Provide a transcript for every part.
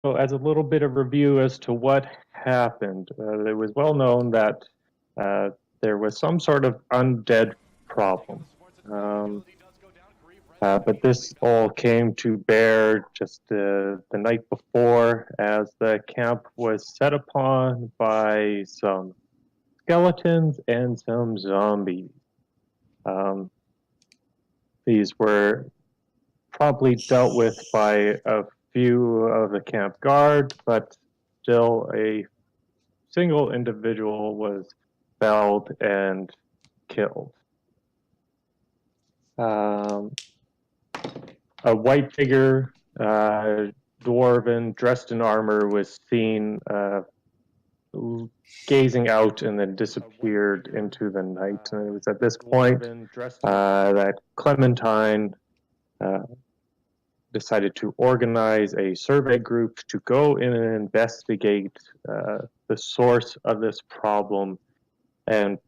So, as a little bit of review as to what happened, it was well known that uh, there was some sort of undead problem. Um, but this all came to bear just the night before as the camp was set upon by some skeletons and some zombies. Um, these were probably dealt with by a few of the camp guard, but still a single individual was felled and killed. Um, a white figure, dwarven, dressed in armor, was seen gazing out and then disappeared into the night. And it was at this point that Clementine uh, decided to organize a survey group to go in and investigate the source of this problem and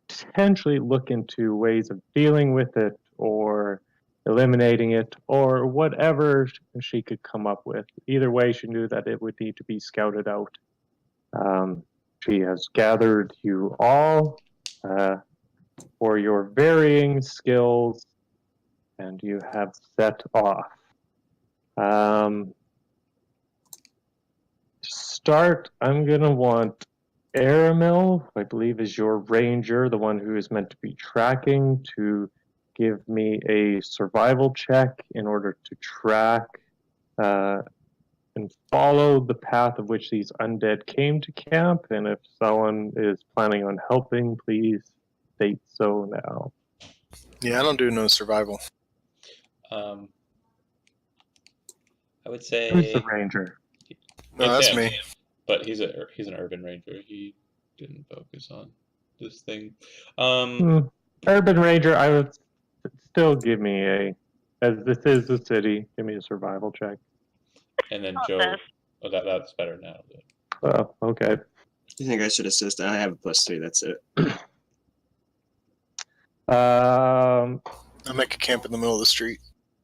potentially look into ways of dealing with it or eliminating it or whatever she could come up with. Either way, she knew that it would need to be scouted out. She has gathered you all for your varying skills, and you have set off. Start, I'm going to want Aramil, I believe is your ranger, the one who is meant to be tracking, to give me a survival check in order to track and follow the path of which these undead came to camp. And if someone is planning on helping, please state so now. Yeah, I don't do no survival. I would say. Who's the ranger? No, that's me. But he's an urban ranger. He didn't focus on this thing. Urban ranger, I would still give me as this is the city, give me a survival check. And then Joe, that's better now. Oh, okay. You think I should assist? I have a +3. That's it. I make a camp in the middle of the street.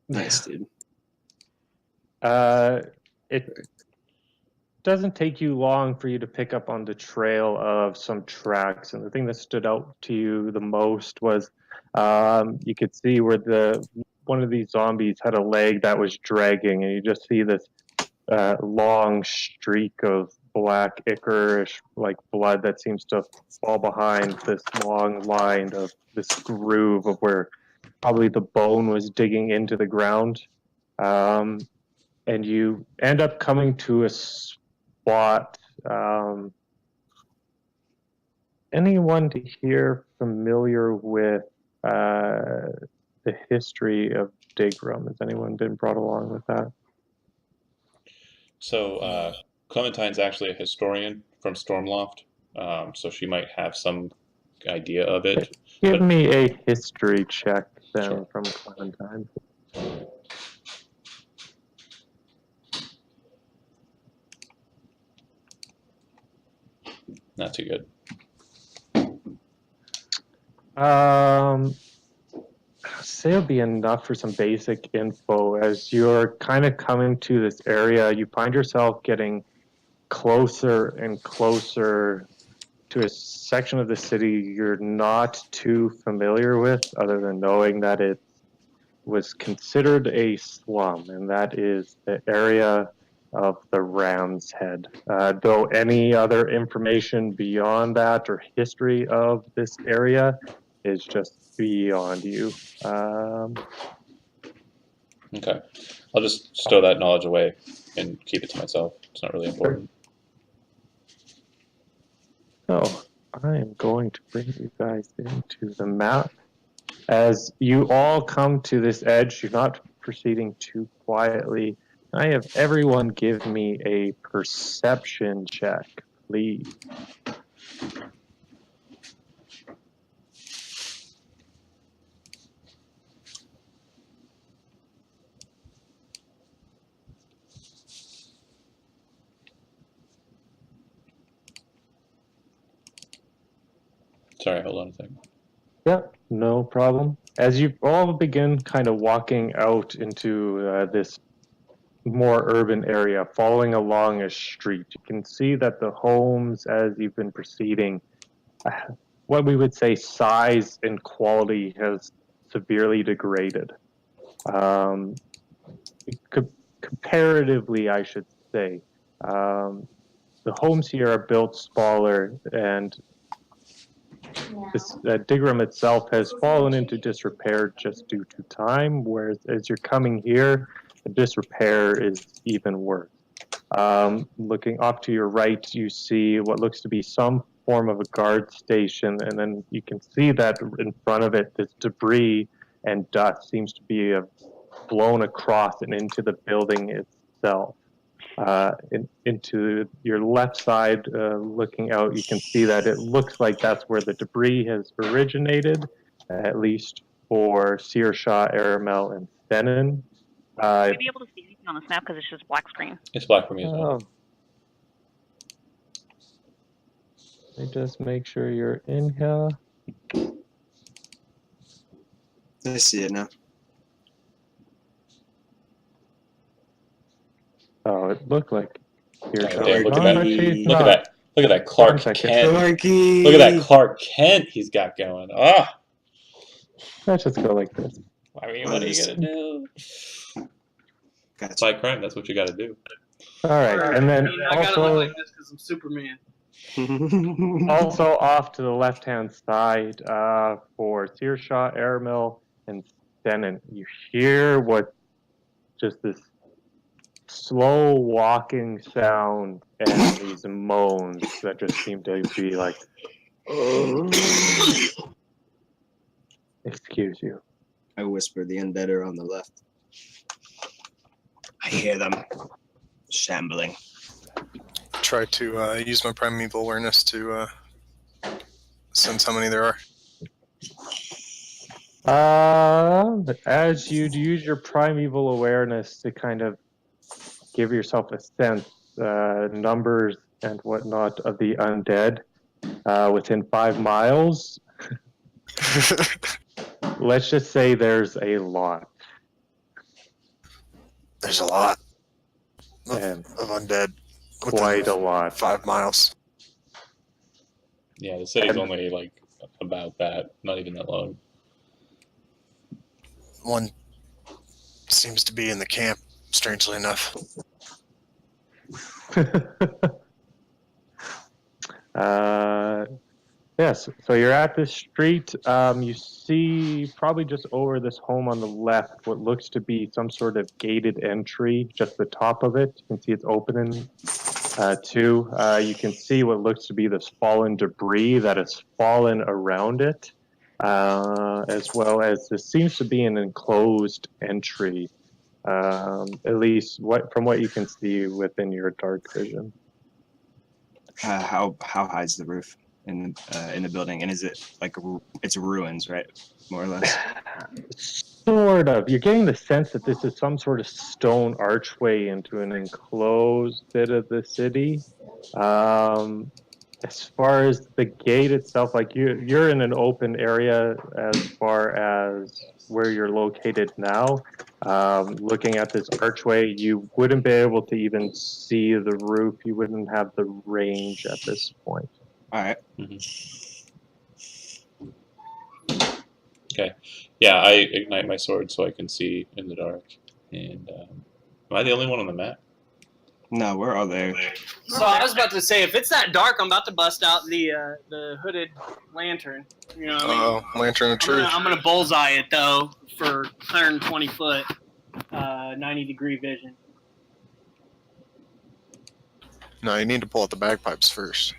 Nice, dude. It doesn't take you long for you to pick up on the trail of some tracks, and the thing that stood out to you the most was you could see where one of these zombies had a leg that was dragging, and you just see this long streak of black ichorish like blood that seems to fall behind this long line of this groove of where probably the bone was digging into the ground. And you end up coming to a spot. Anyone here familiar with the history of Dighgrum? Has anyone been brought along with that? So Clementine's actually a historian from Stormloft, so she might have some idea of it. Give me a history check then from Clementine. Not too good. Say it'll be enough for some basic info. As you're kind of coming to this area, you find yourself getting closer and closer to a section of the city you're not too familiar with, other than knowing that it was considered a slum, and that is the area of the Ram's Head. Though any other information beyond that or history of this area is just beyond you. Okay. I'll just stow that knowledge away and keep it to myself. It's not really important. So I am going to bring you guys into the map. As you all come to this edge, you're not proceeding too quietly. I have everyone give me a perception check, please. Sorry, hold on a second. Yep, no problem. As you all begin kind of walking out into this more urban area, following along a street. You can see that the homes, as you've been proceeding, what we would say size and quality has severely degraded. Um, Comparatively, I should say. The homes here are built smaller, and this Dighgrum itself has fallen into disrepair just due to time, whereas as you're coming here, the disrepair is even worse. Looking off to your right, you see what looks to be some form of a guard station, and then you can see that in front of it, this debris and dust seems to be blown across and into the building itself. Into your left side, looking out, you can see that it looks like that's where the debris has originated, at least for Searshaw, Aramel, and Stenin. Will you be able to see anything on the snap because it's just black screen? It's black for me as well. Let me just make sure you're in here. I see it now. Oh, it looked like Searshaw. Damn, look at No, that. actually, it's Look at not. that. Look at that Clark One second. Kent. Clarky! Look at that Clark Kent he's got going. Ah! Let's just go like this. I mean, what are you gonna do? Gotcha. Fight crime. That's what you got to do. All right, and then I gotta look also, like this because I'm Superman. also off to the left-hand side for Searshaw, Aramil, and Stenin, you hear what just this slow walking sound and these moans that just seem to be like, excuse you. I whisper, the undead are on the left. I hear them shambling. Try to use my primeval awareness to sense how many there are. As you'd use your primeval awareness to kind of give yourself a sense, numbers and whatnot of the undead within 5 miles, let's just say there's a lot. There's a lot And of undead. quite a lot. 5 miles. Yeah, the city's only like about that. Not even that long. One seems to be in the camp, strangely enough. Yes, so you're at this street. You see probably just over this home on the left what looks to be some sort of gated entry, just the top of it. You can see it's opening too. You can see what looks to be this fallen debris that has fallen around it, as well as this seems to be an enclosed entry, at least from what you can see within your dark vision. How high is the roof in the building? And is it like it's ruins, right? More or less. Sort of. You're getting the sense that this is some sort of stone archway into an enclosed bit of the city. As far as the gate itself, like you're in an open area as far as where you're located now. Looking at this archway, you wouldn't be able to even see the roof. You wouldn't have the range at this point. All right. Okay. Yeah, I ignite my sword so I can see in the dark. And am I the only one on the map? No, we're all there. So I was about to say, if it's that dark, I'm about to bust out the hooded lantern. You know what I mean? Oh, lantern of truth. I'm gonna bullseye it though for 120 foot, 90-degree vision. No, you need to pull out the bagpipes first.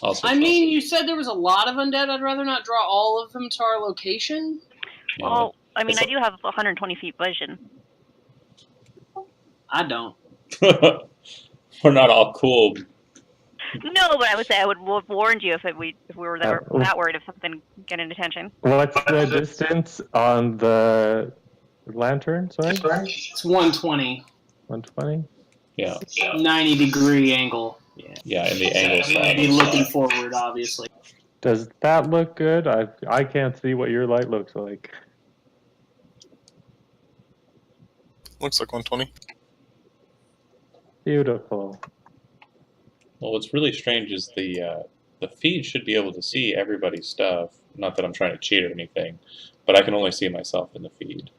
Also, I mean, you said there was a lot of undead. I'd rather not draw all of them to our location. yeah, Well, I mean, I do have 120 feet vision. I don't. we're not all cool. No, but I would say I would have warned you if we were that worried of something getting attention. What's the distance on the lantern? Sorry, It's 120, 120. Yeah. 90-degree angle. Yeah, in the angle I'd side. be looking forward, obviously. Does that look good? I can't see what your light looks like. Looks like 120. Beautiful. Well, what's really strange is the feed should be able to see everybody's stuff. Not that I'm trying to cheat or anything, but I can only see myself in the feed.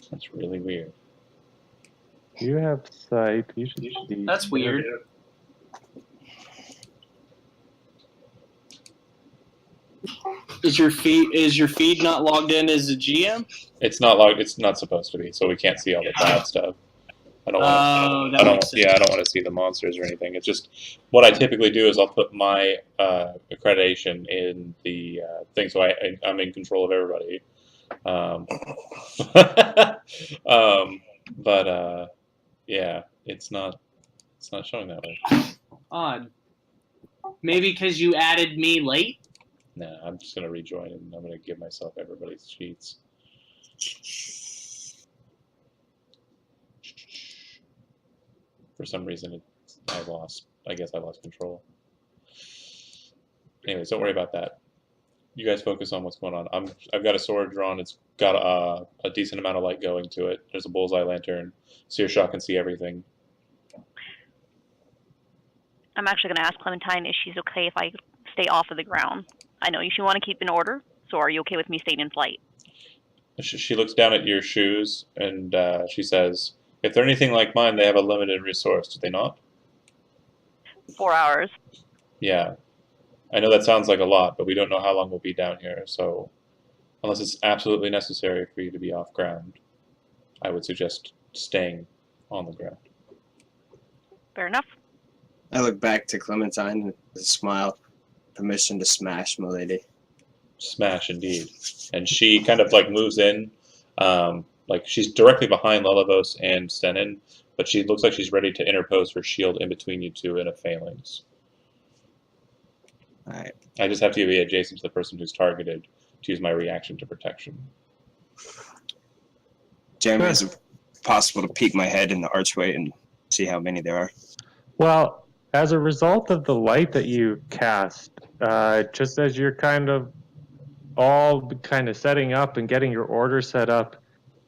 That's really weird. You have sight. You should see. That's weird. Is your feed not logged in as a GM? It's not logged. It's not supposed to be, so we can't see all the bad stuff. I don't want. I don't. Yeah, I don't want to see the monsters or anything. It's just what I typically do is I'll put my accreditation in the thing, so I'm in control of everybody. But yeah, it's not showing that way. Odd. Maybe because you added me late? Nah, I'm just gonna rejoin and I'm gonna give myself everybody's sheets. For some reason, I guess I lost control. Anyways, don't worry about that. You guys focus on what's going on. I've got a sword drawn. It's got a decent amount of light going to it. There's a bullseye lantern. Searshot can see everything. I'm actually going to ask Clementine if she's okay if I stay off of the ground. I know you should want to keep in order, so are you okay with me staying in flight? She looks down at your shoes and she says, "If they're anything like mine, they have a limited resource, do they not?" 4 hours. Yeah. I know that sounds like a lot, but we don't know how long we'll be down here, so unless it's absolutely necessary for you to be off ground, I would suggest staying on the ground. Fair enough. I look back to Clementine with a smile. Permission to smash, milady. Smash, indeed. And she kind of like moves in, like she's directly behind Lelivos and Stenin, but she looks like she's ready to interpose her shield in between you two in a phalanx. Alright. I just have to be adjacent to the person who's targeted to use my reaction to protection. Jeremy, is it possible to peek my head in the archway and see how many there are? Well, as a result of the light that you cast, just as you're kind of all kind of setting up and getting your order set up,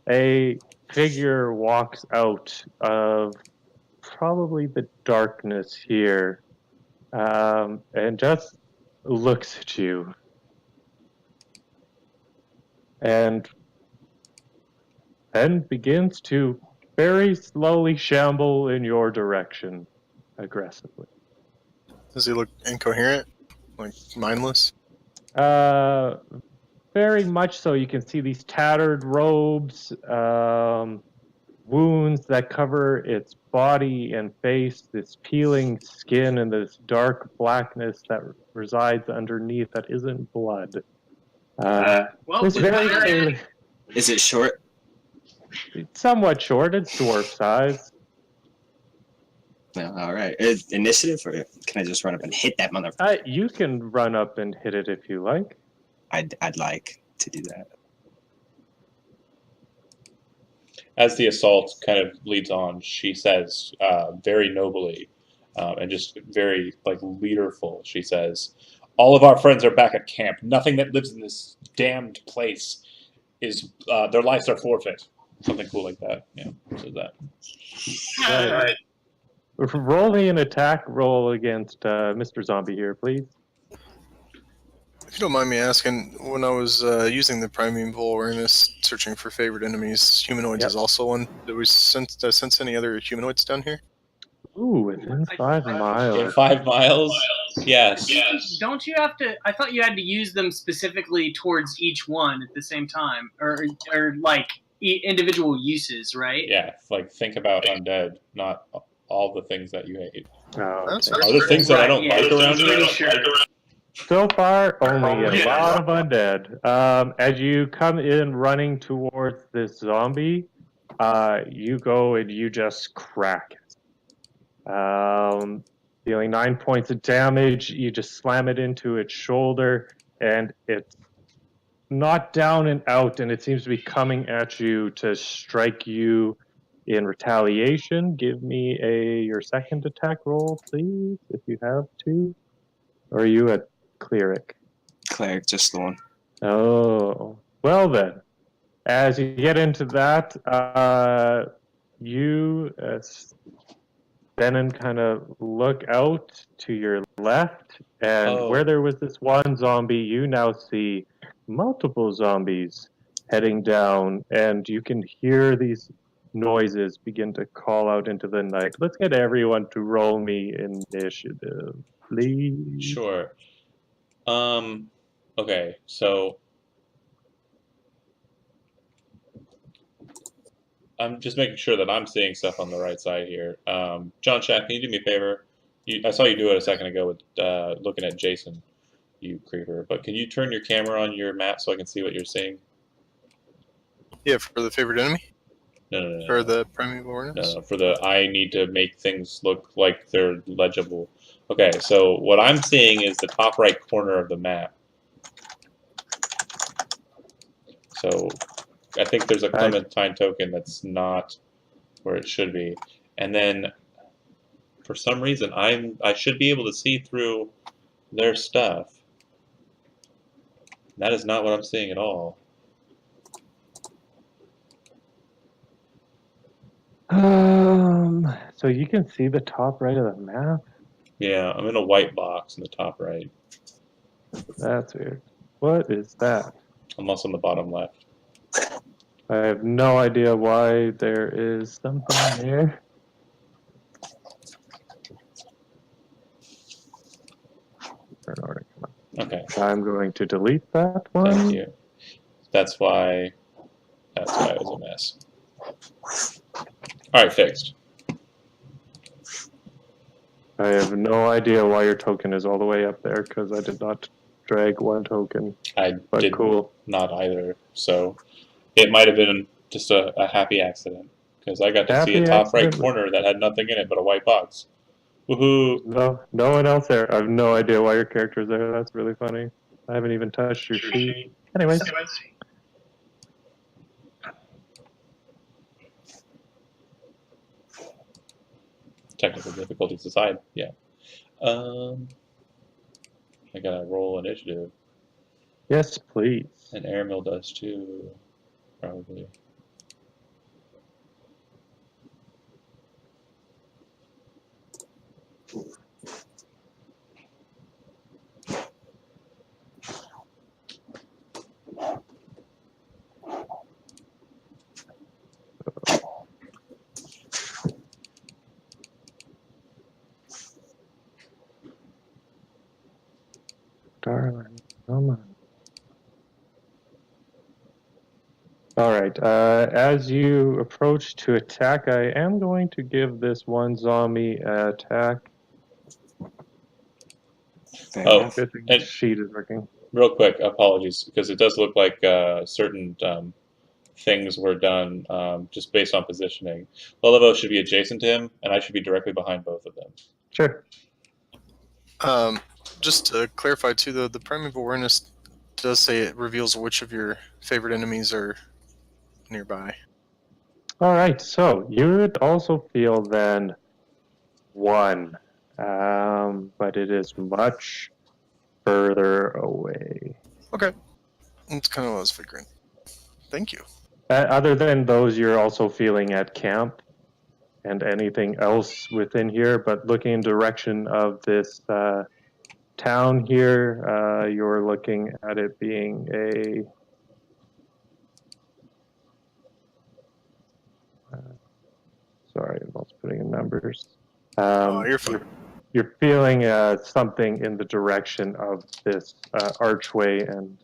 a figure walks out of probably the darkness here, and just looks at you. And then begins to very slowly shamble in your direction, aggressively. Does he look incoherent? Like mindless? Very much so. You can see these tattered robes, wounds that cover its body and face, this peeling skin, and this dark blackness that resides underneath that isn't blood. Well, It's very clearly Is it short? somewhat short. It's dwarf size. No, alright. Initiative, or can I just run up and hit that motherfucker? You can run up and hit it if you like. I'd like to do that. As the assault kind of leads on, she says very nobly and just very like leaderful, she says, "All of our friends are back at camp. Nothing that lives in this damned place is, their lives are forfeit." Something cool like that. Yeah, says that. Right. Roll me an attack roll against Mr. Zombie here, please. If you don't mind me asking, when I was using the primeval awareness, searching for favorite enemies, humanoids is also one. Did we sense any other humanoids down here? Ooh, within 5 miles. In 5 miles? Yes. Don't you have to? I thought you had to use them specifically towards each one at the same time, or like individual uses, right? Yeah, like think about undead, not all the things that you hate. Oh, That's okay. Are there things that I don't yeah. like around here? Sure. So far, only a lot of undead. As you come in running towards this zombie, you go and you just crack it. Dealing 9 points of damage, you just slam it into its shoulder, and it's knocked down and out, and it seems to be coming at you to strike you in retaliation. Give me your second attack roll, please, if you have to. Or are you a cleric? Cleric, just the one. Oh, well then. As you get into that, you, Benin, kind of look out to your left, and Oh. where there was this one zombie, you now see multiple zombies heading down, and you can hear these noises begin to call out into the night. Let's get everyone to roll me initiative, please. Sure. Okay, so I'm just making sure that I'm seeing stuff on the right side here. John Shack, can you do me a favor? I saw you do it a second ago with looking at Jason, you creeper. But can you turn your camera on your map so I can see what you're seeing? Yeah, for the favorite enemy? No. Or the primeval awareness? No, for the I need to make things look like they're legible. Okay, so what I'm seeing is the top right corner of the map. So I think there's a Clementine token that's not where it should be. And then for some reason I should be able to see through their stuff. That is not what I'm seeing at all. So you can see the top right of the map? Yeah, I'm in a white box in the top right. That's weird. What is that? I'm also in the bottom left. I have no idea why there is something there. Okay. I'm going to delete that one. Thank you. That's why it was a mess. Alright, fixed. I have no idea why your token is all the way up there, because I did not drag one token. I But did cool. not either, so it might have been just a happy accident, because I got to see a Happy top right accident? corner that had nothing in it but a white box. Woohoo! No one else there. I have no idea why your character's there. That's really funny. I haven't even touched your sheet. Anyways. Technical difficulties aside, yeah. I gotta roll initiative. Yes, please. And Airmill does too, probably. Darling, come on. Alright, as you approach to attack, I am going to give this one zombie an attack. Oh, Good thing and the sheet is working. real quick, apologies, because it does look like certain things were done just based on positioning. Lelevo should be adjacent to him, and I should be directly behind both of them. Sure. Just to clarify too, the primeval awareness does say it reveals which of your favorite enemies are nearby. Alright, so you would also feel then one, but it is much further away. Okay. That's kind of what I was figuring. Thank you. Other than those you're also feeling at camp and anything else within here, but looking in direction of this town here, you're looking at it being a sorry, I'm also putting in numbers. You're fine. You're feeling something in the direction of this archway and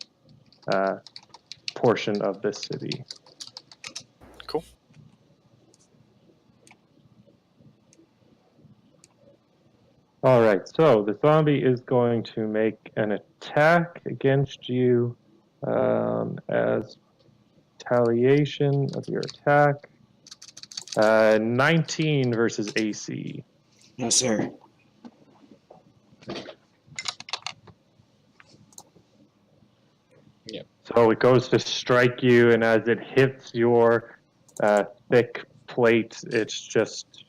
portion of this city. Cool. All right, so the zombie is going to make an attack against you as retaliation of your attack. 19 versus AC. No, sir. Yep. So it goes to strike you, and as it hits your thick plate, it just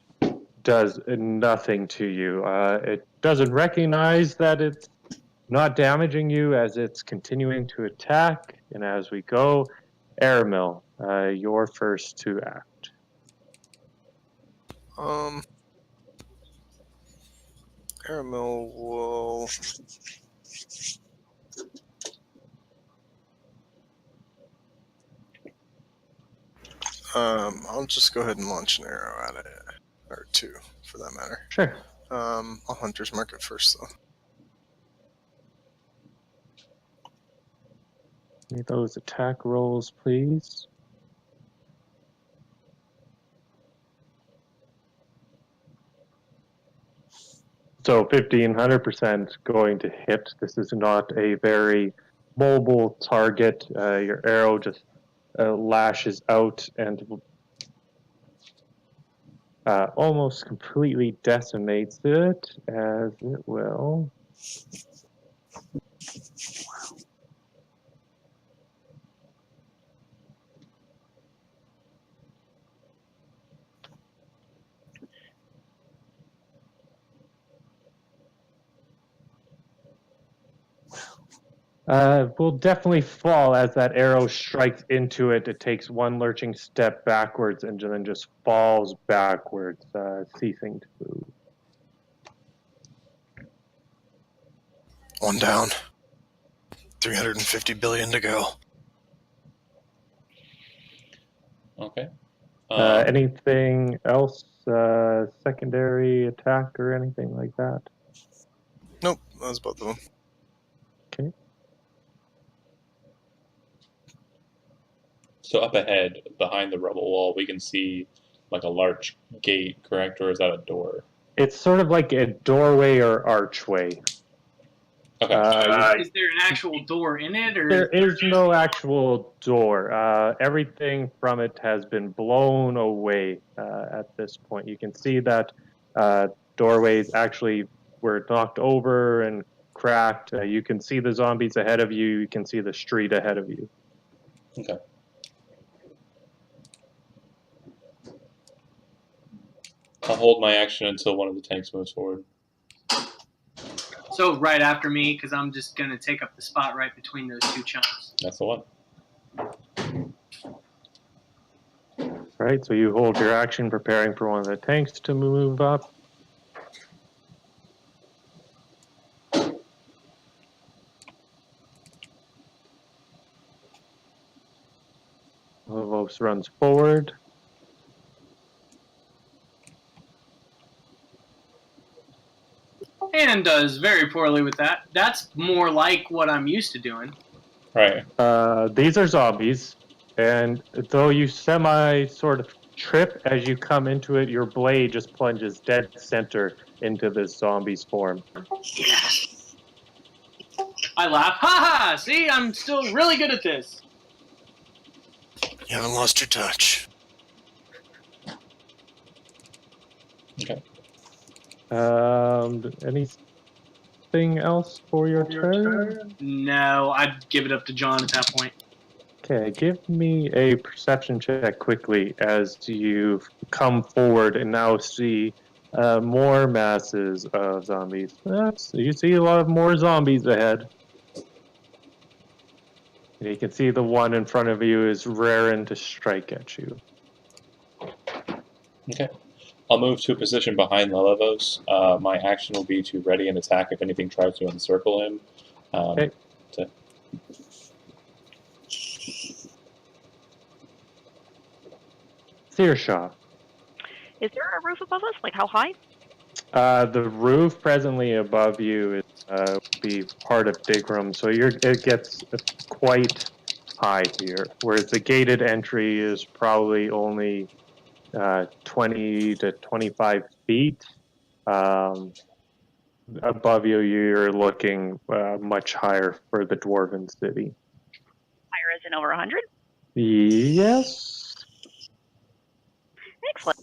does nothing to you. It doesn't recognize that it's not damaging you as it's continuing to attack. And as we go, Airmill, you're first to act. Aramil will. I'll just go ahead and launch an arrow at it, or two, for that matter. Sure. I'll hunter's mark it first, though. Need those attack rolls, please. So 1,500% going to hit. This is not a very mobile target. Your arrow just lashes out and almost completely decimates it, as it will. Will definitely fall as that arrow strikes into it. It takes one lurching step backwards and then just falls backwards, ceasing to move. One down. 350 billion to go. Okay. Anything else? Secondary attack or anything like that? Nope, that was both of them. Okay. So up ahead, behind the rubble wall, we can see like a large gate, correct? Or is that a door? It's sort of like a doorway or archway. Okay. Is there an actual door in it, or There is no actual door. Everything from it has been blown away at this point. You can see that doorways actually were knocked over and cracked. You can see the zombies ahead of you. You can see the street ahead of you. Okay. I'll hold my action until one of the tanks moves forward. so right after me? Because I'm just gonna take up the spot right between those two chunks. That's the one. Right, so you hold your action preparing for one of the tanks to move up. Lobos runs forward. And does very poorly with that. That's more like what I'm used to doing. Right. These are zombies, and though you semi sort of trip as you come into it, your blade just plunges dead center into this zombie's form. I laugh. Ha ha! See, I'm still really good at this. You haven't lost your touch. Okay. Anything else for your turn? No, I'd give it up to John at that point. Okay, give me a perception check quickly as you come forward and now see more masses of zombies. You see a lot of more zombies ahead. And you can see the one in front of you is raring to strike at you. Okay. I'll move to a position behind Lelevos. My action will be to ready an attack if anything tries to encircle him. Okay. Searshot. Is there a roof above us? Like how high? The roof presently above you is be part of Dighgrum, so it gets quite high here. Whereas the gated entry is probably only 20 to 25 feet. Above you, you're looking much higher for the Dwarven city. Higher as in over 100? Yes. Excellent.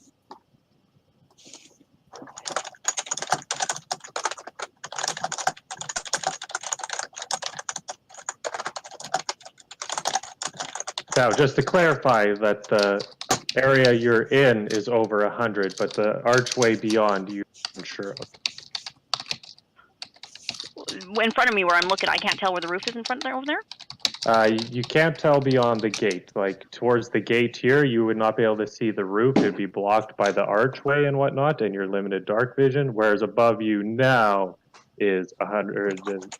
Now, just to clarify that the area you're in is over 100, but the archway beyond you're unsure of. In front of me where I'm looking, I can't tell where the roof is in front there over there? You can't tell beyond the gate. Like towards the gate here, you would not be able to see the roof. It'd be blocked by the archway and whatnot, and your limited dark vision. Whereas above you now is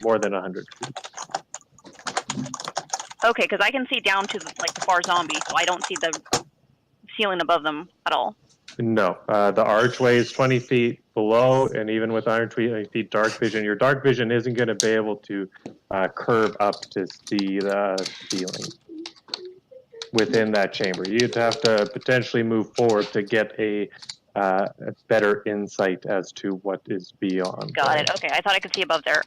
more than 100 feet. Okay, because I can see down to like the far zombie, so I don't see the ceiling above them at all. No, the archway is 20 feet below, and even with 120 feet dark vision, your dark vision isn't going to be able to curve up to see the ceiling within that chamber. You'd have to potentially move forward to get a better insight as to what is beyond. Got it. Okay, I thought I could see above there.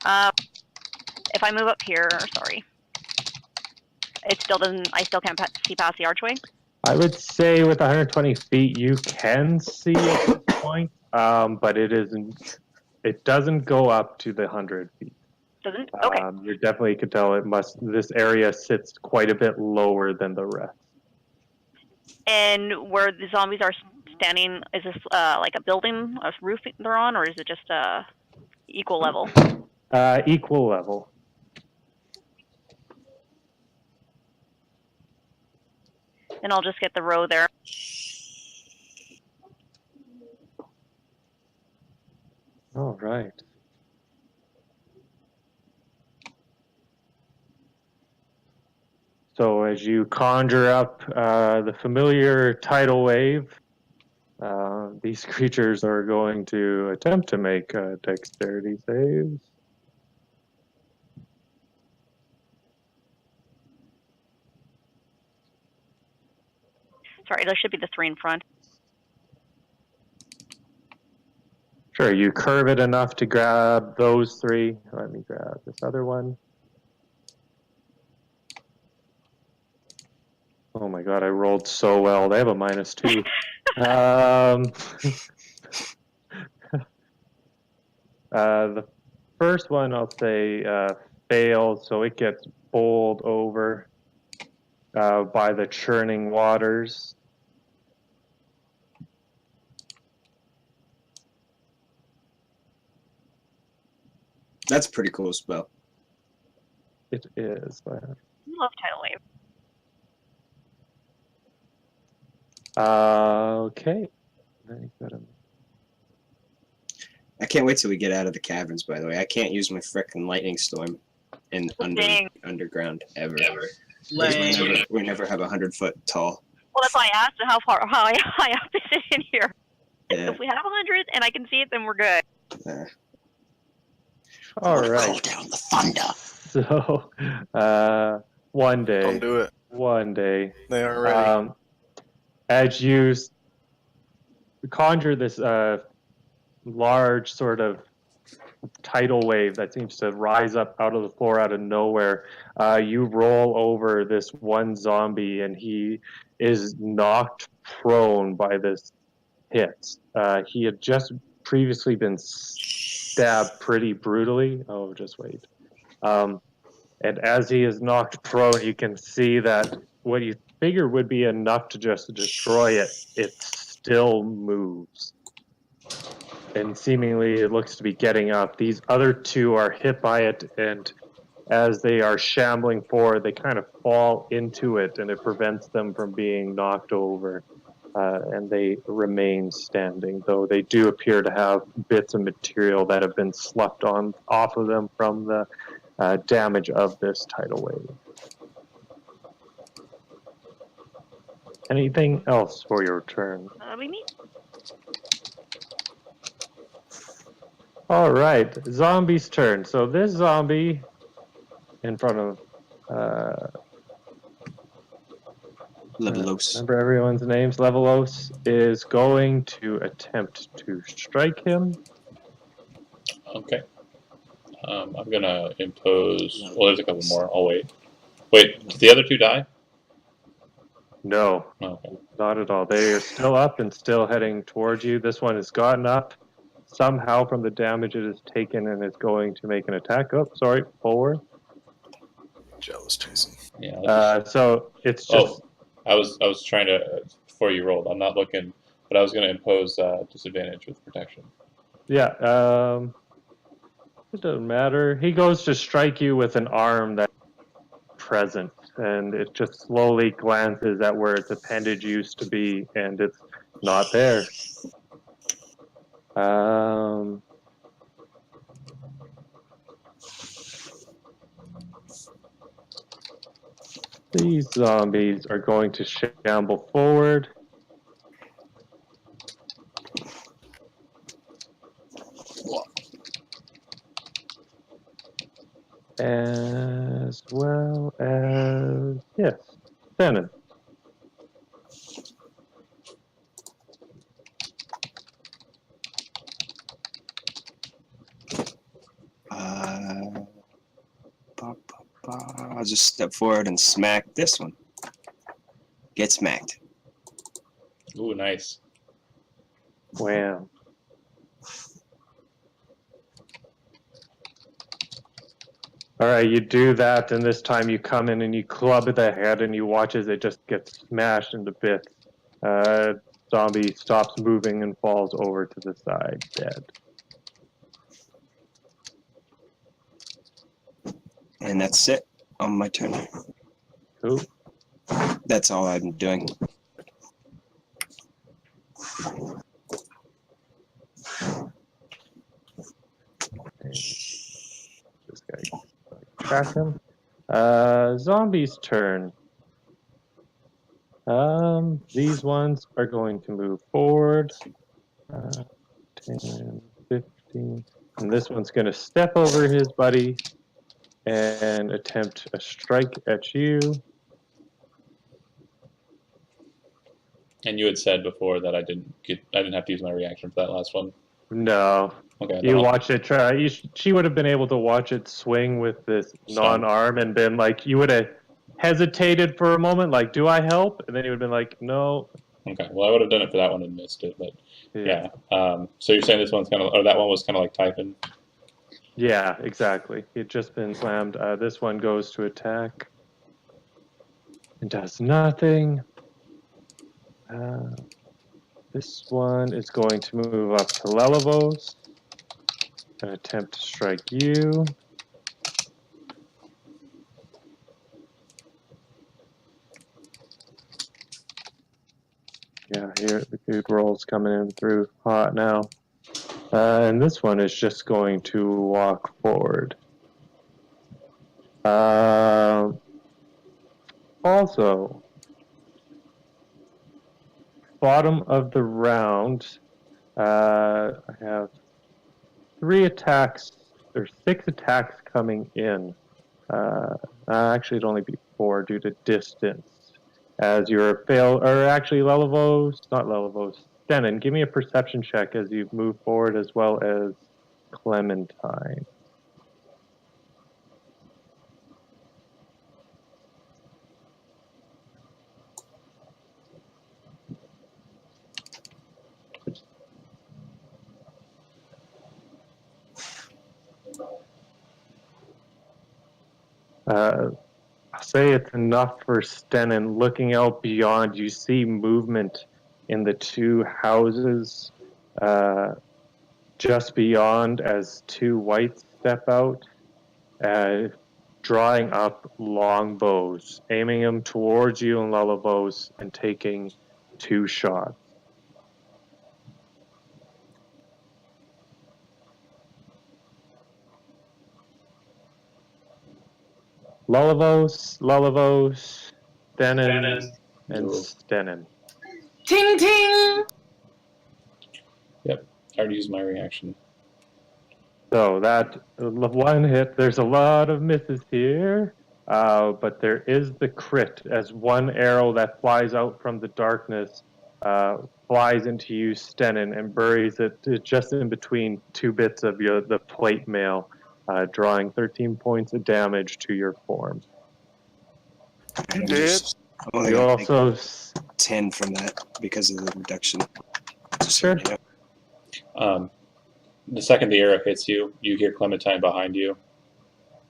If I move up here, sorry, it still doesn't. I still can't see past the archway. I would say with 120 feet, you can see at this point, but it isn't. It doesn't go up to the 100 feet. Doesn't? Okay. You definitely could tell it must. This area sits quite a bit lower than the rest. And where the zombies are standing, is this like a building, a roof they're on, or is it just equal level? Equal level. And I'll just get the row there. All right. So as you conjure up the familiar tidal wave, these creatures are going to attempt to make dexterity saves. Sorry, there should be the 3 in front. Sure, you curve it enough to grab those 3. Let me grab this other one. Oh my god, I rolled so well. They have a -2. The first one, I'll say, failed, so it gets bowled over by the churning waters. That's a pretty cool spell. It is. Love tidal wave. Okay. I can't wait till we get out of the caverns, by the way. I can't use my frickin' lightning storm in underground ever. We never have 100-foot tall. Well, that's why I asked how high up is it in here. Yeah. If we have 100 and I can see it, then we're good. All right. Call down the thunder. So, one day. Don't do it. One day. They are ready. As you conjure this large sort of tidal wave that seems to rise up out of the floor out of nowhere, you roll over this one zombie and he is knocked prone by this hit. He had just previously been stabbed pretty brutally. Oh, just wait. And as he is knocked prone, you can see that what you figure would be enough to just destroy it, it still moves. And seemingly it looks to be getting up. These other 2 are hit by it, and as they are shambling forward, they kind of fall into it, and it prevents them from being knocked over. And they remain standing, though they do appear to have bits of material that have been sloughed off of them from the damage of this tidal wave. Anything else for your turn? That'll be me. All right, zombie's turn. So this zombie in front of Levelos. remember everyone's names. Levelos is going to attempt to strike him. Okay. I'm gonna impose. Well, there's a couple more. I'll wait. Wait, did the other 2 die? No, Okay. not at all. They are still up and still heading towards you. This one has gotten up somehow from the damage it has taken and is going to make an attack. Oh, sorry, forward. Jealous, Jason. Yeah. So it's just. Oh, I was trying to before you rolled. I'm not looking, but I was gonna impose disadvantage with protection. Yeah. It doesn't matter. He goes to strike you with an arm that present, and it just slowly glances at where its appendage used to be, and it's not there. These zombies are going to shamble forward. As well as, yes, Shannon. I'll just step forward and smack this one. Get smacked. Ooh, nice. Wow. All right, you do that, and this time you come in and you club at the head, and you watch as it just gets smashed into bits. Zombie stops moving and falls over to the side, dead. And that's it on my turn. Cool. That's all I'm doing. This guy crack him. Zombie's turn. These ones are going to move forward. 10, 15. And this one's going to step over his buddy and attempt a strike at you. And you had said before that I didn't have to use my reaction for that last one. No. Okay. You watched it try. She would have been able to watch it swing with this non-arm and been like, you would have hesitated for a moment, like, do I help? And then you would have been like, no. Okay. Well, I would have done it for that one and missed it, but yeah. So you're saying this one's kind of, or that one was kind of like typing? Yeah, exactly. It just been slammed. This one goes to attack. It does nothing. This one is going to move up to Lelevos and attempt to strike you. Yeah, here the good roll's coming in through hot now. And this one is just going to walk forward. Also, bottom of the round, I have 3 attacks, or 6 attacks coming in. Actually, it'd only be 4 due to distance. As you're Denon, give me a perception check as you move forward, as well as Clementine. I'll say it's enough for Stenon. Looking out beyond, you see movement in the 2 houses just beyond as 2 whites step out, drawing up longbows, aiming them towards you and Lelevos and taking 2 shots. Lelevos, Stenon, and Stenon. Ting ting! Yep. I already used my reaction. So that one hit, there's a lot of misses here, but there is the crit as 1 arrow that flies out from the darkness flies into you, Stenon, and buries it just in between 2 bits of the plate mail, drawing 13 points of damage to your form. You did? You also 10 from that because of the reduction. Sure. The second the arrow hits you, you hear Clementine behind you.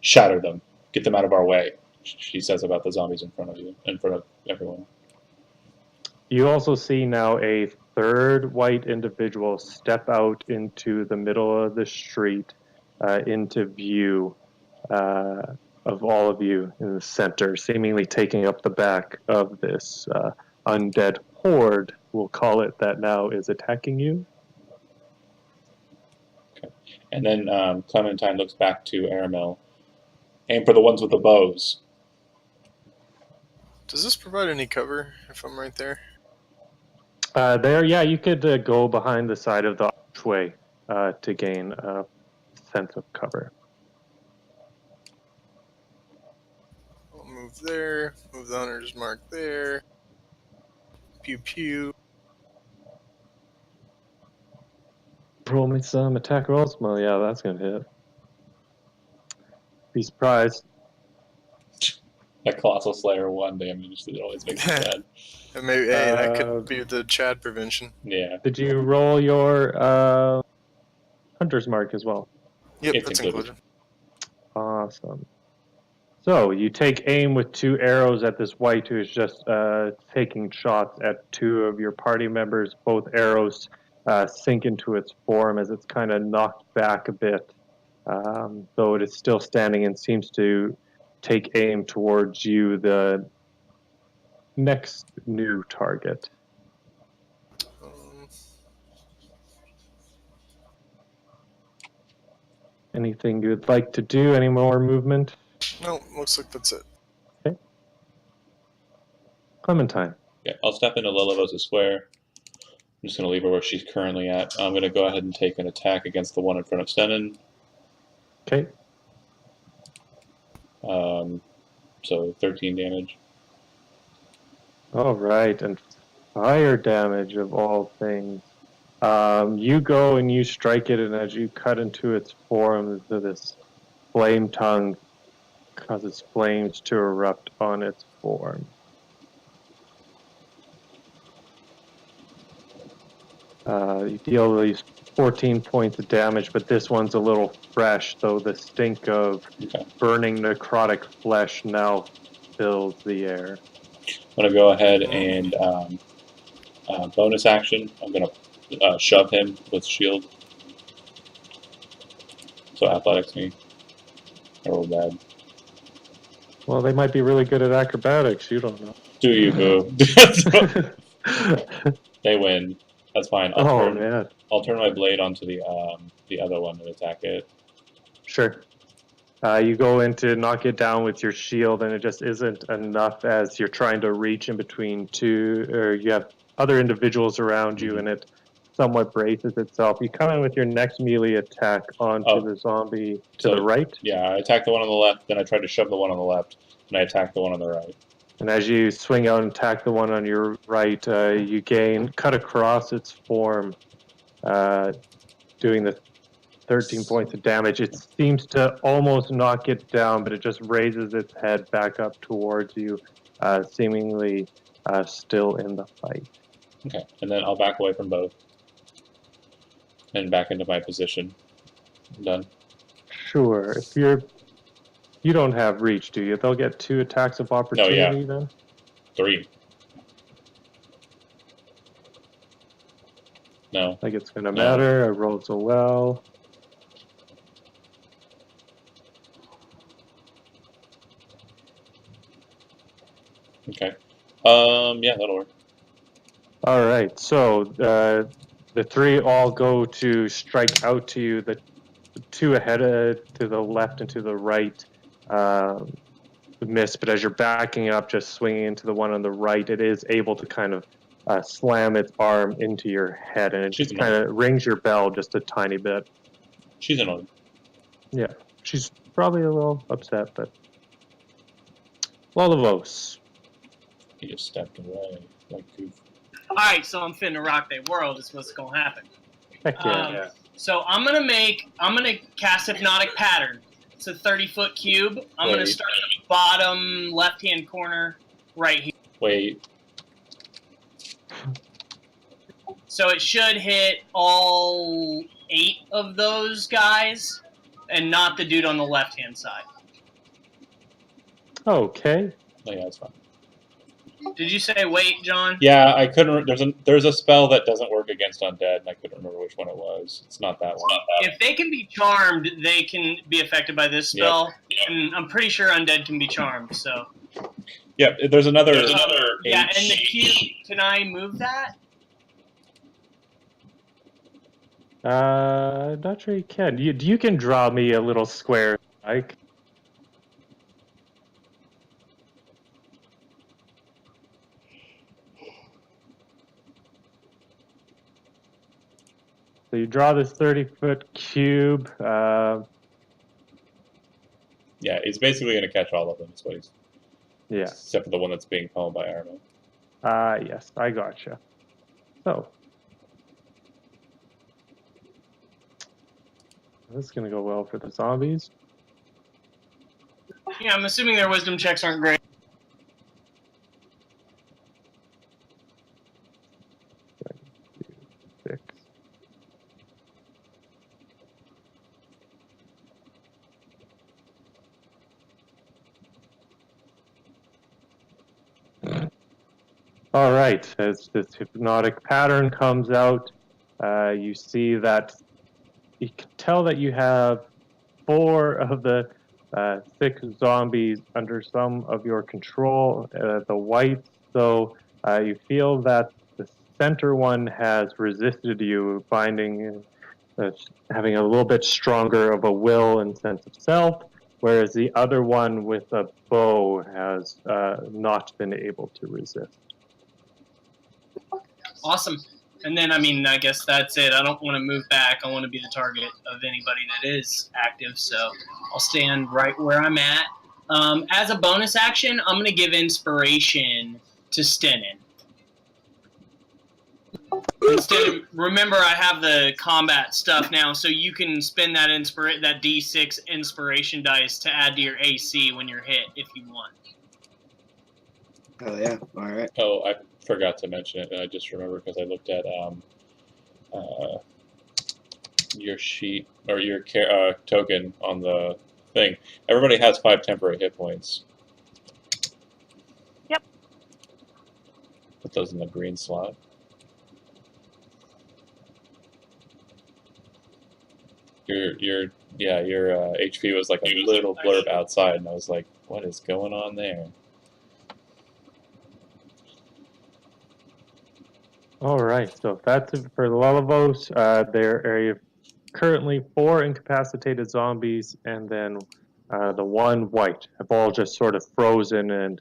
Shatter them. Get them out of our way, she says about the zombies in front of you, in front of everyone. You also see now a 3rd white individual step out into the middle of the street, into view. of all of you in the center, seemingly taking up the back of this undead horde, we'll call it, that now is attacking you. And then Clementine looks back to Aramil. Aim for the ones with the bows. Does this provide any cover if I'm right there? There, yeah, you could go behind the side of the archway to gain a sense of cover. I'll move there. Move the hunter's mark there. Pew pew. Roll me some attack rolls. Well, yeah, that's gonna hit. Be surprised. That Colossal Slayer 1 damage that always makes me sad. And maybe that could be the Chad prevention. Yeah. Did you roll your hunter's mark as well? Yep, It's that's included. included. Awesome. So you take aim with 2 arrows at this wight who is just taking shots at 2 of your party members. Both arrows sink into its form as it's kind of knocked back a bit, though it is still standing and seems to take aim towards you, the next new target. Anything you'd like to do? Any more movement? No, looks like that's it. Okay. Clementine. Yeah, I'll step into Lilivos' square. I'm just going to leave her where she's currently at. I'm going to go ahead and take an attack against the one in front of Stenon. Okay. So 13 damage. All right, and fire damage of all things. You go and you strike it, and as you cut into its form, this flame tongue causes flames to erupt on its form. You deal these 14 points of damage, but this one's a little fresh, so the stink of burning necrotic flesh now fills the air. I'm going to go ahead and bonus action. I'm going to shove him with shield. So athletics me. I rolled bad. Well, they might be really good at acrobatics. You don't know. Do you, boo? They win. That's fine. I'll turn my blade onto the other one and attack it. Sure. You go in to knock it down with your shield, and it just isn't enough as you're trying to reach in between two, or you have other individuals around you, and it somewhat braces itself. You come in with your next melee attack onto the zombie to the right. Yeah, I attack the one on the left, then I try to shove the one on the left, and I attack the one on the right. And as you swing out and attack the one on your right, you cut across its form, doing the 13 points of damage. It seems to almost knock it down, but it just raises its head back up towards you, seemingly still in the fight. Okay, and then I'll back away from both. And back into my position. I'm done. Sure. If you don't have reach, do you? They'll get 2 attacks of opportunity then? 3. No. Like it's gonna matter. I rolled so well. Okay. Yeah, that'll work. All right. So the 3 all go to strike out to you. The 2 ahead to the left and to the right miss, but as you're backing up, just swinging into the one on the right, it is able to kind of slam its arm into your head, and it just kind of rings your bell just a tiny bit. She's annoyed. Yeah, she's probably a little upset, but Lilivos. He just stepped away like goof. Alright, so I'm finna rock their world is what's gonna happen. Heck yeah. So I'm gonna cast Hypnotic Pattern. It's a 30-foot cube. I'm gonna start at the bottom left-hand corner right here. Wait. So it should hit all 8 of those guys, and not the dude on the left-hand side. Okay. Oh, yeah, that's fine. Did you say wait, John? Yeah, I couldn't. There's a spell that doesn't work against undead, and I couldn't remember which one it was. It's not that one. If they can be charmed, they can be affected by this spell. Yep. And I'm pretty sure undead can be charmed. So. Yeah, there's another. Yeah, and the cube. Can I move that? Not sure you can. You can draw me a little square, like. So you draw this 30-foot cube. Yeah, he's basically going to catch all of them. Is what he's. Yeah. Except for the one that's being pwned by Armo. Yes, I gotcha. So. This is going to go well for the zombies. Yeah, I'm assuming their wisdom checks aren't great. All right, as this hypnotic pattern comes out, you see that you can tell that you have 4 of the 6 zombies under some of your control. The whites, though, you feel that the center one has resisted you, finding having a little bit stronger of a will and sense of self, whereas the other one with a bow has not been able to resist. Awesome. And then, I mean, I guess that's it. I don't want to move back. I want to be the target of anybody that is active, so I'll stand right where I'm at. As a bonus action, I'm going to give inspiration to Stenin. Remember, I have the combat stuff now, so you can spend that D6 inspiration dice to add to your AC when you're hit if you want. Oh yeah, all right. Oh, I forgot to mention it, and I just remembered because I looked at your sheet or your token on the thing. Everybody has 5 temporary hit points. Yep. Put those in the green slot. Your HP was like a little blurb outside, and I was like, what is going on there? All right, so that's it for the Lullabos. There are currently 4 incapacitated zombies, and then the 1 white have all just sort of frozen and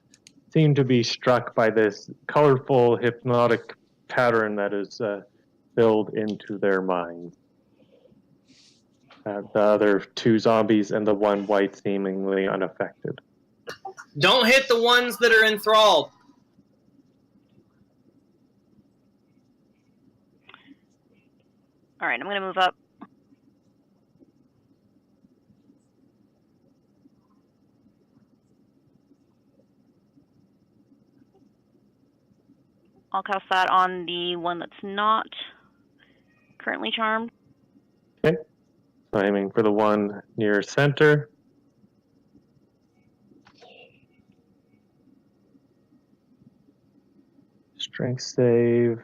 seem to be struck by this colorful hypnotic pattern that is filled into their minds. The other 2 zombies and the 1 white seemingly unaffected. Don't hit the ones that are enthralled. All right, I'm going to move up. I'll cast that on the one that's not currently charmed. Okay. So aiming for the one near center. Strength save.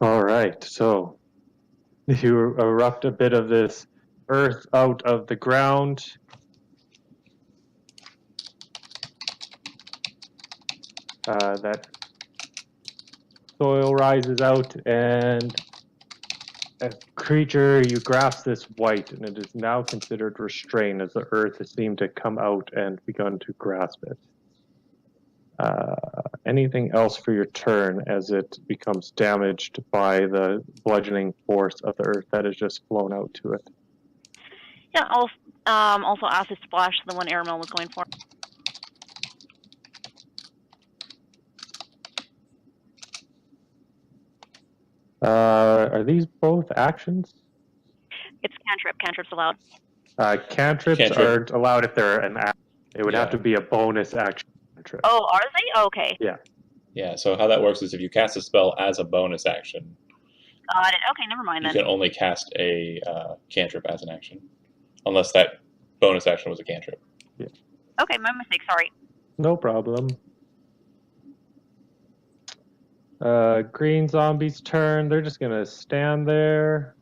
All right, so you erupt a bit of this earth out of the ground. That soil rises out, and a creature, you grasp this white, and it is now considered restrained as the earth has seemed to come out and begun to grasp it. Anything else for your turn as it becomes damaged by the bludgeoning force of the earth that has just flown out to it? Yeah, I'll also acid splash the one Aramel was going for. Are these both actions? It's cantrip. Cantrip's allowed. Cantrips aren't allowed if they're an action. It would have to be a bonus action cantrip. Oh, are they? Oh, okay. Yeah. Yeah, so how that works is if you cast a spell as a bonus action, Got it. Okay, never mind You then. can only cast a cantrip as an action, unless that bonus action was a cantrip. Okay, my mistake. Sorry. No problem. Green zombies' turn. They're just gonna stand there.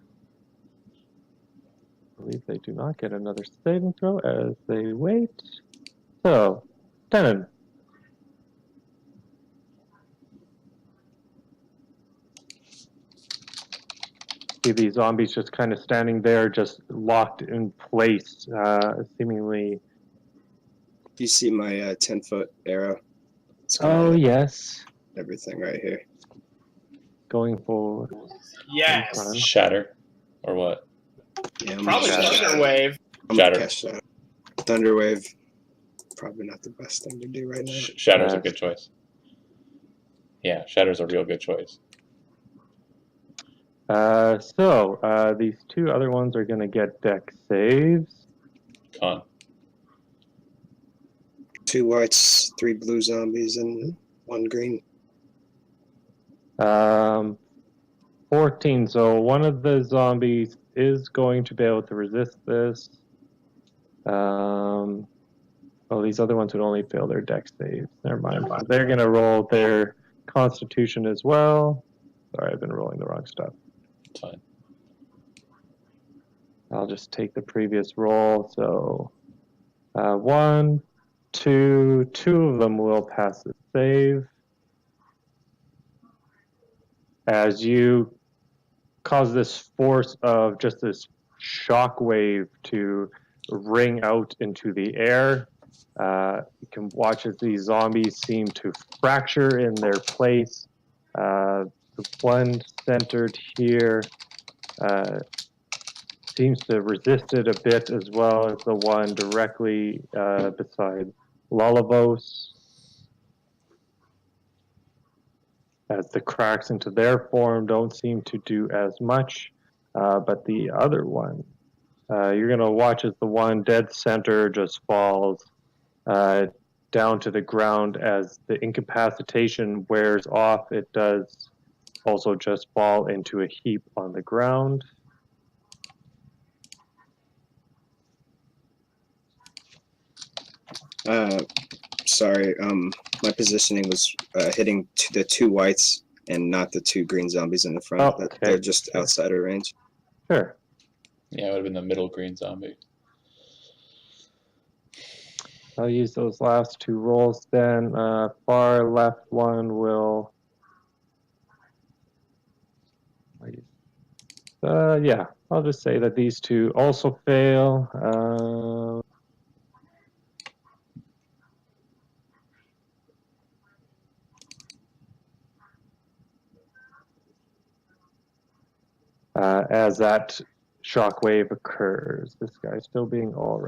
I believe they do not get another saving throw as they wait. So, Denon. See these zombies just kind of standing there, just locked in place, seemingly. Do you see my 10-foot arrow? It's got Oh, yes. everything right here. Going forward. Yes. Shatter, or what? Yeah, I'm Probably gonna Thunder Wave. I'm gonna Shatter. cast Shatter. Thunderwave. Probably not the best thing to do right now. Shatter's a good choice. Yeah, Shatter's a real good choice. So, these two other ones are going to get dex saves. Con. 2 whites, 3 blue zombies, and 1 green. 14. So one of the zombies is going to be able to resist this. Well, these other ones would only fail their dex saves. Never mind. So they're going to roll their Constitution as well. Sorry, I've been rolling the wrong stuff. It's fine. I'll just take the previous roll. So 1, 2, 2 of them will pass the save. As you cause this force of just this shock wave to ring out into the air, you can watch as these zombies seem to fracture in their place. The one centered here seems to resist it a bit, as well as the one directly beside Lullabos. As the cracks into their form don't seem to do as much, but the other one, you're going to watch as the one dead center just falls down to the ground. As the incapacitation wears off, it does also just fall into a heap on the ground. Sorry, my positioning was hitting the 2 whites and not the 2 green zombies in the front. Oh, okay. They're just outside of range. Sure. Yeah, it would have been the middle green zombie. I'll use those last 2 rolls then. Far left one will... yeah, I'll just say that these 2 also fail. As that shockwave occurs. This guy's still being all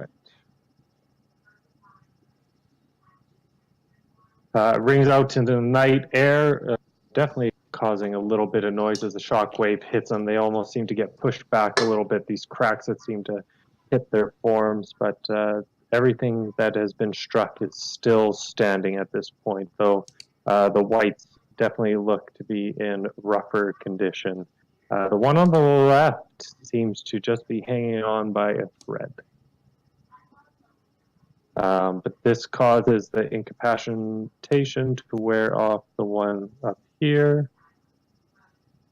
right. Rings out into the night air, definitely causing a little bit of noise as the shockwave hits them. They almost seem to get pushed back a little bit, these cracks that seem to hit their forms, but everything that has been struck is still standing at this point, though the whites definitely look to be in rougher condition. The one on the left seems to just be hanging on by a thread. But this causes the incapacitation to wear off the one up here.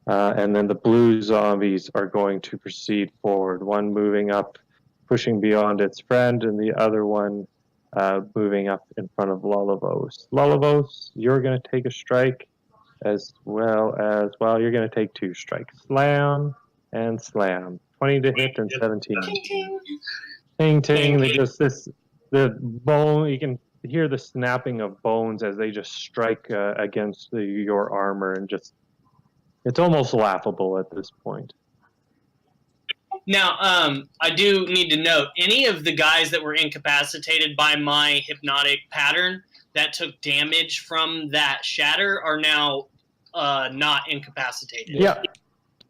And then the blue zombies are going to proceed forward. One moving up, pushing beyond its friend, and the other one moving up in front of Lullabos. Lullabos, you're going to take a strike, as well, you're going to take 2 strikes. Slam and slam. 20 to hit and 17. Ting, ting. The bone, you can hear the snapping of bones as they just strike against your armor, and just, it's almost laughable at this point. Now, I do need to note, any of the guys that were incapacitated by my hypnotic pattern that took damage from that shatter are now not incapacitated. Yeah,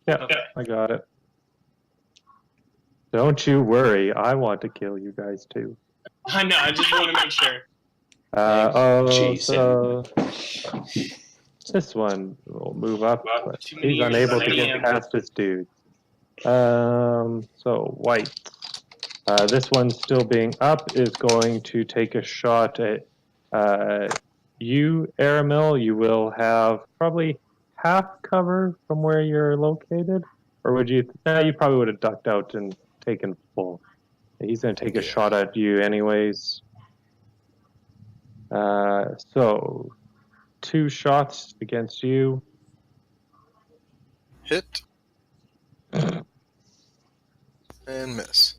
Okay. I got it. Don't you worry, I want to kill you guys too. I know, I just want to make sure. Jason. So This one will move up, but Too many he's years unable of to get DM. past this dude. So white. This one still being up is going to take a shot at you, Aramil. You will have probably half cover from where you're located, or would you? You probably would have ducked out and taken full. He's going to take a shot at you anyways. So 2 shots against you. Hit. And miss.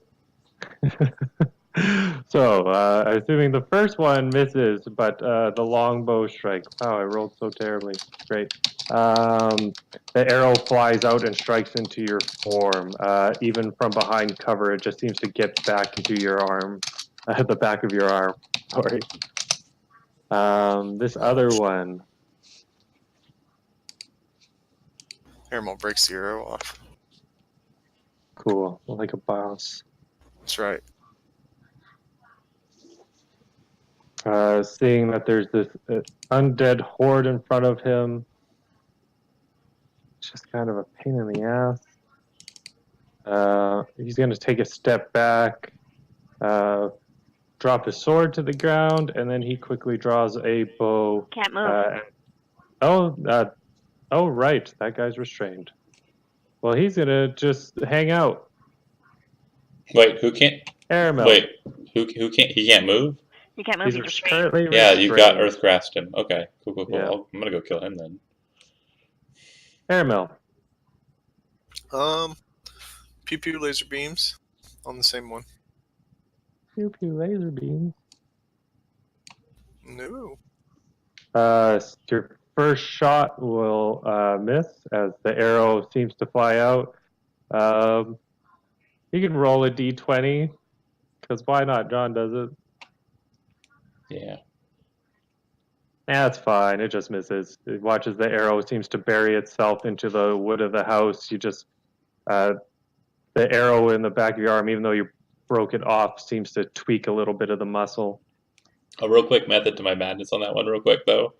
So, assuming the first one misses, but the longbow strike. Wow, I rolled so terribly. Great. The arrow flies out and strikes into your form. Even from behind cover, it just seems to get back into your arm, the back of your arm. Sorry. This other one. Aramil breaks the arrow off. Cool, like a boss. That's right. Seeing that there's this undead horde in front of him, it's just kind of a pain in the ass. He's going to take a step back, drop his sword to the ground, and then he quickly draws a bow. Can't move. Oh, right, that guy's restrained. Well, he's going to just hang out. Wait, who can't? Aramil. Wait, who can't? He can't move. You can't move. He's He's restrained. currently Yeah, restrained. you got Earth Grasped him. Okay, cool. Yeah. I'm gonna go kill him then. Aramil. Pew pew laser beams on the same one. Pew pew laser beam. No. Your first shot will miss as the arrow seems to fly out. You can roll a d20, because why not? John does it. Yeah. That's fine. It just misses. It watches the arrow seems to bury itself into the wood of the house. You just the arrow in the back of your arm, even though you broke it off, seems to tweak a little bit of the muscle. A real quick method to my madness on that one, real quick though.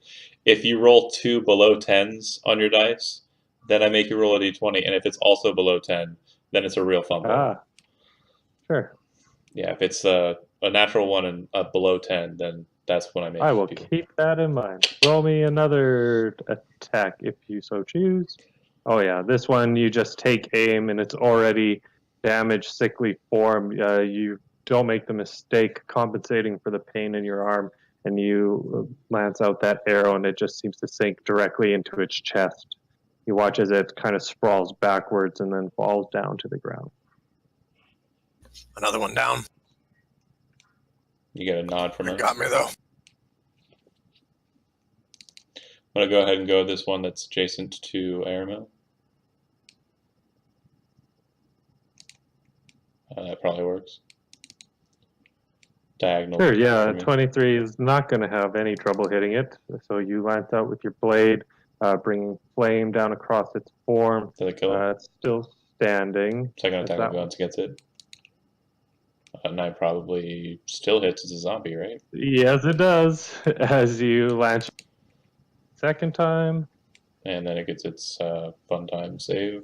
If you roll 2 below 10s on your dice, then I make you roll a d20, and if it's also below 10, then it's a real fumble. Sure. Yeah, if it's a natural one and below 10, then that's when I make. I will people. keep that in mind. Roll me another attack if you so choose. Oh yeah, this one you just take aim and it's already damaged, sickly form. You don't make the mistake compensating for the pain in your arm, and you lance out that arrow and it just seems to sink directly into its chest. You watch as it kind of sprawls backwards and then falls down to the ground. Another one down. You get a nod from You it. got me though. I'm going to go ahead and go with this one that's adjacent to Aramil. That probably works. Diagonal. Sure, yeah, for me. 23 is not going to have any trouble hitting it. So you lance out with your blade, bringing flame down across its form. Did I kill it? It's still standing. Second Is attack that of guns gets it. 9 probably still hits. It's a zombie, right? Yes, it does. As you lance second time, And then it gets its fun time save.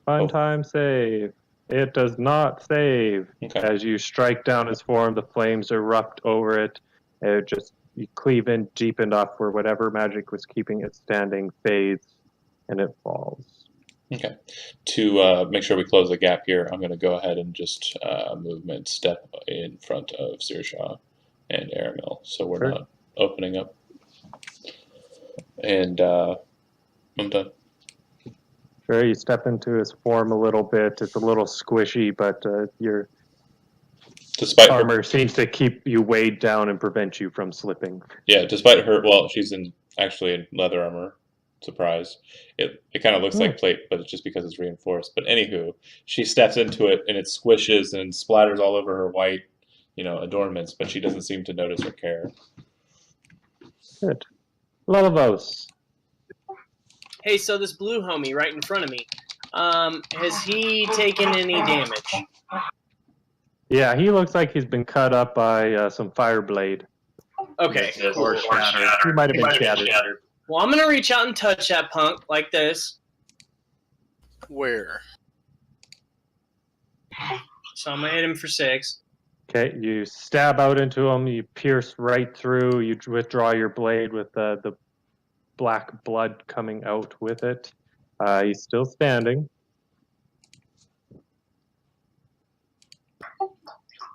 fun time save. It does not save. Okay. As you strike down its form, the flames erupt over it. It just you cleave in deep enough where whatever magic was keeping it standing fades, and it falls. Okay. To make sure we close the gap here, I'm going to go ahead and just movement step in front of Sirsha and Aramil, so we're Sure. not opening up. And I'm done. Sure, you step into his form a little bit. It's a little squishy, but your Despite her, armor seems to keep you weighed down and prevent you from slipping. yeah, despite her, well, she's actually in leather armor. Surprise! It kind of looks like plate, but it's just because it's reinforced. But anywho, she steps into it and it squishes and splatters all over her white, adornments. But she doesn't seem to notice or care. Good. Lullabos. Hey, so this blue homie right in front of me, has he taken any damage? Yeah, he looks like he's been cut up by some fire blade. Okay. Or shattered. He might have been shattered. Well, I'm gonna reach out and touch that punk like this. Where? So I'm gonna hit him for 6. Okay, you stab out into him, you pierce right through, you withdraw your blade with the black blood coming out with it. He's still standing.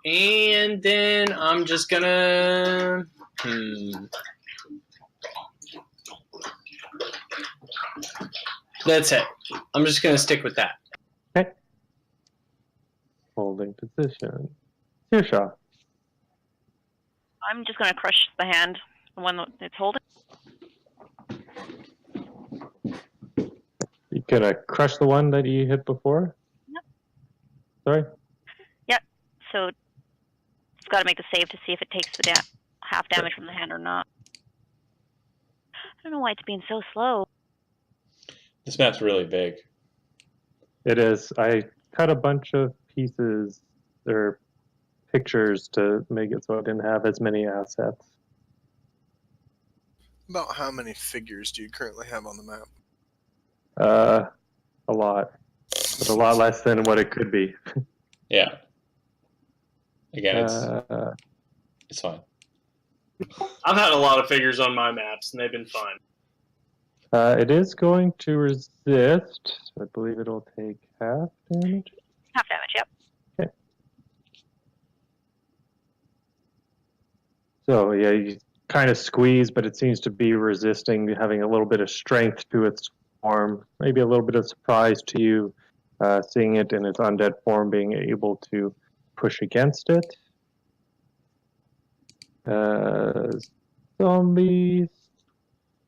And then I'm just gonna... That's it. I'm just gonna stick with that. Okay. Holding position. Searshaw. I'm just going to crush the hand, the one that it's holding. You gonna crush the one that you hit before? Yep. Sorry? Yep. So it's got to make a save to see if it takes the half damage from the hand or not. I don't know why it's being so slow. This map's really big. It is. I cut a bunch of pieces or pictures to make it so I didn't have as many assets. About how many figures do you currently have on the map? A lot. But a lot less than what it could be. Yeah. Again, it's fine. I've had a lot of figures on my maps, and they've been fun. It is going to resist. I believe it'll take half damage. Half damage, yep. Okay. So, yeah, you kind of squeeze, but it seems to be resisting, having a little bit of strength to its form. Maybe a little bit of surprise to you, seeing it in its undead form, being able to push against it. Zombies.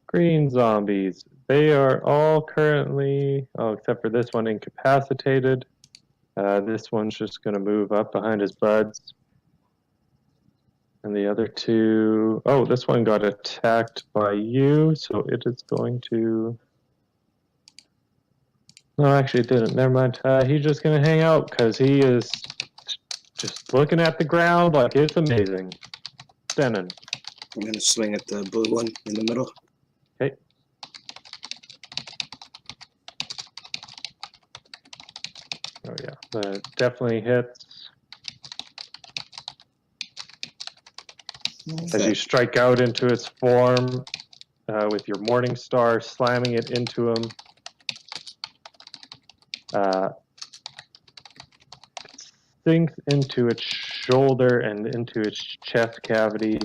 Green zombies. They are all currently, except for this one, incapacitated. This one's just going to move up behind his buds. And the other two... Oh, this one got attacked by you, so it is going to... No, actually it didn't. Never mind. He's just going to hang out because he is just looking at the ground like it's amazing. Denon. I'm going to swing at the blue one in the middle. Okay. Oh yeah, that definitely hits. As you strike out into its form with your Morning Star, slamming it into him. Sinks into its shoulder and into its chest cavity.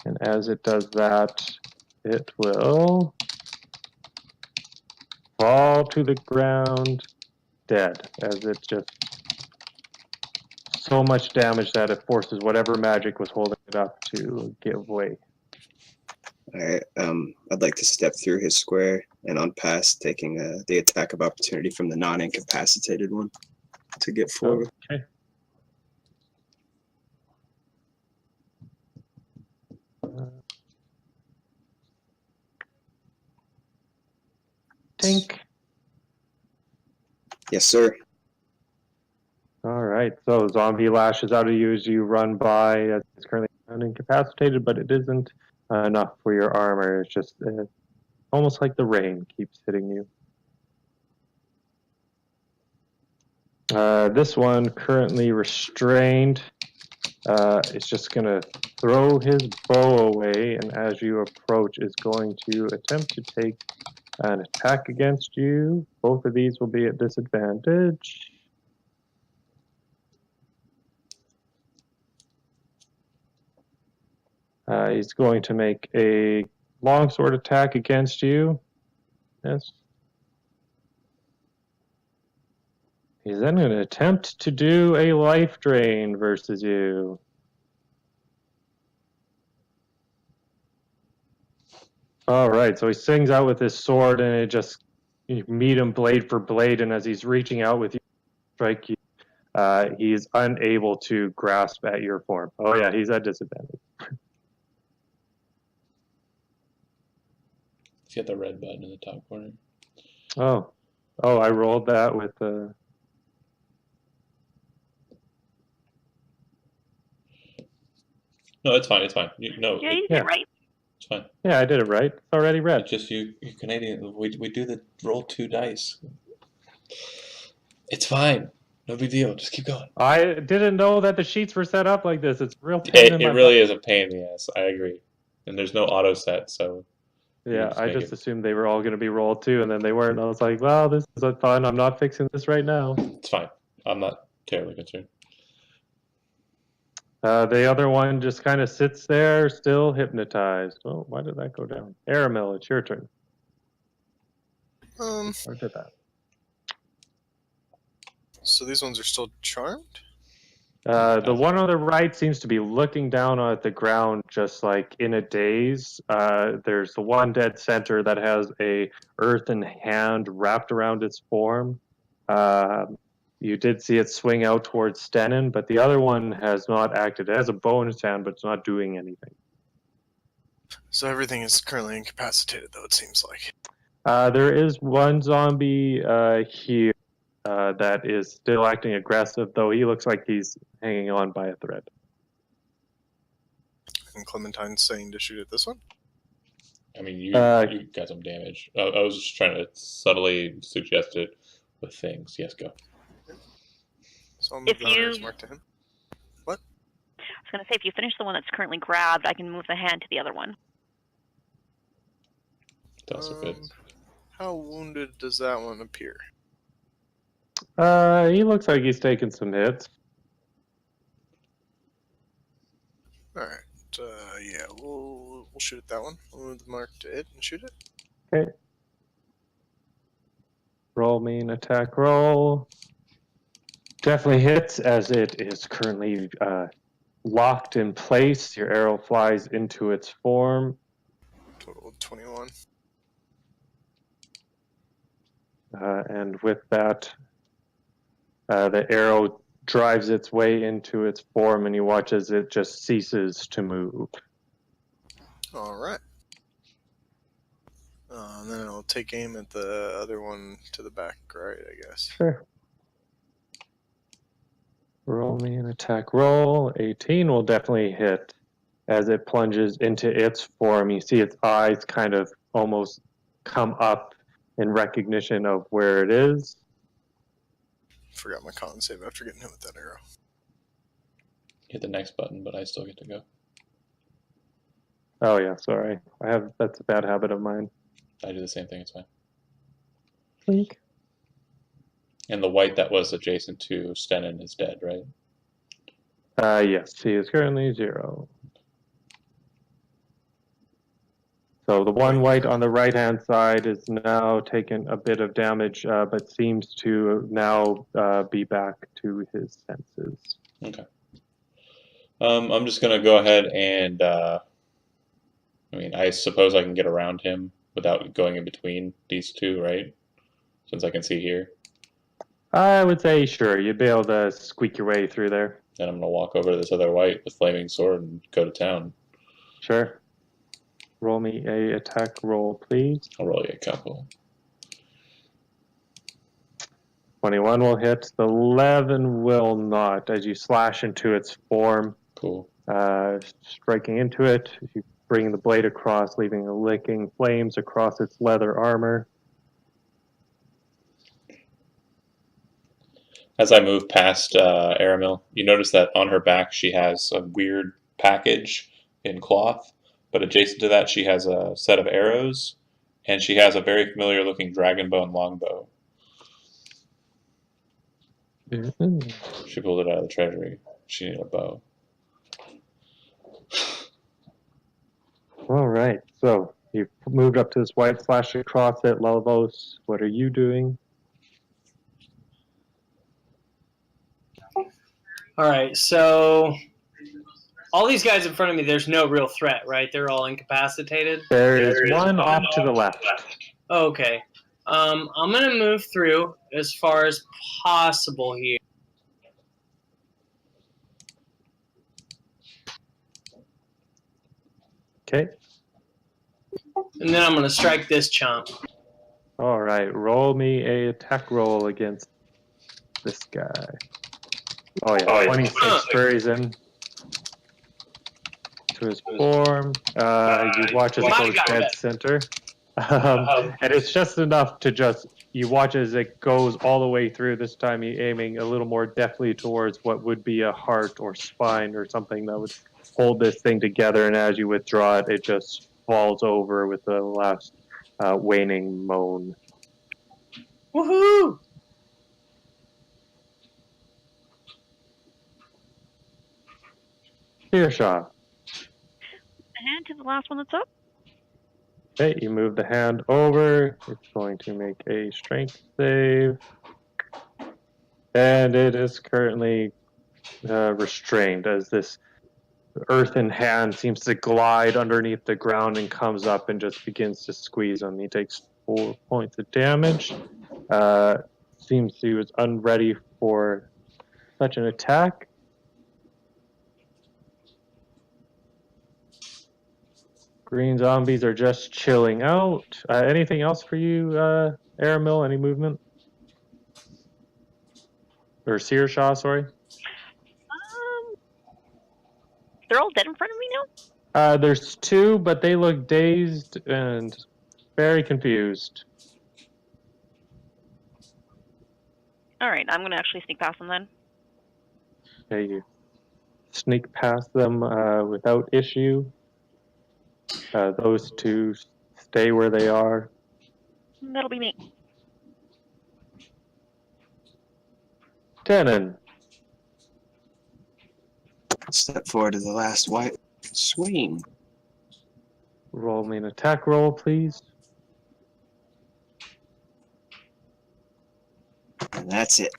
And as it does that, it will fall to the ground dead, as it just so much damage that it forces whatever magic was holding it up to give way. Alright, I'd like to step through his square and unpass, taking the attack of opportunity from the non-incapacitated one to get forward. Okay. Tink. Yes, sir. All right, so zombie lashes out at you as you run by. It's currently incapacitated, but it isn't enough for your armor. It's just almost like the rain keeps hitting you. This one, currently restrained, is just going to throw his bow away, and as you approach, is going to attempt to take an attack against you. Both of these will be at disadvantage. He's going to make a longsword attack against you. Yes. He's then going to attempt to do a life drain versus you. All right, so he swings out with his sword, and it just, you meet him blade for blade, and as he's reaching out with you to strike you, he's unable to grasp at your form. Oh yeah, he's at disadvantage. Hit the red button in the top corner. Oh, I rolled that with No, it's fine. It's fine. No, Yeah, you did yeah. right. it's fine. Yeah, I did it right. It's already red. Just you Canadian. We do the roll 2 dice. It's fine. No big deal. Just keep going. I didn't know that the sheets were set up like this. It's a real pain in It my really is a pain in the ass. I agree. And there's no auto set, so Yeah, I make just it- assumed they were all going to be rolled too, and then they weren't. I was like, well, this is fun. I'm not fixing this right now. it's fine. I'm not terribly concerned. The other one just kind of sits there, still hypnotized. Oh, why did that go down? Aramil, it's your turn. Or did that? So these ones are still charmed? The one on the right seems to be looking down at the ground, just like in a daze. There's the one dead center that has a earthen hand wrapped around its form. You did see it swing out towards Stenin, but the other one has not acted. It has a bonus hand, but it's not doing anything. So everything is currently incapacitated, though, it seems like. There is one zombie here that is still acting aggressive, though he looks like he's hanging on by a thread. And Clementine's saying to shoot at this one? I mean, you got some damage. I was just trying to subtly suggest it with things. Yes, go. So I'll move the hunter's mark to him. What? I was going to say, if you finish the one that's currently grabbed, I can move the hand to the other one. That's also good. How wounded does that one appear? He looks like he's taken some hits. Alright, yeah, we'll shoot at that one. We'll move the mark to it and shoot it. Okay. Roll me an attack roll. Definitely hits, as it is currently locked in place. Your arrow flies into its form. Total 21. And with that, the arrow drives its way into its form, and you watch as it just ceases to move. Alright. And then I'll take aim at the other one to the back right, I guess. Sure. Roll me an attack roll. 18 will definitely hit. As it plunges into its form, you see its eyes kind of almost come up in recognition of where it is. Forgot my con save after getting hit with that arrow. Hit the next button, but I still get to go. Oh yeah, sorry. That's a bad habit of mine. I do the same thing. It's fine. Blink. And the white that was adjacent to Stenin is dead, right? Yes, he is currently 0. So the one white on the right-hand side is now taking a bit of damage, but seems to now be back to his senses. Okay. I'm just going to go ahead and, I suppose I can get around him without going in between these two, right? Since I can see here. I would say sure, you'd be able to squeak your way through there. Then I'm going to walk over to this other white with flaming sword and go to town. Sure. Roll me a attack roll, please. I'll roll you a couple. 21 will hit. The 11 will not. As you slash into its form, Cool. striking into it, you bring the blade across, leaving a licking flames across its leather armor. As I move past Aramil, you notice that on her back she has a weird package in cloth, but adjacent to that she has a set of arrows, and she has a very familiar looking dragon bone longbow. Mm-hmm. She pulled it out of the treasury. She needed a bow. All right, so you've moved up to this white, slashed across it. Lavos, what are you doing? All right, so all these guys in front of me, there's no real threat, right? They're all incapacitated. There is one off to the left. Okay. I'm going to move through as far as possible here. Okay. And then I'm going to strike this chump. All right, roll me a attack roll against this guy. Oh yeah, 26 buries him. into his form. You watch as it goes dead center. And it's just enough to just, you watch as it goes all the way through, this time you aiming a little more deftly towards what would be a heart or spine or something that would hold this thing together, and as you withdraw it, it just falls over with the last waning moan. Woohoo! Searshaw. Hand to the last one that's up. Okay, you move the hand over. It's going to make a strength save. And it is currently restrained as this earthen hand seems to glide underneath the ground and comes up and just begins to squeeze him. He takes 4 points of damage. Seems he was unready for such an attack. Green zombies are just chilling out. Anything else for you, Aramil? Any movement? Or Searshaw, sorry? They're all dead in front of me now? There's 2, but they look dazed and very confused. Alright, I'm gonna actually sneak past them then. Okay, you sneak past them without issue. Those 2 stay where they are. That'll be me. Tannen. Step forward to the last white swing. Roll me an attack roll, please. And that's it.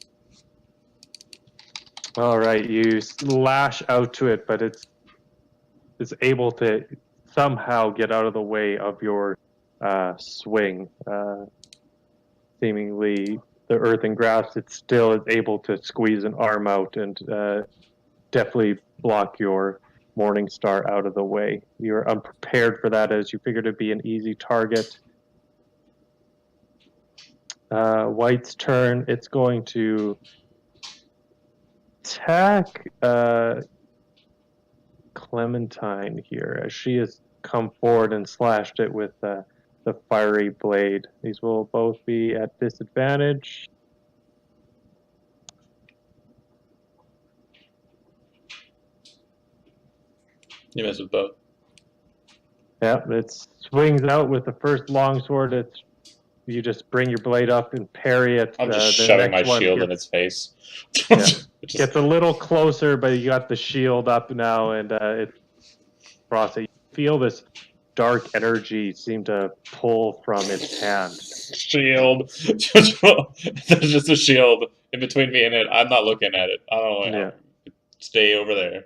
All right, you lash out to it, but it's able to somehow get out of the way of your swing. Seemingly, the earthen grasp, it still is able to squeeze an arm out and definitely block your Morning Star out of the way. You're unprepared for that as you figured it'd be an easy target. White's turn. It's going to attack Clementine here as she has come forward and slashed it with the fiery blade. These will both be at disadvantage. You miss with both. Yep, it swings out with the first longsword. You just bring your blade up and parry it. I'm just shoving my shield in its face. Yeah. Gets a little closer, but you got the shield up now, and it's process. You feel this dark energy seem to pull from its hand. Shield. There's just a shield in between me and it. I'm not looking at it. I don't know. Yeah. Stay over there.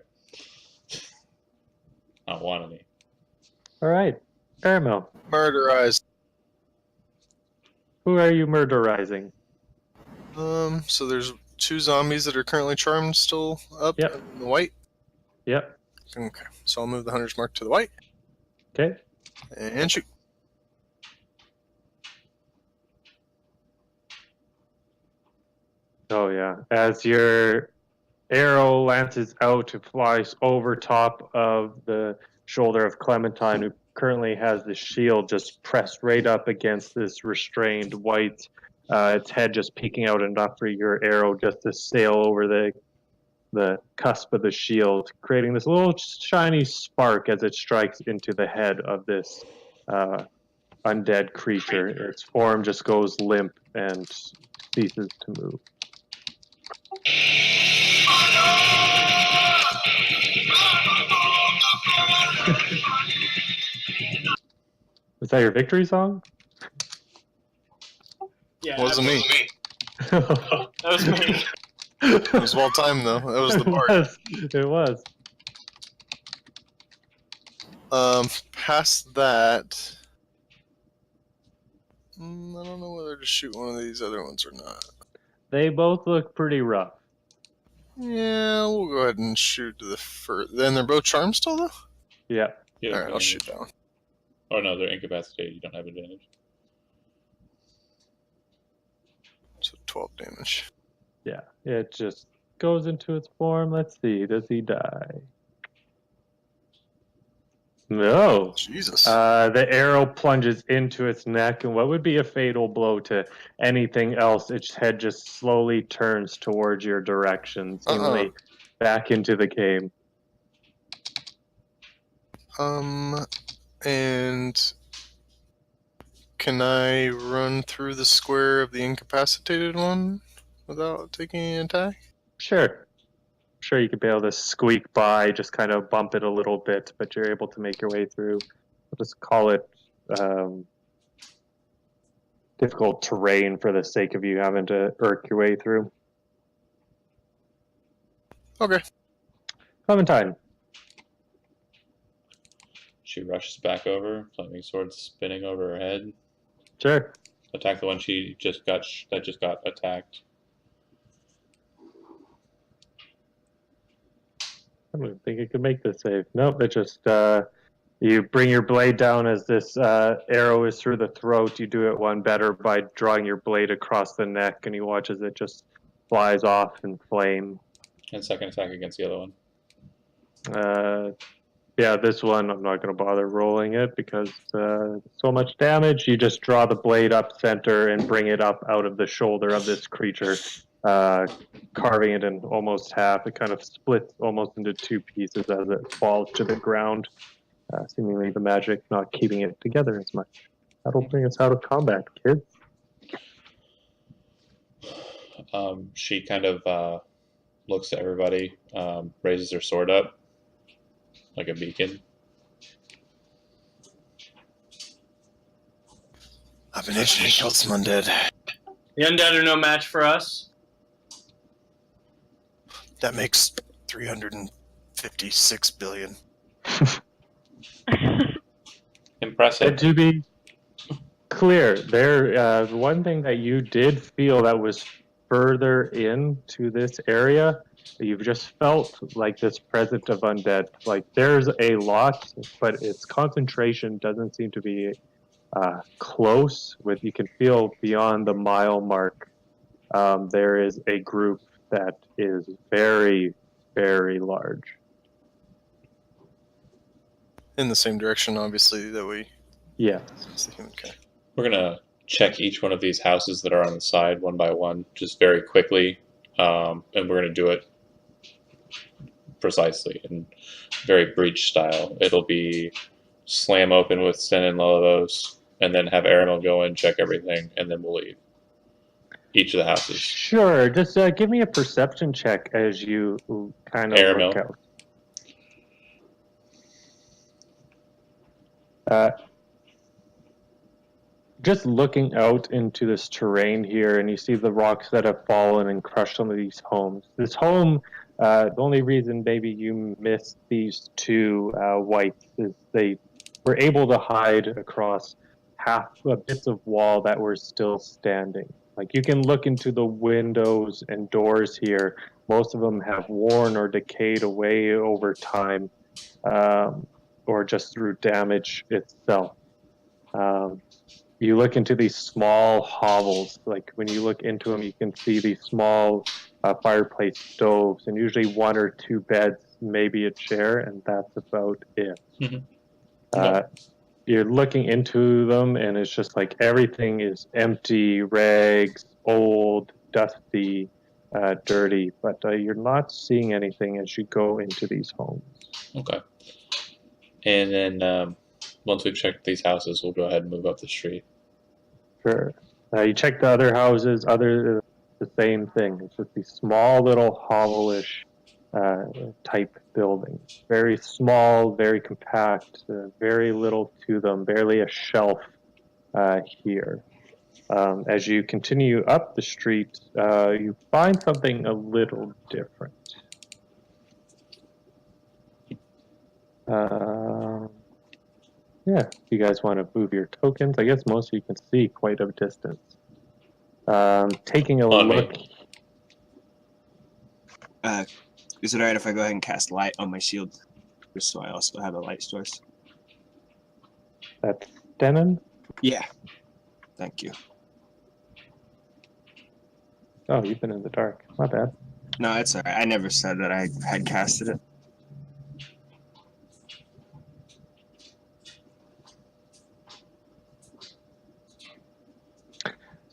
I don't want any. All right, Aramil. Murderized. Who are you murderizing? So there's 2 zombies that are currently charmed still up. Yep. In the white. Yep. Okay. So I'll move the hunter's mark to the white. Okay. And shoot. Oh yeah. As your arrow lances out, it flies over top of the shoulder of Clementine, who currently has the shield just pressed right up against this restrained white. Its head just peeking out enough for your arrow just to sail over the cusp of the shield, creating this little shiny spark as it strikes into the head of this undead creature. Its form just goes limp and ceases to move. Is that your victory song? Yeah, Wasn't me. That was me. It was well timed though. That was the part. It was. Past that, I don't know whether to shoot one of these other ones or not. They both look pretty rough. Yeah, we'll go ahead and shoot the first. Then they're both charmed still though. Yeah. Yeah, All right, I'll shoot that one. Oh no, they're incapacitated. You don't have advantage. So 12 damage. Yeah. It just goes into its form. Let's see. Does he die? No. Jesus. The arrow plunges into its neck, and what would be a fatal blow to anything else, its head just slowly turns towards your direction, seemingly back into the cave. And can I run through the square of the incapacitated one without taking an attack? Sure. Sure, you could be able to squeak by, just kind of bump it a little bit, but you're able to make your way through. We'll just call it difficult terrain for the sake of you having to irk your way through. Okay. Clementine. She rushes back over, flaming sword spinning over her head. Sure. Attack the one she just got that just got attacked. I don't think it could make this save. Nope, it just you bring your blade down as this arrow is through the throat. You do it one better by drawing your blade across the neck, and you watch as it just flies off in flame. And second attack against the other one. Yeah, this one I'm not going to bother rolling it because so much damage. You just draw the blade up center and bring it up out of the shoulder of this creature, carving it in almost half. It kind of splits almost into two pieces as it falls to the ground, seemingly the magic not keeping it together as much. That'll bring us out of combat, kids. She kind of looks at everybody, raises her sword up like a beacon. I've been itching to kill some undead. The undead are no match for us. That makes 356 billion. Impressive. And to be clear, there one thing that you did feel that was further into this area, you've just felt like this presence of undead. Like there's a lot, but its concentration doesn't seem to be close. You can feel beyond the mile mark. There is a group that is very, very large. In the same direction, obviously, that we... Yes. Okay. We're going to check each one of these houses that are on the side one by one, just very quickly. And we're going to do it precisely in very breach style. It'll be slam open with Sten and Lollos, and then have Aramil go in, check everything, and then we'll leave. Each of the houses. Sure. Just give me a perception check as you kind of Aramil. look out. Just looking out into this terrain here, and you see the rocks that have fallen and crushed some of these homes. This home, the only reason maybe you missed these two whites is they were able to hide across bits of wall that were still standing. Like you can look into the windows and doors here. Most of them have worn or decayed away over time, or just through damage itself. You look into these small hovels. Like when you look into them, you can see these small fireplace stoves, and usually one or two beds, maybe a chair, and that's about it. Mm-hmm. You're looking into them, and it's just like everything is empty, rags, old, dusty, dirty, but you're not seeing anything as you go into these homes. Okay. And then once we've checked these houses, we'll go ahead and move up the street. Sure. You check the other houses, the same thing. It's just these small little hovel-ish type buildings. Very small, very compact, very little to them, barely a shelf here. As you continue up the street, you find something a little different. Yeah, you guys want to move your tokens? I guess most of you can see quite a distance. Taking a look. Is it alright if I go ahead and cast light on my shield? Just so I also have a light source. That's Denon? Yeah. Thank you. Oh, you've been in the dark. My bad. No, it's alright. I never said that I had casted it.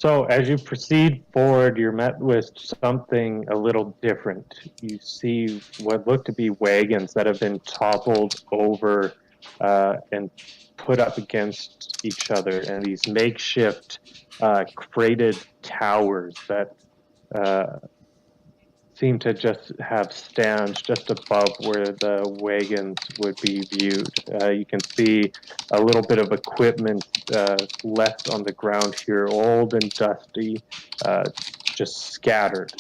So as you proceed forward, you're met with something a little different. You see what look to be wagons that have been toppled over and put up against each other, and these makeshift crated towers that seem to just have stands just above where the wagons would be viewed. You can see a little bit of equipment left on the ground here, old and dusty, just scattered.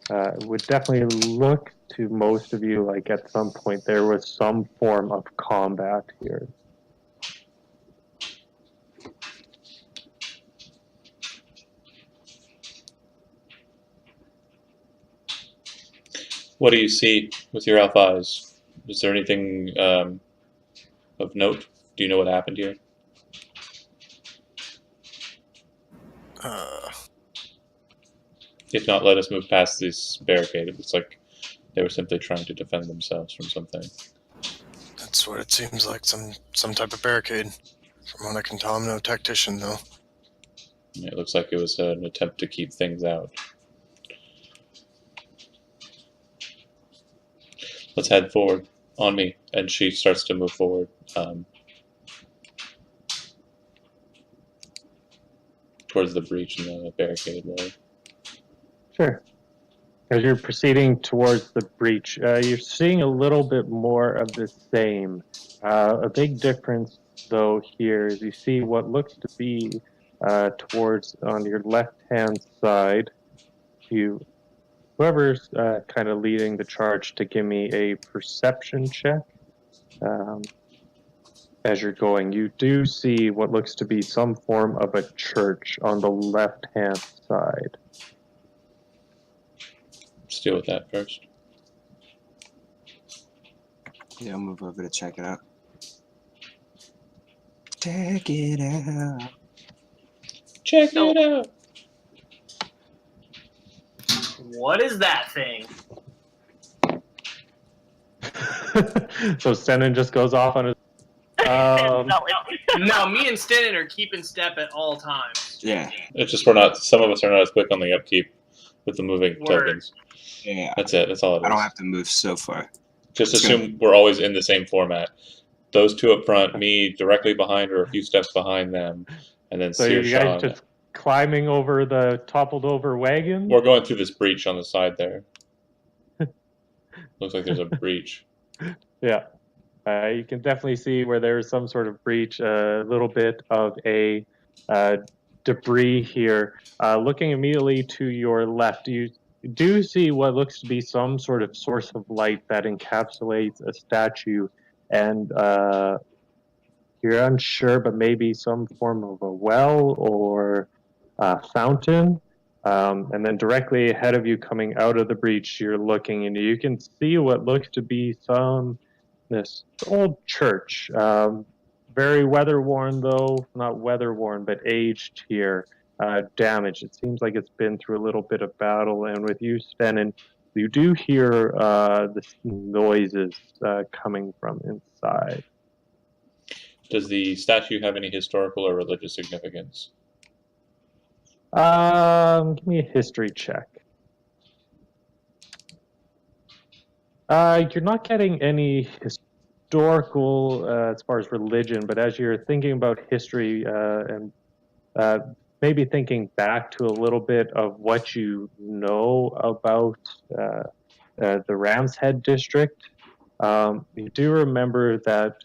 It would definitely look to most of you like at some point there was some form of combat here. What do you see with your elf eyes? Is there anything of note? Do you know what happened here? If not, let us move past this barricade. It looks like they were simply trying to defend themselves from something. That's what it seems like, some type of barricade. From what I can tell, I'm no tactician, though. It looks like it was an attempt to keep things out. Let's head forward. On me. And she starts to move forward. Towards the breach in the barricade wall. Sure. As you're proceeding towards the breach, you're seeing a little bit more of the same. A big difference, though, here is you see what looks to be towards on your left-hand side. Whoever's kind of leading the charge to give me a perception check. As you're going, you do see what looks to be some form of a church on the left-hand side. Let's deal with that first. Yeah, I'll move over to check it out. Check it out. Check it out! What is that thing? So Stenan just goes off on his... No, me and Stenan are keeping step at all times. Yeah. It's just some of us are not as quick on the upkeep with the moving tokens. Yeah. That's it. That's all it is. I don't have to move so far. Just assume we're always in the same format. Those two up front, me directly behind or a few steps behind them, and then So you guys just climbing over the toppled over wagon? We're going through this breach on the side there. Looks like there's a breach. Yeah. You can definitely see where there's some sort of breach, a little bit of a debris here. Looking immediately to your left, you do see what looks to be some sort of source of light that encapsulates a statue, and you're unsure, but maybe some form of a well or a fountain. And then directly ahead of you coming out of the breach, you're looking and you can see what looks to be this old church. Very weather-worn, though. Not weather-worn, but aged here. Damaged. It seems like it's been through a little bit of battle. And with you, Stenan, you do hear the noises coming from inside. Does the statue have any historical or religious significance? Give me a history check. You're not getting any historical as far as religion, but as you're thinking about history and maybe thinking back to a little bit of what you know about the Ram's Head district, you do remember that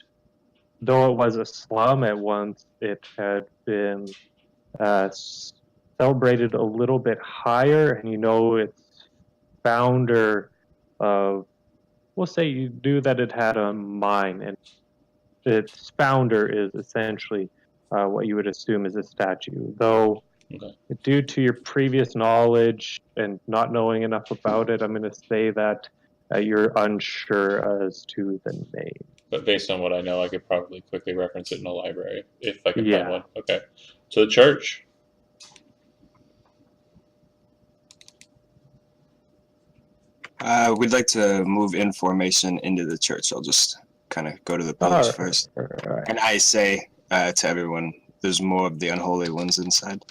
though it was a slum at once, it had been celebrated a little bit higher, and you know its founder of, we'll say you knew that it had a mine, and its founder is essentially what you would assume is a statue. Though, due to your previous knowledge and not knowing enough about it, I'm going to say that you're unsure as to the name. But based on what I know, I could probably quickly reference it in a library if I can find one. Okay. So the church. We'd like to move in formation into the church. I'll just kind of go to the pillars first. Right. And I say to everyone there's more of the unholy ones inside.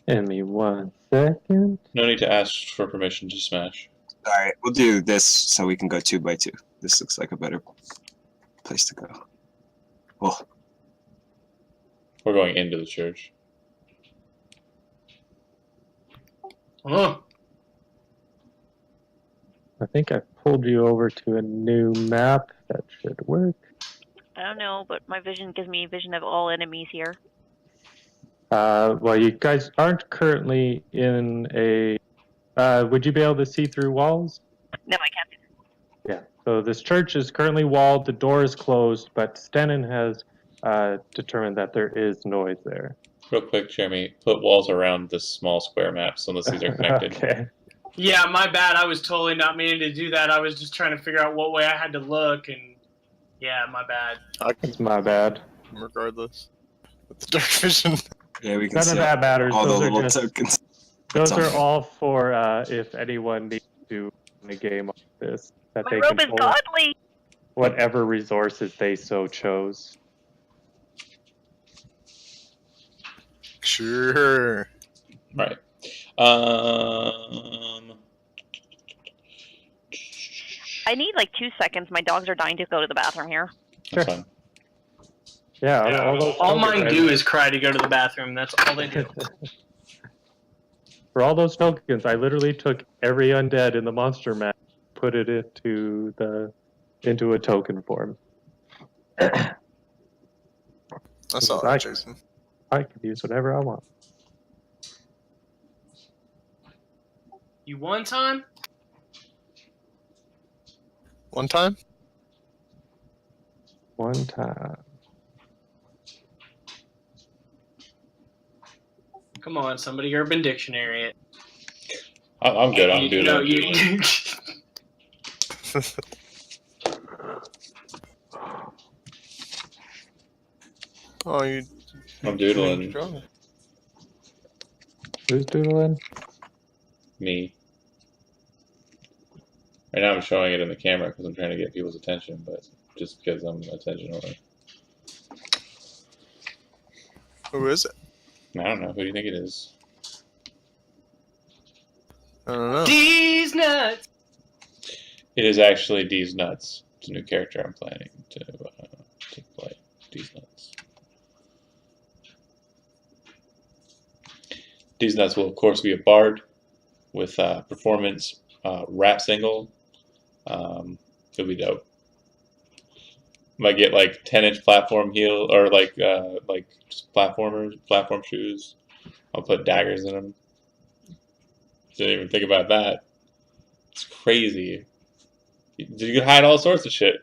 Give me 1 second. No need to ask for permission to smash. Alright, we'll do this so we can go 2 by 2. This looks like a better place to go. Oh, We're going into the church. Oh, I think I pulled you over to a new map. That should work. I don't know, but my vision gives me a vision of all enemies here. Well, you guys aren't currently in a... would you be able to see through walls? No, I can't. Yeah. So this church is currently walled. The door is closed, but Stenin has determined that there is noise there. Real quick, Jeremy, put walls around this small square map so unless these are connected. Okay. yeah, my bad. I was totally not meaning to do that. I was just trying to figure out what way I had to look, and yeah, my bad. It's my bad. Regardless. With the dark vision. yeah, we can None see of that matters. all the Those are little just... tokens. Those It's are on. all for if anyone needs to in a game like this, that My they robe is control godly! whatever resources they so chose. Sure. Right. I need like 2 seconds. My dogs are dying to go to the bathroom here. That's fine. Yeah, Yeah, those all tokens, mine do is cry to go to the bathroom. That's all they do. For all those tokens, I literally took every undead in the monster map, put it into a token form. I saw I- that, Jason. I can use whatever I want. You one time? One time? One time. Come on, somebody Urban Dictionary it. I'm good. I'm You know, doing Oh, you. I'm doodling. Who's doodling? Me. Right now I'm showing it in the camera because I'm trying to get people's attention, but just because I'm attention only. Who is it? I don't know. Who do you think it is? I don't know. These nuts! It is actually D's Nuts. It's a new character I'm planning to play. D's Nuts. D's Nuts will, of course, be a bard with performance rap single. It'll be dope. Might get like 10-inch platform heel or like just platform shoes. I'll put daggers in them. Didn't even think about that. It's crazy. You could hide all sorts of shit.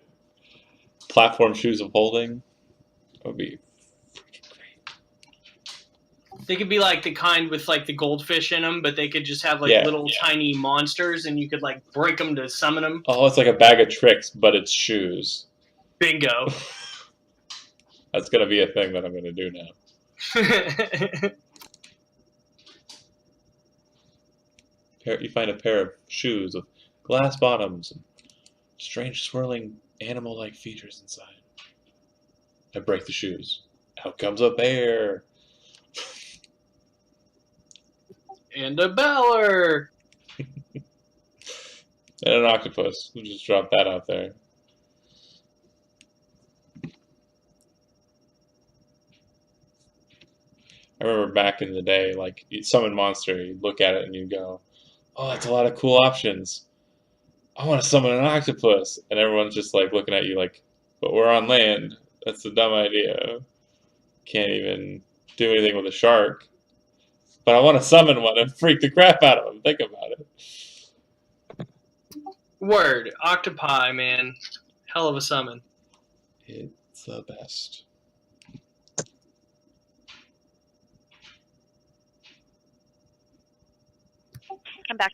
Platform shoes of holding. That would be They could be like the kind with like the goldfish in them, but they could just have like little tiny monsters, and you could like break them to summon them. oh, it's like a bag of tricks, but it's shoes. Bingo. That's gonna be a thing that I'm gonna do now. You find a pair of shoes with glass bottoms and strange swirling animal-like features inside. I break the shoes. Out comes a bear. And a beller. And an octopus. We'll just drop that out there. I remember back in the day, like, you'd summon monster, you'd look at it and you'd go, oh, that's a lot of cool options. I want to summon an octopus. And everyone's just like looking at you like, but we're on land. That's a dumb idea. Can't even do anything with a shark. But I want to summon one and freak the crap out of them. Think about it. Word. Octopi, man. Hell of a summon. It's the best. I'm back.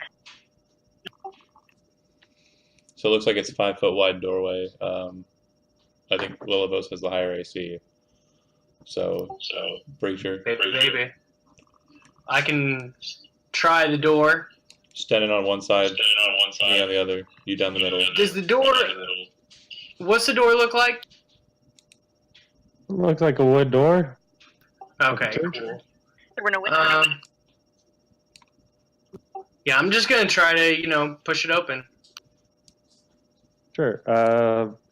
So it looks like it's a 5-foot wide doorway. I think Lillibos has the higher AC. So Breacher. Baby. I can try the door. Standing on one side, me on the other. You down the middle. Does the door... What's the door look like? Looks like a wood door. Okay, Okay. cool. There were no windows. Yeah, I'm just gonna try to, push it open. Sure.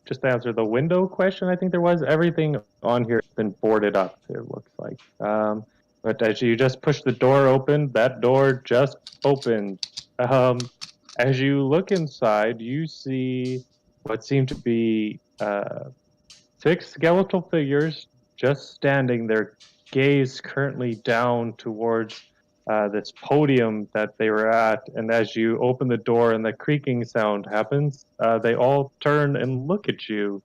Just to answer the window question, I think there was everything on here has been boarded up. It looks like. But as you just push the door open, that door just opened. As you look inside, you see what seem to be 6 skeletal figures just standing, their gaze currently down towards this podium that they were at. And as you open the door and the creaking sound happens, they all turn and look at you.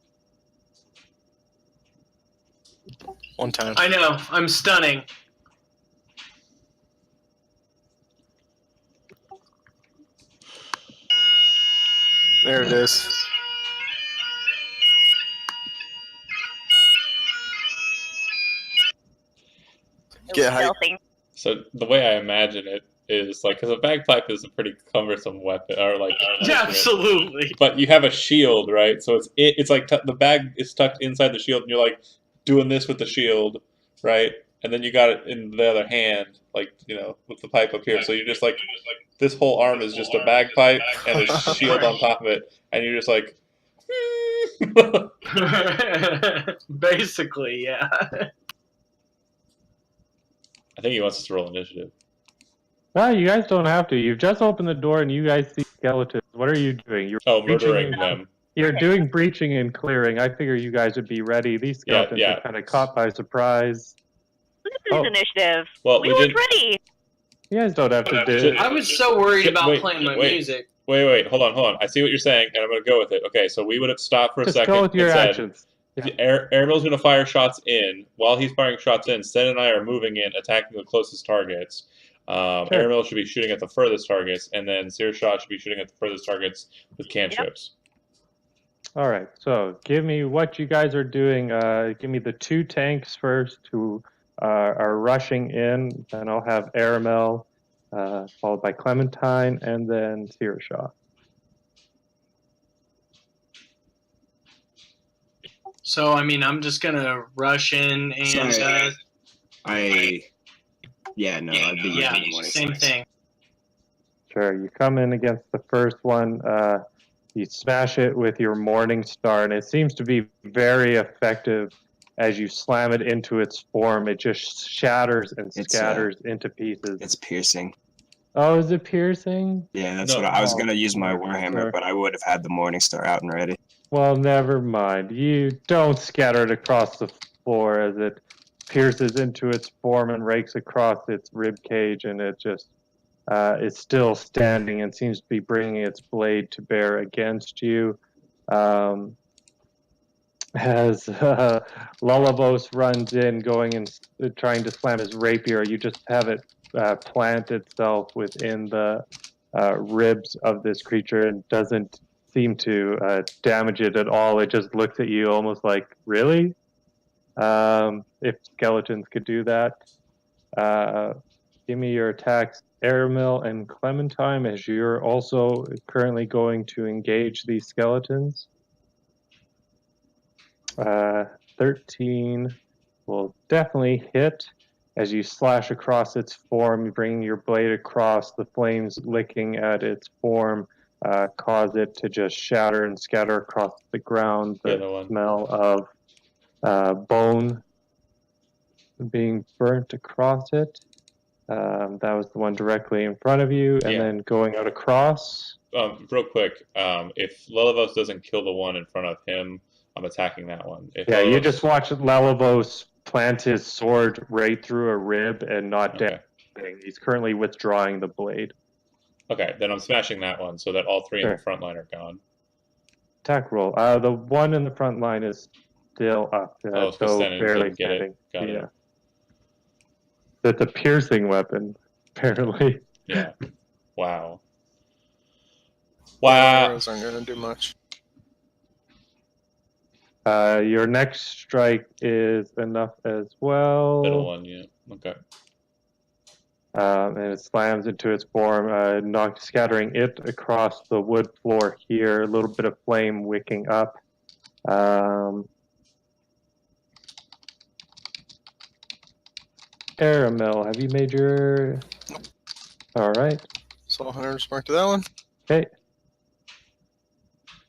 One time. I know, I'm stunning. There it is. Get hype. So the way I imagine it is like, because a bagpipe is a pretty cumbersome weapon, or like instrument. Absolutely. But you have a shield, right? So it's like the bag is tucked inside the shield, and you're like doing this with the shield, right? And then you got it in the other hand, like with the pipe up here. So you're just like, this whole arm is just a bagpipe and a shield on top of it, and you're just like. Basically, yeah. I think he wants us to roll initiative. No, you guys don't have to. You've just opened the door and you guys see skeletons. What are you doing? You're murdering them. You're doing breaching and clearing. I figure you guys would be ready. These skeletons are kind of caught by surprise. Look at this initiative. Well, we weren't ready. You guys don't have to do it. I was so worried about playing my music. Wait, hold on. I see what you're saying, and I'm going to go with it. Okay, so we would have stopped for a second. Go with your actions. Airmill's going to fire shots in. While he's firing shots in, Sen and I are moving in, attacking the closest targets. Airmill should be shooting at the furthest targets, and then Searshot should be shooting at the furthest targets with cantrips. All right, so give me what you guys are doing. Give me the 2 tanks first who are rushing in, and I'll have Airmill, followed by Clementine, and then Searshot. So, I'm just gonna rush in and... I'd be using the morning same thing. Sure, you come in against the first one, you smash it with your Morning Star, and it seems to be very effective. As you slam it into its form, it just shatters and scatters into pieces. It's piercing. Oh, is it piercing? Yeah, that's what I was going to use my Warhammer, but I would have had the Morning Star out and ready. Well, never mind. You don't scatter it across the floor as it pierces into its form and rakes across its rib cage, and it just is still standing and seems to be bringing its blade to bear against you. As Lullabos runs in, going and trying to slam his rapier, you just have it plant itself within the ribs of this creature and doesn't seem to damage it at all. It just looks at you almost like, really? If skeletons could do that. Give me your attacks, Airmill and Clementine, as you're also currently going to engage these skeletons. 13 will definitely hit. As you slash across its form, bringing your blade across, the flames licking at its form cause it to just shatter and scatter across the ground. The smell of bone being burnt across it. That was the one directly in front of you, and then going out across. Real quick, if Lullabos doesn't kill the one in front of him, I'm attacking that one. You just watch Lullabos plant his sword right through a rib and not damage anything. He's currently withdrawing the blade. Okay, then I'm smashing that one so that all 3 in the front line are gone. Attack roll. The one in the front line is still up, so barely standing. Got it. That's a piercing weapon, apparently. Yeah. Wow. Arrows aren't going to do much. Your next strike is enough as well. Middle one, yeah. Okay. And it slams into its form, scattering it across the wood floor here. A little bit of flame wicking up. Caramel, have you made your... All right. So Hunter's mark to that one. Okay.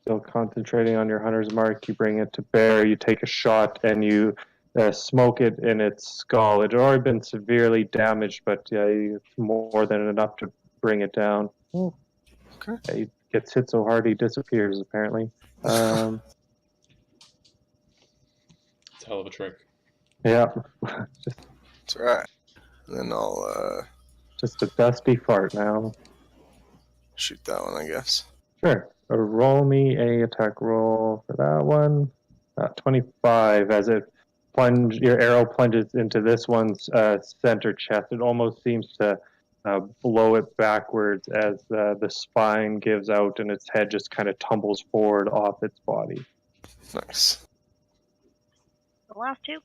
Still concentrating on your hunter's mark. You bring it to bear. You take a shot and you smoke it in its skull. It had already been severely damaged, but it's more than enough to bring it down. Oh. Okay. Yeah, he gets hit so hard he disappears, apparently. It's a hell of a trick. Yeah. That's alright. And then I'll Just a dusty fart now. shoot that one, I guess. Sure. Roll me a attack roll for that one. 25 as it your arrow plunges into this one's center chest. It almost seems to blow it backwards as the spine gives out and its head just kind of tumbles forward off its body. Nice. The last two.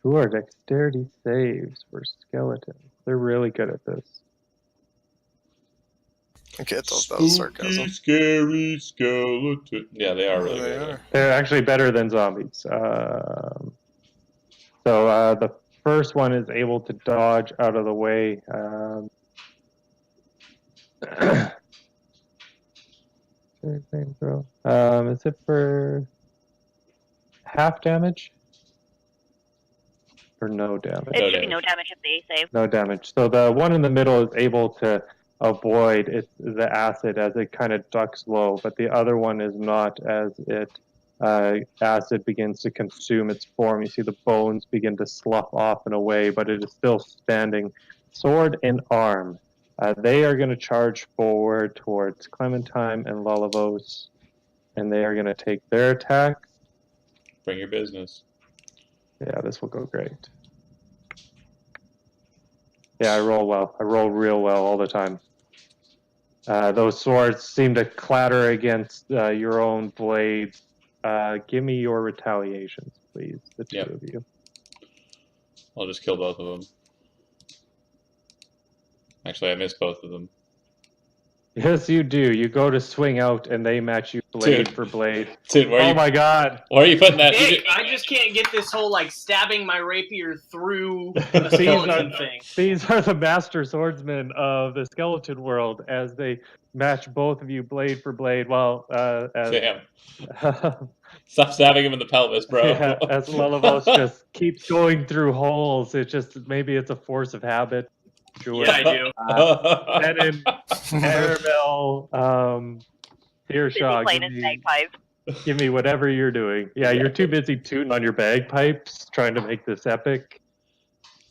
Who are dexterity saves for skeletons? They're really good at this. I can't tell if that was sarcasm. Scary skeleton. Yeah, they are really They good. are. They're actually better than zombies. So the first one is able to dodge out of the way. Is it for half damage? Or no damage? It No should be no damage. damage if they save. No damage. So the one in the middle is able to avoid the acid as it kind of ducks low, but the other one is not, as it acid begins to consume its form. You see the bones begin to slough off and away, but it is still standing, sword in arm. They are going to charge forward towards Clementine and Lullivos, and they are going to take their attacks. Bring your business. Yeah, this will go great. Yeah, I roll well. I roll real well all the time. Those swords seem to clatter against your own blades. Give me your retaliations, please, the two Yep. of you. I'll just kill both of them. Actually, I missed both of them. Yes, you do. You go to swing out, and they match you blade Dude. for blade. Dude, Oh my god! where are you putting that? Nick, I just can't get this whole like stabbing my rapier through a skeleton thing. These are the master swordsmen of the skeleton world as they match both of you blade for blade. Well, as Damn. Stop stabbing him in the pelvis, bro. yeah, as Lullivos just keeps going through holes. It just maybe it's a force of habit. Sure. Yeah, I do. And in Caramel, Earshaw, Playing his bagpipe. give me whatever you're doing. Yeah, you're too busy tuning on your bagpipes, trying to make this epic.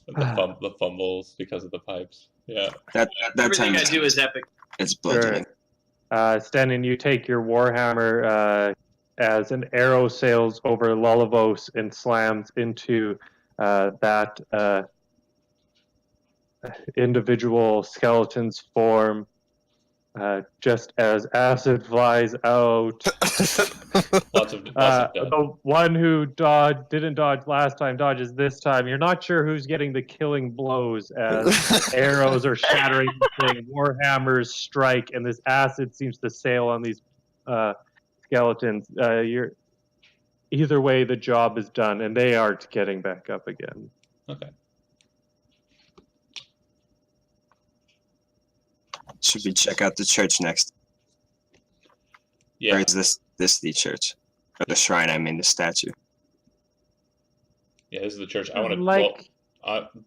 the fumbles because of the pipes. Yeah. That Everything time I do is epic. it's bloodletting. Stennin, you take your Warhammer as an arrow sails over Lullivos and slams into that individual skeleton's form. Just as acid flies out. Lots of The one who didn't dodge last time dodges this time. You're not sure who's getting the killing blows as arrows are shattering the thing. Warhammers strike, and this acid seems to sail on these skeletons. Either way, the job is done, and they aren't getting back up again. Okay. Should we check out the church next? Yeah. Or is this the church? Or the shrine, I mean the statue. Yeah, this is the church. I want to like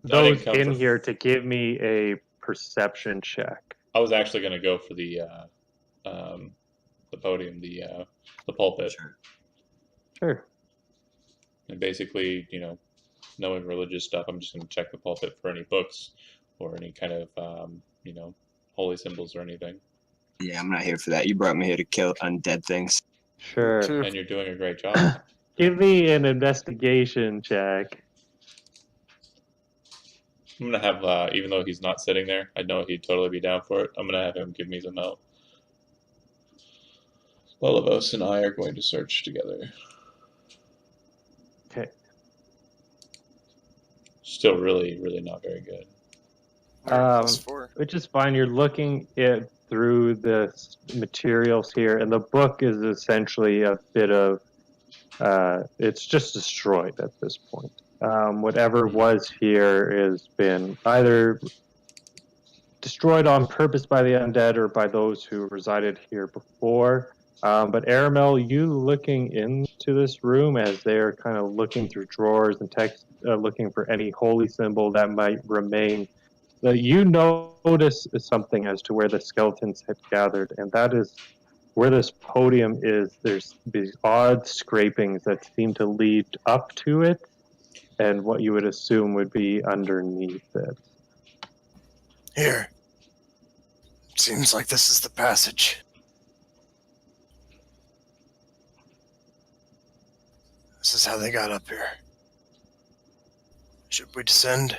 those in for, here to give me a perception check. I was actually going to go for the podium, the pulpit, Sure. and basically, knowing religious stuff, I'm just going to check the pulpit for any books or any kind of holy symbols or anything. Yeah, I'm not here for that. You brought me here to kill undead things. Sure. And you're doing a great job. Give me an investigation check. I'm going to have, even though he's not sitting there, I know he'd totally be down for it. I'm going to have him give me some help. Lullivos and I are going to search together. Okay. Still really, really not very good. +4. Which is fine. You're looking at through the materials here, and the book is essentially a bit of it's just destroyed at this point. Whatever was here has been either destroyed on purpose by the undead or by those who resided here before. But Aramel, you looking into this room as they're kind of looking through drawers and text, looking for any holy symbol that might remain, you notice something as to where the skeletons had gathered, and that is where this podium is. There's these odd scrapings that seem to lead up to it, and what you would assume would be underneath it. Here. Seems like this is the passage. This is how they got up here. Should we descend?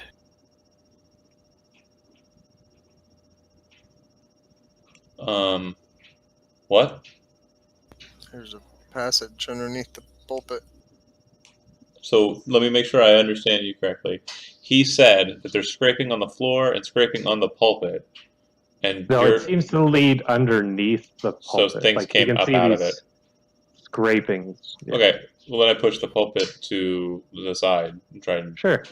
What? There's a passage underneath the pulpit. So let me make sure I understand you correctly. He said that they're scraping on the floor and scraping on the pulpit. And No, it seems to lead underneath the pulpit. So things like, came you can up see out these of it. Scrapings. Yeah. Okay, well then I push the pulpit to the side and try and Sure.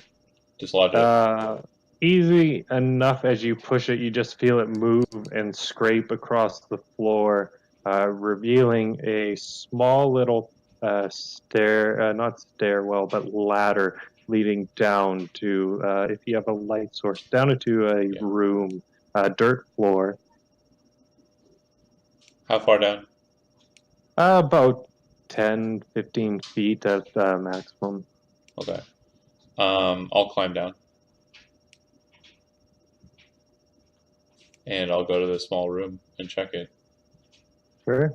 dislodge it. Easy enough as you push it, you just feel it move and scrape across the floor, revealing a small little not stairwell, but ladder leading down to, if you have a light source, down into a room, dirt floor. How far down? About 10, 15 feet at maximum. Okay. I'll climb down. And I'll go to the small room and check it. Sure.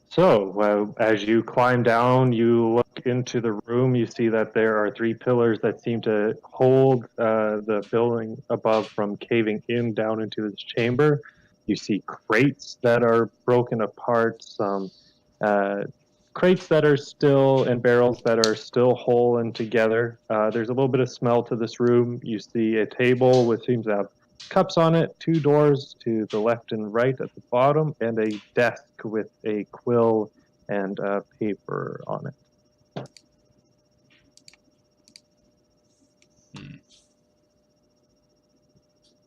So, as you climb down, you look into the room. You see that there are 3 pillars that seem to hold the building above from caving in down into this chamber. You see crates that are broken apart, some crates that are still, and barrels that are still whole and together. There's a little bit of smell to this room. You see a table which seems to have cups on it, 2 doors to the left and right at the bottom, and a desk with a quill and paper on it.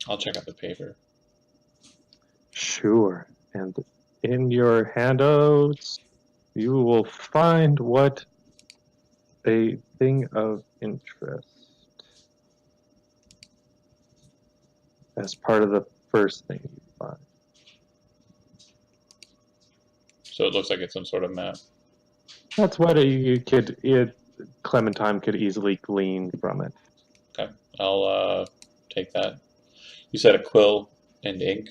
I'll check out the paper. Sure. And in your handouts, you will find what a thing of interest as part of the first thing you find. So it looks like it's some sort of map. That's what Clementine could easily glean from it. Okay, I'll take that. You said a quill and ink?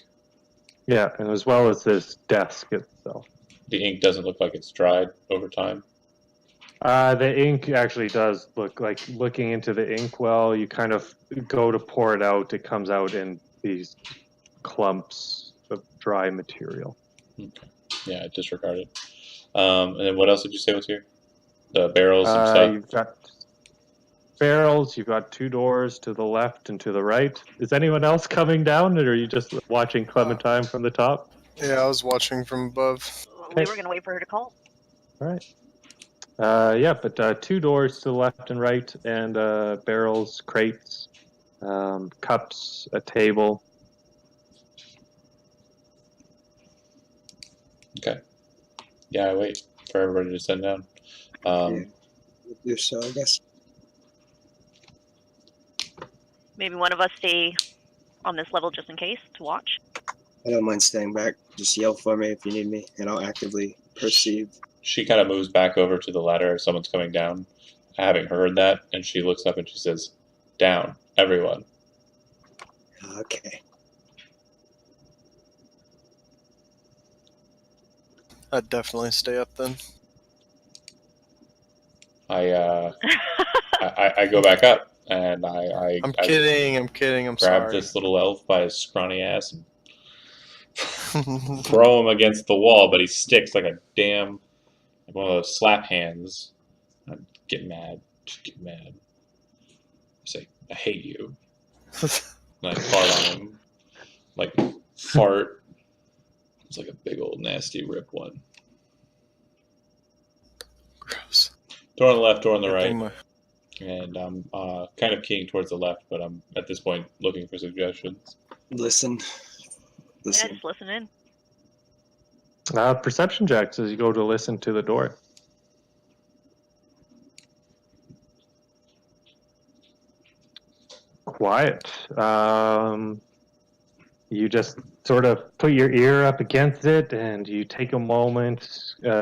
Yeah, and as well as this desk itself. The ink doesn't look like it's dried over time. The ink actually does look like, looking into the inkwell, you kind of go to pour it out, it comes out in these clumps of dry material. Okay. Yeah, I disregarded. And then what else did you say was here? The barrels and stuff? You've got barrels, you've got 2 doors to the left and to the right. Is anyone else coming down, or are you just watching Clementine from the top? Yeah, I was watching from above. We were going to wait for her to call. All right. Yeah, but 2 doors to the left and right, and barrels, crates, cups, a table. Okay. Yeah, I wait for everybody to send down. Do so, I guess. Maybe one of us stay on this level just in case to watch. I don't mind staying back. Just yell for me if you need me, and I'll actively perceive. She kind of moves back over to the ladder if someone's coming down, having heard that, and she looks up and she says, "Down, everyone." Okay. I'd definitely stay up then. I go back up and I'm kidding. I'm grab sorry. this little elf by his scrawny ass and throw him against the wall, but he sticks like a damn, like one of those slap hands. I get mad. Just get mad. I say, "I hate you." And I fart on him. like fart. It's like a big old nasty rip one. Gross. Door on the left, door on the Good right. thing And I'm kind of keying towards the left, but I'm at this point looking for suggestions. Listen. Yeah, Listen. just listen in. Perception checks as you go to listen to the door. Quiet. You just sort of put your ear up against it, and you take a moment,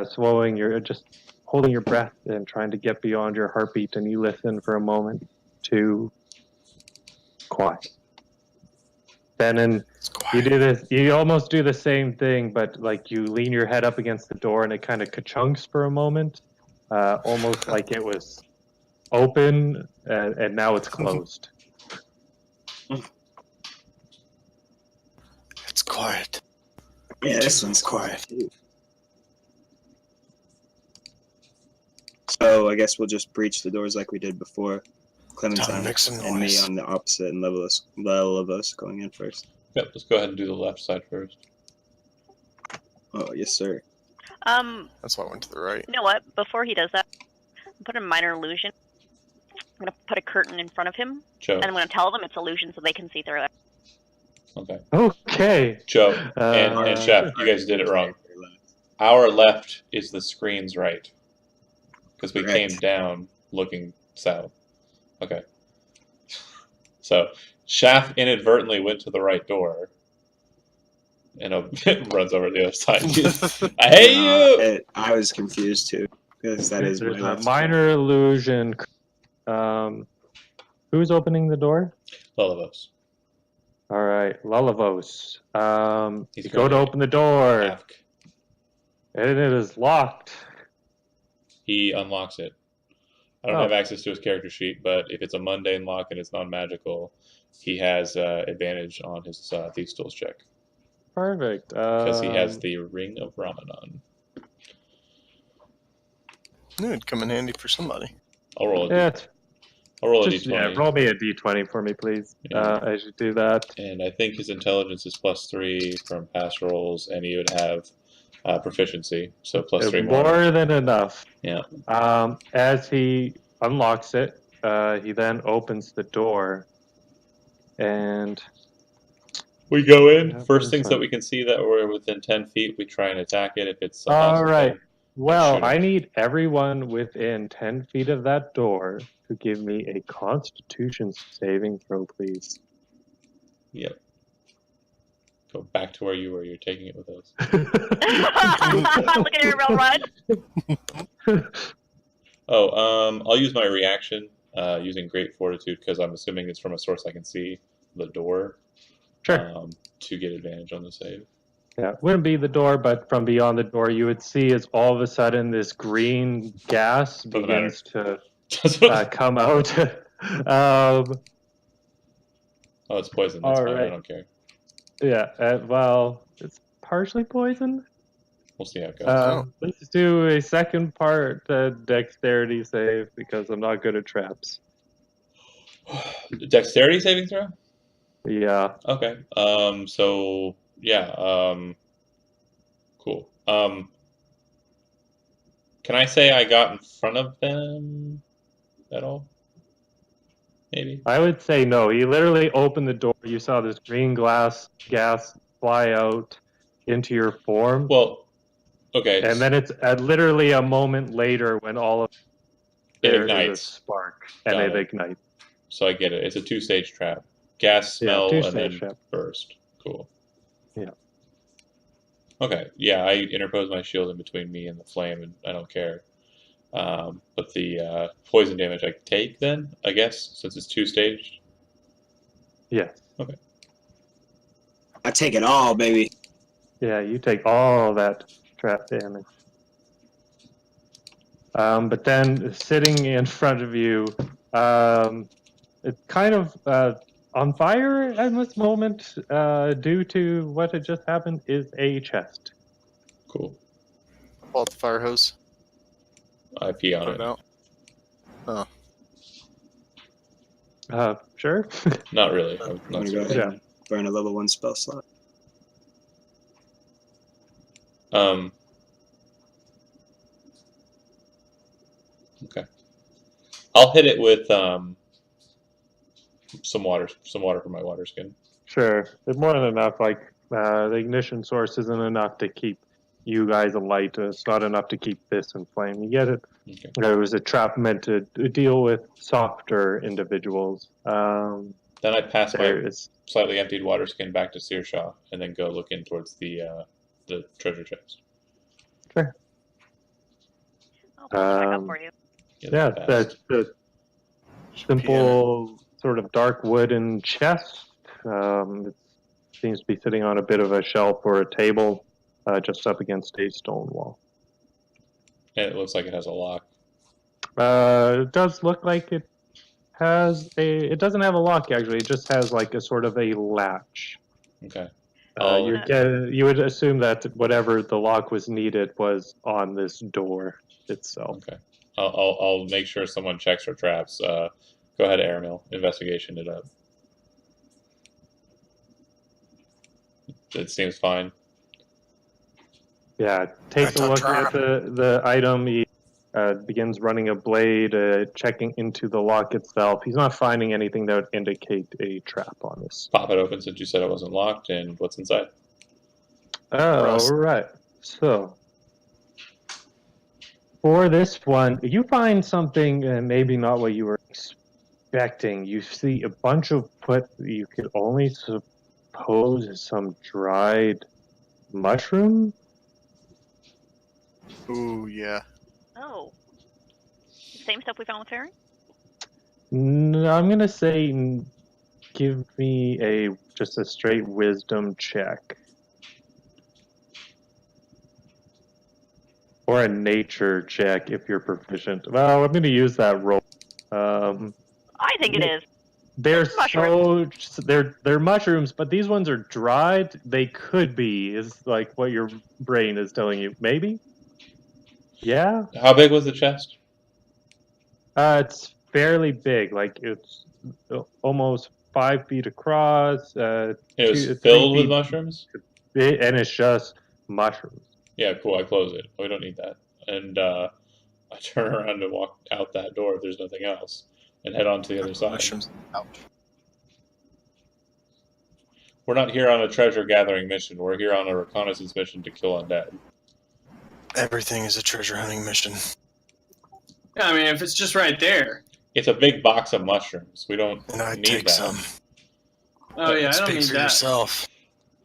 swallowing just holding your breath and trying to get beyond your heartbeat, and you listen for a moment to quiet. Then it's you quiet. do this. You almost do the same thing, but like you lean your head up against the door, and it kind of ka-chunks for a moment, almost like it was open, and now it's closed. It's quiet. Yeah, this one's quiet. So I guess we'll just breach the doors like we did before. Time to Clementine make some and me noise. on the opposite level of us going in first. Yep, let's go ahead and do the left side first. Oh, yes, sir. That's why I went to the right. You know what? Before he does that, put a minor illusion. I'm gonna put a curtain in front of him, Joe. and I'm gonna tell them it's illusion so they can see through it. Okay. Okay. Joe and Chef, you guys did it wrong. Our left is the screen's right. Because we Correct. came down looking south. Okay. So, Shaft inadvertently went to the right door. And runs over to the other side. I hate you! I was confused too, because that is my There's a left. minor illusion. Who's opening the door? Lullabos. All right, Lullabos. He's You go to very open the door, Afk. and it is locked. He unlocks it. I don't Oh. have access to his character sheet, but if it's a mundane lock and it's non-magical, he has advantage on his Thieves' Tools check. Perfect. Because he has the Ring of Ramadan. Knew it'd come in handy for somebody. I'll roll a Yeah, I'll roll a just, d20. yeah, roll me a d20 for me, please. Yeah. As you do that. And I think his intelligence is +3 from past rolls, and he would have proficiency, so +3 more. More than enough. Yeah. As he unlocks it, he then opens the door, and We go in. Yeah, First things that's that fine. we can see that we're within 10 feet, we try and attack it if it's a all hostile right. thing. Well, shoot I him. need everyone within 10 feet of that door to give me a Constitution saving throw, please. Yep. Go back to where you were. You're taking it with us. Look at everyone run. I'll use my reaction using Great Fortitude because I'm assuming it's from a source I can see, the door, Sure. to get advantage on the save. Yeah, it wouldn't be the door, but from beyond the door, you would see as all of a sudden this green gas Doesn't begins to matter. come out. Oh, it's poison. That's all fine. I right. don't care. Yeah, well, it's partially poison. We'll see how it goes. Let's do a second part dexterity save because I'm not good at traps. Dexterity saving throw? Yeah. Okay. So yeah. Cool. Can I say I got in front of them at all? Maybe. I would say no. You literally opened the door. You saw this green gas fly out into your form. Well, okay. And then it's literally a moment later when all of It there is a ignites. spark and Got it it. ignites. So I get it. It's a 2-stage trap. Gas, smell, and two-stage then trap. burst. Cool. Yeah. Okay. Yeah, I interpose my shield in between me and the flame, and I don't care. But the poison damage I take then, I guess, since it's 2-staged. Yes. Okay. I take it all, baby. Yeah, you take all that trap damage. But then sitting in front of you, it's kind of on fire at this moment due to what had just happened is a chest. Cool. Pull out the fire hose. I pee on Put it. it out. Sure. Not really. I'm I'm not gonna go serious. ahead Yeah. and burn a level 1 spell slot. Okay. I'll hit it with some water for my water skin. Sure. It's more than enough. Like, the ignition source isn't enough to keep you guys alight. It's not enough to keep this in flame. You get it? Okay. It was a trap meant to deal with softer individuals. Then I pass my Is slightly emptied water skin back to Searshaw and then go look in towards the treasure chest. Sure. I'll pull it back up for you. Yeah, the simple sort of dark wooden chest. It seems to be sitting on a bit of a shelf or a table just up against a stone wall. And it looks like it has a lock. It does look like it has a... It doesn't have a lock, actually. It just has like a sort of a latch. Okay. You would assume that whatever the lock was needed was on this door itself. Okay. I'll make sure someone checks for traps. Go ahead, Airmill. Investigation it up. It seems fine. Yeah, takes a look at the item. He begins running a blade, checking into the lock itself. He's not finding anything that would indicate a trap on this. Pop it open since you said it wasn't locked, and what's inside? Oh, right. So, for this one, you find something maybe not what you were expecting. You see a bunch of what you could only suppose is some dried mushroom. Ooh, yeah. Oh. Same stuff we found with Fairy? No, I'm gonna say give me just a straight wisdom check. Or a nature check if you're proficient. Well, I'm gonna use that roll. I think it is. They're Mushrooms. they're mushrooms, but these ones are dried. They could be, is like what your brain is telling you. Maybe? Yeah? How big was the chest? It's fairly big. Like, it's almost 5 feet across. It was filled with mushrooms? And it's just mushrooms. Yeah, cool. I close it. We don't need that. And I turn around to walk out that door if there's nothing else and head on to the other side. Mushrooms. Ouch. We're not here on a treasure gathering mission. We're here on a reconnaissance mission to kill undead. Everything is a treasure hunting mission. Yeah, I mean, if it's just right there. It's a big box of mushrooms. We don't And I'd need take that. some. Oh, yeah, I don't Speak need for that. yourself.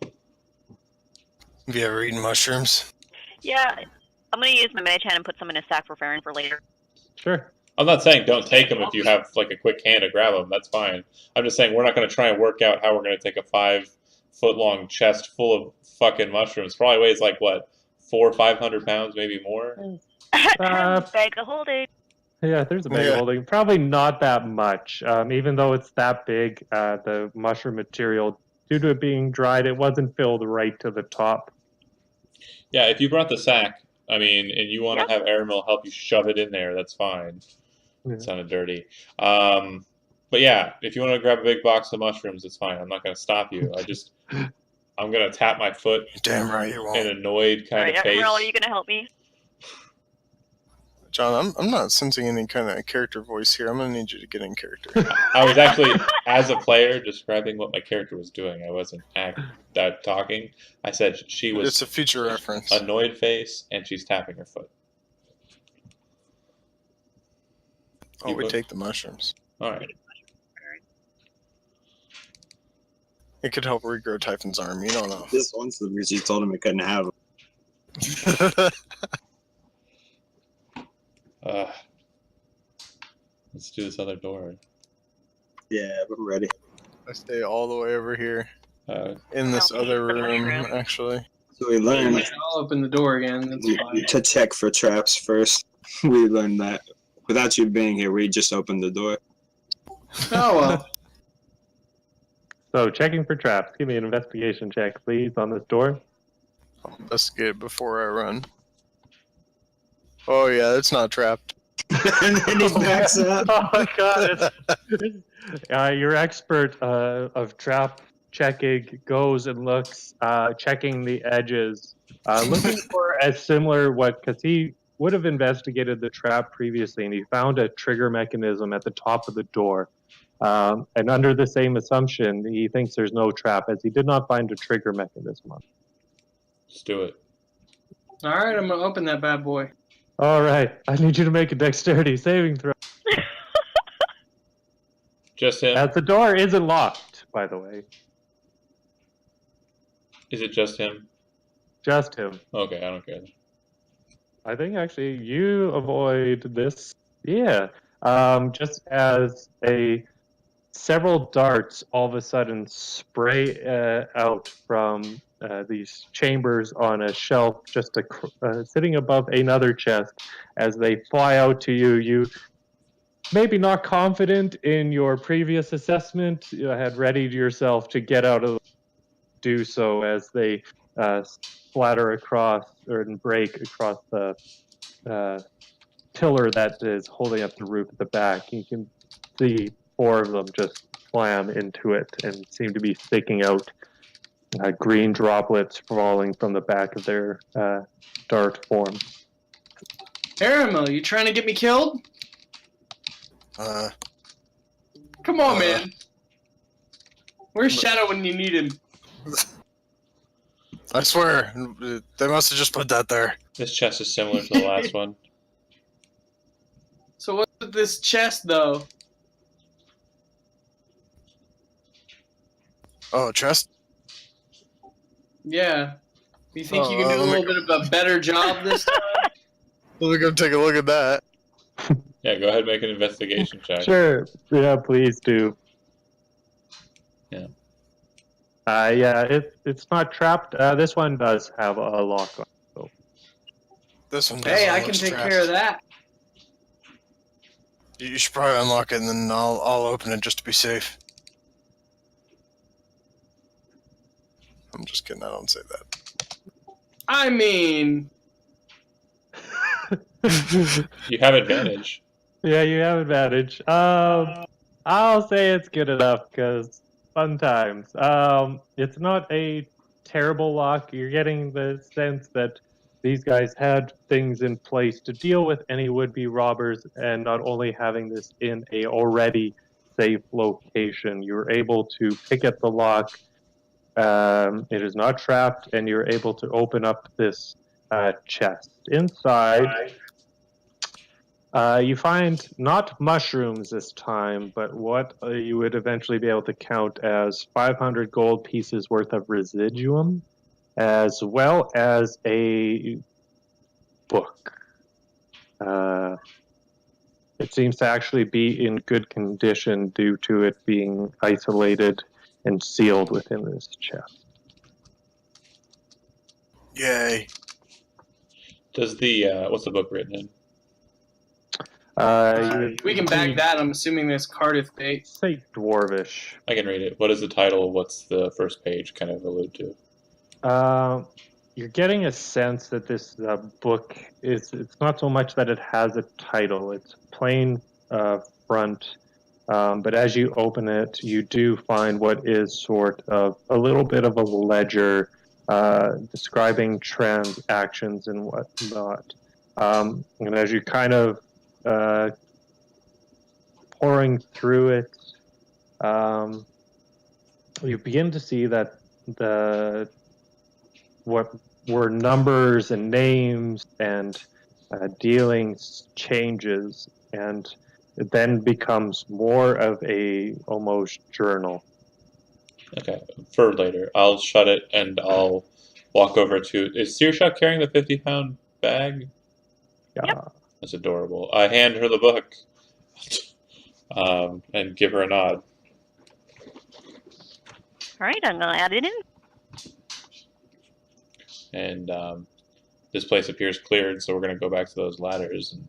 Have you ever eaten mushrooms? Yeah, I'm gonna use my mage hand and put some in a sack for Farron for later. Sure. I'm not saying don't take them if you have like a quick hand to grab them. That's fine. I'm just saying we're not going to try and work out how we're going to take a 5-foot-long chest full of fucking mushrooms. Probably weighs like what, 400 or 500 pounds, maybe more. Bag of holding. Yeah, there's a bag of holding. Probably not that much. Even though it's that big, the mushroom material, due to it being dried, it wasn't filled right to the top. Yeah, if you brought the sack, I mean, and you want to have Airmill help you shove it in there, that's fine. Yeah. It sounded dirty. But yeah, if you want to grab a big box of mushrooms, it's fine. I'm not going to stop you. I'm going to tap my foot Damn right you in won't. an annoyed kind Alright, of face. Emerald, are you gonna help me? John, I'm not sensing any kind of character voice here. I'm going to need you to get in character. I was actually, as a player, describing what my character was doing. I wasn't talking. I said she was It's a future reference. annoyed face, and she's tapping her foot. Oh, we take the mushrooms. All right. It could help regrow Typhon's arm. You don't know. This one's the reason you told him he couldn't have them. Let's do this other door. Yeah, I'm ready. I stay all the way over here Uh, in this Okay, other for the room, room. actually. So we learned I'll open the door again. That's fine. to check for traps first. We learned that without you being here, we just opened the door. Oh, well. So, checking for traps. Give me an investigation check, please, on this door. I'll investigate it before I run. Oh, yeah, it's not trapped. And then he backs up. Oh my god! You're expert of trap checking, goes and looks, checking the edges, looking for a similar because he would have investigated the trap previously, and he found a trigger mechanism at the top of the door. And under the same assumption, he thinks there's no trap, as he did not find a trigger mechanism on it. Let's do it. All right, I'm gonna open that bad boy. All right, I need you to make a dexterity saving throw. Just him? As the door isn't locked, by the way. Is it just him? Just him. Okay, I don't care. I think actually you avoid this. Yeah. Just as several darts all of a sudden spray out from these chambers on a shelf just sitting above another chest. As they fly out to you, you maybe not confident in your previous assessment, you had readied yourself to get out of the do so as they splatter across and break across the pillar that is holding up the roof at the back. You can see 4 of them just slam into it and seem to be sticking out green droplets falling from the back of their dart form. Aramil, you trying to get me killed? Come on, man. Where's Shadow when you need him? I swear, they must have just put that there. This chest is similar to the last one. So what's with this chest, though? Oh, chest? Yeah. You think you can do a little bit of a better job this time? Let me go take a look at that. Yeah, go ahead and make an investigation check. Sure. Yeah, please do. Yeah. Yeah, it's not trapped. This one does have a lock on it. So. This one. Hey, I can take care of that. You should probably unlock it, and then I'll open it just to be safe. I'm just kidding. I don't say that. I mean, You have advantage. Yeah, you have advantage. I'll say it's good enough because fun times. It's not a terrible lock. You're getting the sense that these guys had things in place to deal with any would-be robbers, and not only having this in a already safe location, you're able to pick at the lock. It is not trapped, and you're able to open up this chest. Inside, you find not mushrooms this time, but what you would eventually be able to count as 500 gold pieces worth of residuum, as well as a book. It seems to actually be in good condition due to it being isolated and sealed within this chest. Yay. Does the what's the book written in? we can back that. I'm assuming there's Cardiff bait. Say Dwarvish. I can read it. What is the title? What's the first page kind of allude to? You're getting a sense that this book it's not so much that it has a title, it's plain front, but as you open it, you do find what is sort of a little bit of a ledger describing transactions and whatnot. And as you kind of pouring through it, you begin to see that what were numbers and names and dealings changes, and it then becomes more of a almost journal. Okay, for later. I'll shut it and I'll walk over to. Is Searshot carrying the 50-pound bag? Yeah. Yep. That's adorable. I hand her the book and give her a nod. All right, I'm gonna add it in. And this place appears cleared, so we're going to go back to those ladders and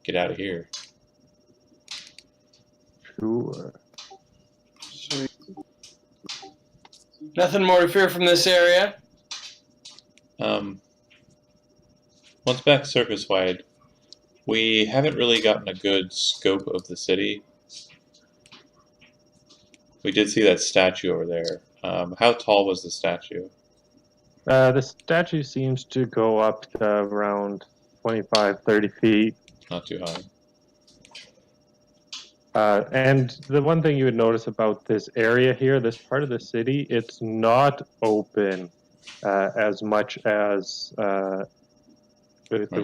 get out of here. Sure. Sweet. Nothing more to fear from this area. Once back surface-wide, we haven't really gotten a good scope of the city. We did see that statue over there. How tall was the statue? The statue seems to go up to around 25, 30 feet. Not too high. And the one thing you would notice about this area here, this part of the city, it's not open as much as the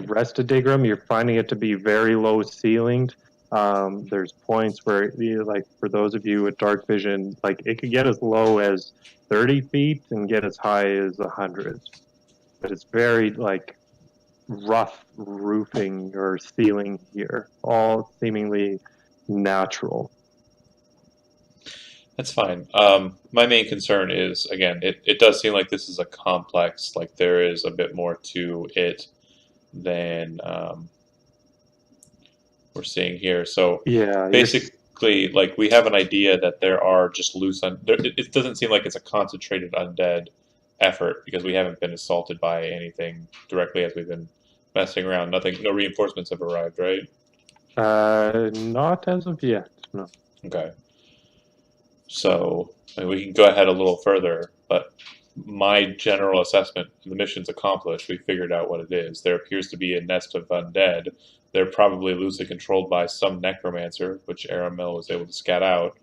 rest of Dighgrum. You're finding it to be very low ceilinged. There's points where, like, for those of you with dark vision, like it could get as low as 30 feet and get as high as 100. But it's very like rough roofing or ceiling here, all seemingly natural. That's fine. My main concern is, again, it does seem like this is a complex, like there is a bit more to it than we're seeing here. So Yeah, basically, like we have an idea that there are just loose. It doesn't seem like it's a concentrated undead effort because we haven't been assaulted by anything directly as we've been messing around. Nothing, no reinforcements have arrived, right? not as of yet. No. Okay. So I mean, we can go ahead a little further, but my general assessment, the mission's accomplished. We figured out what it is. There appears to be a nest of undead. They're probably loosely controlled by some necromancer, which Aramil was able to scat out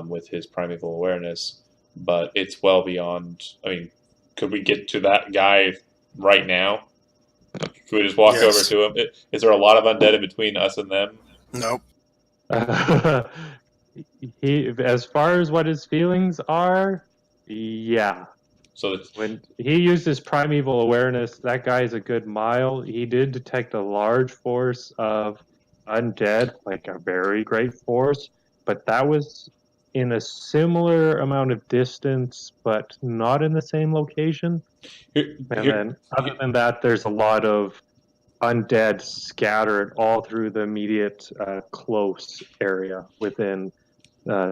with his primeval awareness. But it's well beyond. I mean, could we get to that guy right now? Could we just walk over to him? Is there a lot of undead in between us and them? Nope. He, as far as what his feelings are, yeah. So when he used his primeval awareness, that guy's a good mile. He did detect a large force of undead, like a very great force, but that was in a similar amount of distance, but not in the same location. Then, other than that, there's a lot of undead scattered all through the immediate close area within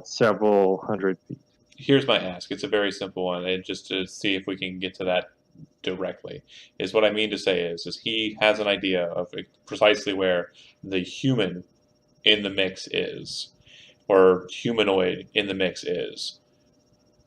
several hundred feet. Here's my ask. It's a very simple one, and just to see if we can get to that directly. Is what I mean to say is he has an idea of precisely where the human in the mix is, or humanoid in the mix is.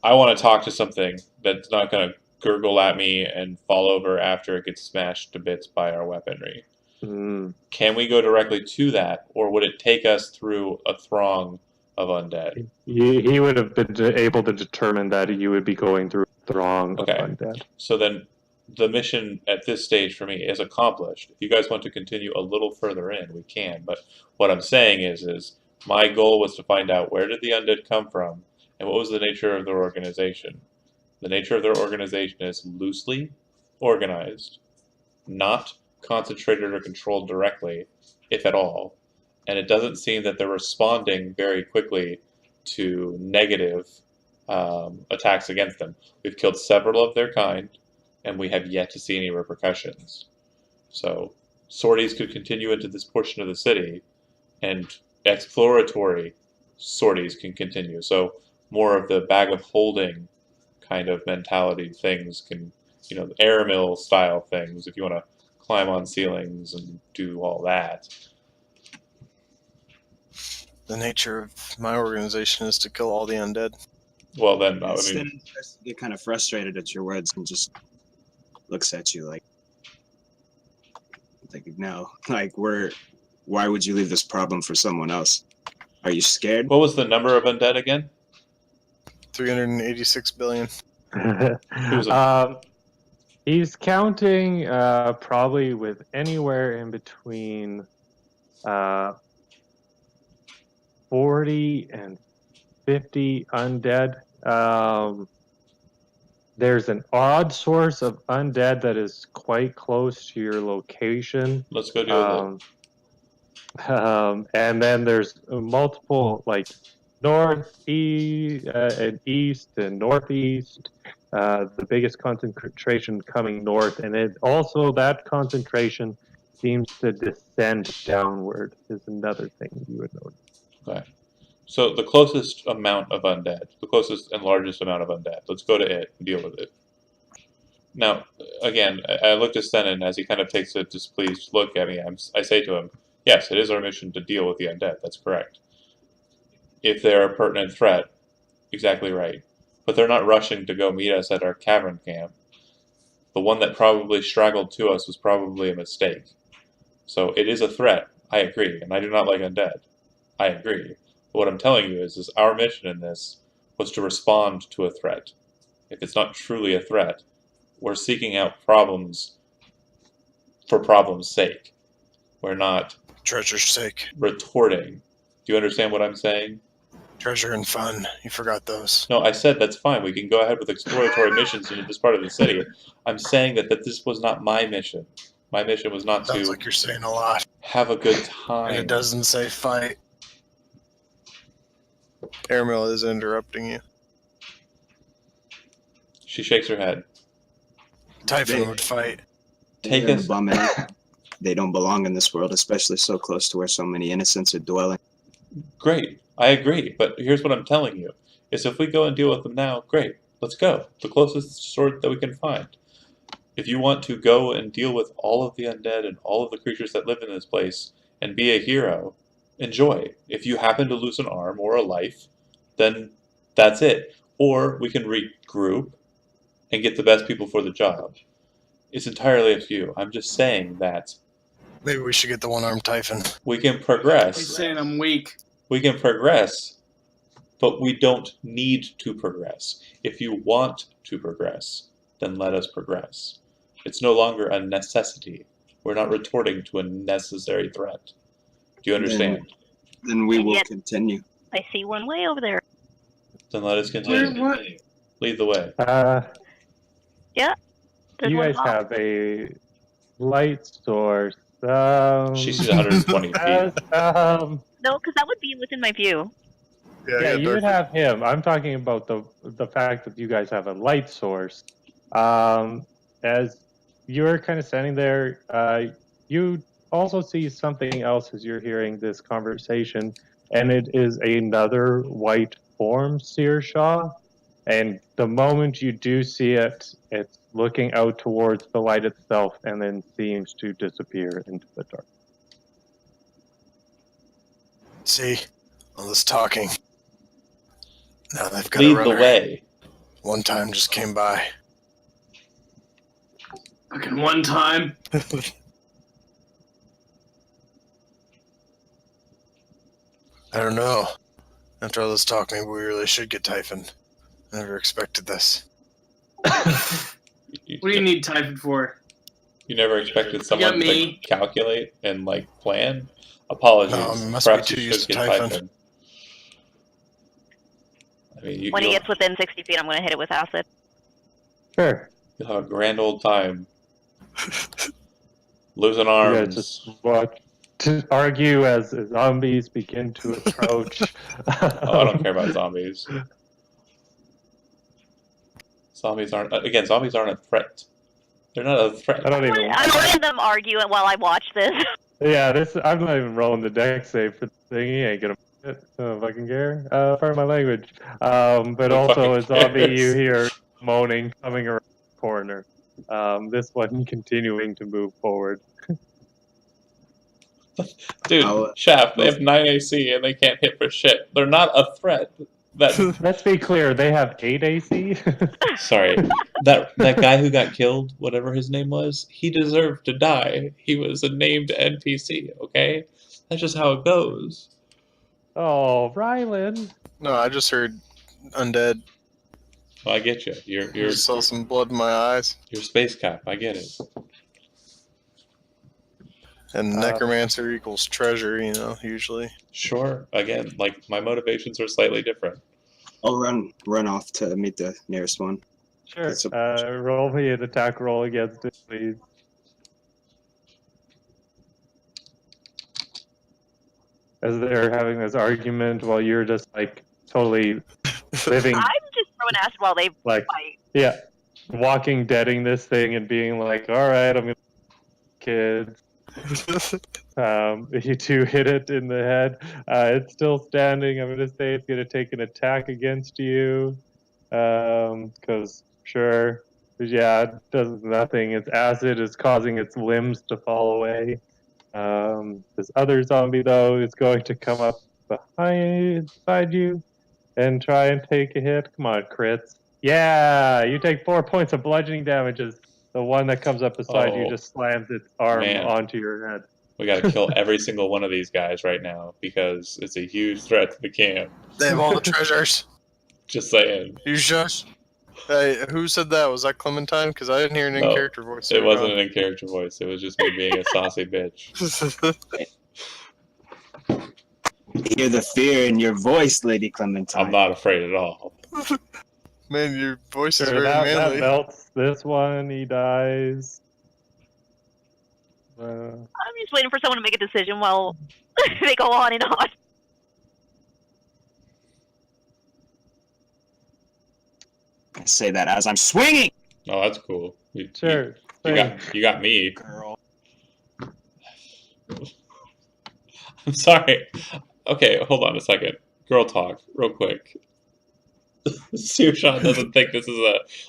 I want to talk to something that's not going to gurgle at me and fall over after it gets smashed to bits by our weaponry. Can we go directly to that, or would it take us through a throng of undead? He would have been able to determine that you would be going through a throng of undead. So then the mission at this stage for me is accomplished. If you guys want to continue a little further in, we can. But what I'm saying is my goal was to find out where did the undead come from and what was the nature of their organization. The nature of their organization is loosely organized, not concentrated or controlled directly, if at all. And it doesn't seem that they're responding very quickly to negative attacks against them. We've killed several of their kind, and we have yet to see any repercussions. So sorties could continue into this portion of the city, and exploratory sorties can continue. So more of the bag of holding kind of mentality things can, Aramil style things, if you want to climb on ceilings and do all that. The nature of my organization is to kill all the undead. Well, then, They're kind of frustrated at your words and just looks at you like no, like why would you leave this problem for someone else? Are you scared? What was the number of undead again? 386 billion. He's counting probably with anywhere in between 40 and 50 undead. There's an odd source of undead that is quite close to your location. Let's go deal with it. And then there's multiple, like, northeast and east and northeast. The biggest concentration coming north, and it also that concentration seems to descend downward is another thing you would notice. Okay. So the closest amount of undead, the closest and largest amount of undead, let's go to it and deal with it. Now, again, I look to Stenin as he kind of takes a displeased look at me. I say to him, yes, it is our mission to deal with the undead. That's correct. If they're a pertinent threat, exactly right. but they're not rushing to go meet us at our cavern camp. The one that probably straggled to us was probably a mistake. So it is a threat, I agree, and I do not like undead. I agree. But what I'm telling you is our mission in this was to respond to a threat. If it's not truly a threat, we're seeking out problems for problem's sake. We're not Treasure's sake. retorting. Do you understand what I'm saying? Treasure and fun. You forgot those. No, I said that's fine. We can go ahead with exploratory missions into this part of the city. I'm saying that this was not my mission. My mission was not Sounds to like you're saying a lot. have a good And it time. doesn't say fight. Airmail is interrupting you. She shakes her head. Typhon would fight. Take They're an us. abomination. They don't belong in this world, especially so close to where so many innocents are dwelling. Great. I agree. But here's what I'm telling you. Is if we go and deal with them now, great. Let's go. The closest sort that we can find. If you want to go and deal with all of the undead and all of the creatures that live in this place and be a hero, enjoy. If you happen to lose an arm or a life, then that's it. Or we can regroup and get the best people for the job. It's entirely up to you. I'm just saying that Maybe we should get the one-armed Typhon. we can He's progress. saying I'm weak. We can progress, but we don't need to progress. If you want to progress, then let us progress. It's no longer a necessity. We're not retorting to a necessary threat. Do you understand? Then we will Yet- continue. I see one way over there. Then let us continue. What? Lead the way. There's You one guys off. have a light source. She sees 120 feet. No, because that would be within my view. Yeah, you would have him. I'm talking about the fact that you guys have a light source. As you're kind of standing there, you also see something else as you're hearing this conversation, and it is another white form, Searshaw. And the moment you do see it, it's looking out towards the light itself and then seems to disappear into the dark. See? All this talking. Now they've got Lead a the runner. way. One time just came by. Fucking one time. I don't know. After all this talk, maybe we really should get Typhon. I never expected this. What do you need Typhon for? You never expected someone to me. calculate and plan? Apologies. No, it must Perhaps be too you used should to get Typhon. Typhon. I mean, When he you'll, gets within 60 feet, I'm going to hit it with acid. Sure. you'll have a grand old time. Losing You arms. guys just watch to argue as zombies begin to approach. Oh, I don't care about zombies. Zombies aren't a threat. They're not a threat. I don't even. I'm letting them argue while I watch this. Yeah, I'm not even rolling the deck save for the thing. He ain't gonna. I don't fucking care. Pardon my language. But Who also a fucking zombie cares? you hear moaning coming around the corner. This one continuing to move forward. Dude, I'll- Shaft, they have 9 AC and they can't hit for shit. They're not a threat. That Let's be clear. They have 8 AC. sorry, that guy who got killed, whatever his name was, he deserved to die. He was a named NPC. Okay, that's just how it goes. Oh, Rylan. No, I just heard undead. Well, I get you. You're Just saw some blood in my eyes. space cap. I get it. And necromancer equals treasure, usually. Sure. Again, my motivations are slightly different. I'll run off to meet the nearest one. Sure. That's a- Roll me an attack roll against it, please. As they're having this argument while you're just totally living I'm just throwing acid while they like fight. yeah, walking deading this thing and being like, all right, I'm gonna kids. You two hit it in the head. It's still standing. I'm gonna say it's gonna take an attack against you. Because sure. But yeah, it does nothing. Its acid is causing its limbs to fall away. This other zombie though is going to come up beside you. and try and take a hit. Come on, crits. Yeah, you take 4 points of bludgeoning damage as the one that comes up beside you Oh, just slams its arm man. onto your head. We got to kill every single one of these guys right now because it's a huge threat to the camp. They have all the treasures. Just saying. You shush. Hey, who said that? Was that Clementine? Because I didn't hear an No, in-character voice. It wasn't an in-character voice. It was just me being a saucy bitch. Hear the fear in your voice, Lady Clementine. I'm not afraid at all. Man, your voice is Sure, very that manly. melts this one. He dies. I'm just waiting for someone to make a decision while they go on and on. I say that as I'm swinging. Oh, that's cool. Sure. You got me. Girl. I'm sorry. Okay, hold on a second. Girl talk, real quick. Searshawn doesn't think this is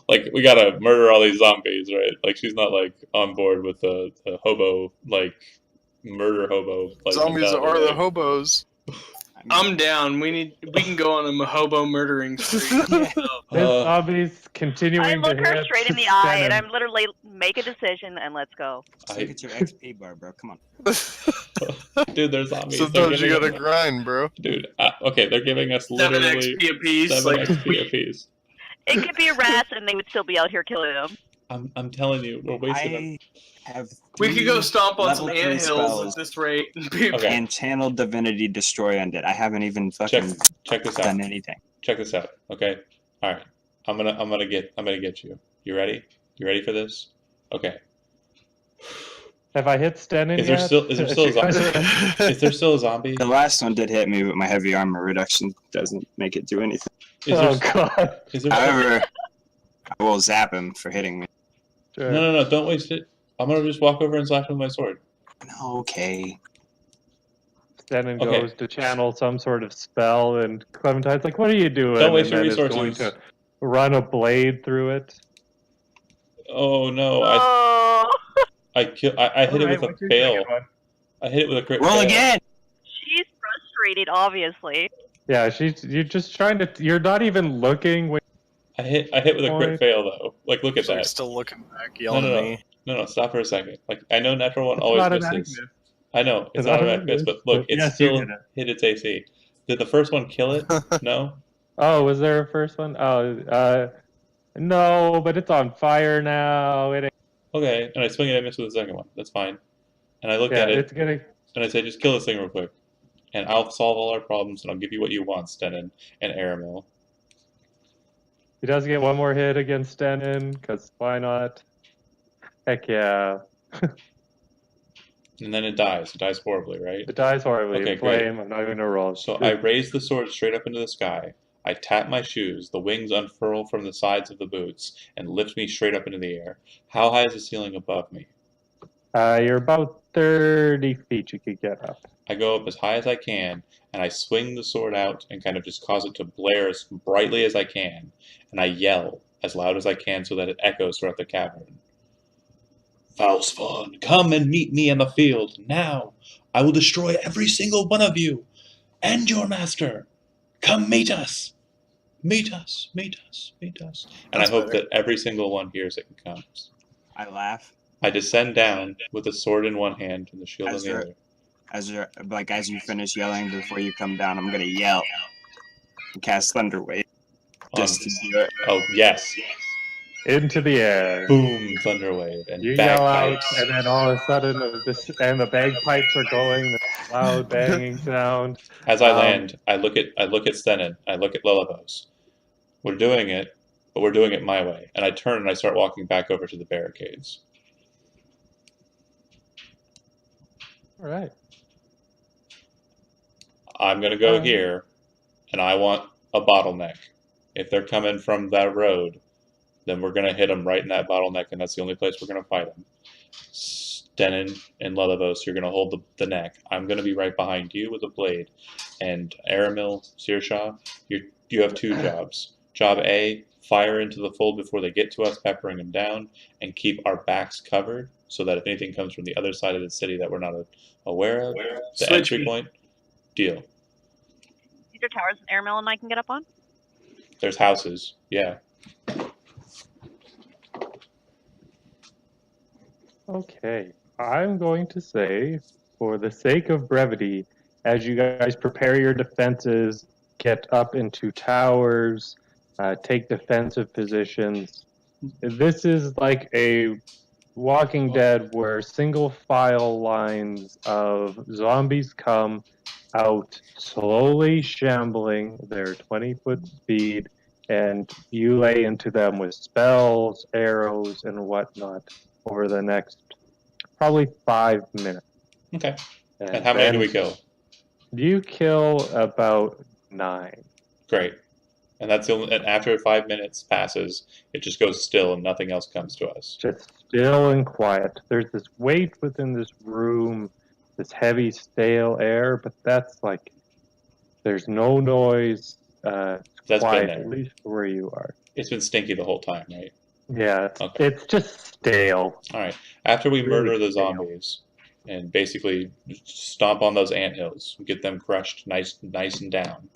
we gotta murder all these zombies, right? Like, she's not, like, on board with the hobo, like, murder hobo. Like, Zombies mentality, are the right? hobos. I'm down. We can go on a hobo murdering spree. This zombie's continuing I to look her hit straight in the eye, and Denon. I'm literally make a decision and let's go. Just look at your XP bar, bro. Come on. Dude, they're zombies. Sometimes you They're gotta giving grind, bro. Dude, okay, they're giving us 7 literally XP apiece. 7 Like, XP apiece. It could be a rat, and they would still be out here killing them. I'm telling you, we're wasting I have we could go 3 stomp on some level 3 anthills spells at this rate. Okay. and channel divinity destroy undead. I haven't even Check fucking this out. done anything. Check this out. Okay. All right. I'm gonna get you. You ready? You ready for this? Okay. Have I hit Stenon Is there yet? still a zombie? Is there still a zombie? The last one did hit me, but my heavy armor reduction doesn't make it do anything. Is Oh there, god. is there However, I will zap him for hitting me. Sure. No, don't waste it. I'm gonna just walk over and slash him with my sword. Okay. Stenon Okay. goes to channel some sort of spell, and Clementine's like, "What are you doing?" Don't waste and your then is going resources. to run a blade through it. Oh no! Oh, I hit it Alright, with a what's your fail. second one? I hit it with a crit Roll fail. again! she's frustrated, obviously. Yeah, you're just trying to. You're not even looking. When, I hit with a crit Point. fail though. Like, look at So that. he's still looking back, yelling at me. No, stop for a second. Like, I know natural one it's always not an misses. active. I know, it's It's not an automatic miss, but look, it yes, you still did it. hit its AC. Did the first one kill it? No? Oh, was there a first one? Oh, no, but it's on fire now. It ain't. Okay, and I swing it and miss with the second one. That's fine. And I look Yeah, at it, it's gonna. and I say, just kill this thing real quick. And I'll solve all our problems, and I'll give you what you want, Stenon and Aramil. He does get one more hit against Stenon, because why not? Heck yeah. And then it dies. It dies horribly, right? It dies horribly Okay, in great. flame. I'm not even gonna roll. So I raise the sword straight up into the sky. I tap my shoes. The wings unfurl from the sides of the boots and lift me straight up into the air. How high is the ceiling above me? You're about 30 feet you could get up. I go up as high as I can, and I swing the sword out and kind of just cause it to blare as brightly as I can. And I yell as loud as I can so that it echoes throughout the cavern. Faustvon, come and meet me in the field, now! I will destroy every single one of you, and your master! Come meet us! Meet us, meet us, meet us. And That's I hope better. that every single one hears it and comes. I laugh. I descend down with the sword in one hand and the shield in As the you're- other. As you finish yelling before you come down, I'm gonna yell and cast Thunder Wave. Just to do it. Oh, yes. Into the air. Boom, thunderwave, and You yell out, bagpipes. and then all of a sudden, the bagpipes are going. The loud banging sound. As I land, I look at Stenon. I look at Lilibos. We're doing it, but we're doing it my way. And I turn and I start walking back over to the barricades. All right. I'm gonna go here, and I want a bottleneck. If they're coming from that road, then we're gonna hit them right in that bottleneck, and that's the only place we're gonna fight them. Stenon and Lelivos, you're gonna hold the neck. I'm gonna be right behind you with a blade, and Aramil, Searshaw, you have 2 jobs. Job A: fire into the fold before they get to us, peppering them down, and keep our backs covered so that if anything comes from the other side of the city that we're not aware of, the Switch entry me. point. Deal. These are towers and airmail and I can get up on? There's houses. Yeah. Okay. I'm going to say, for the sake of brevity, as you guys prepare your defenses, get up into towers, take defensive positions, this is like a Walking Dead where single file lines of zombies come out slowly shambling their 20-foot speed, and you lay into them with spells, arrows, and whatnot over the next probably 5 minutes. Okay. And how many do we kill? You kill about 9. Great. And that's the only, and after 5 minutes passes, it just goes still and nothing else comes to us. Just still and quiet. There's this weight within this room, this heavy, stale air, but that's like, there's no noise. It's That's quiet, been there. at least where you are. It's been stinky the whole time, right? Yeah, Okay. it's just stale. All right. After we Really murder the stale. zombies and basically stomp on those anthills, get them crushed nice and down.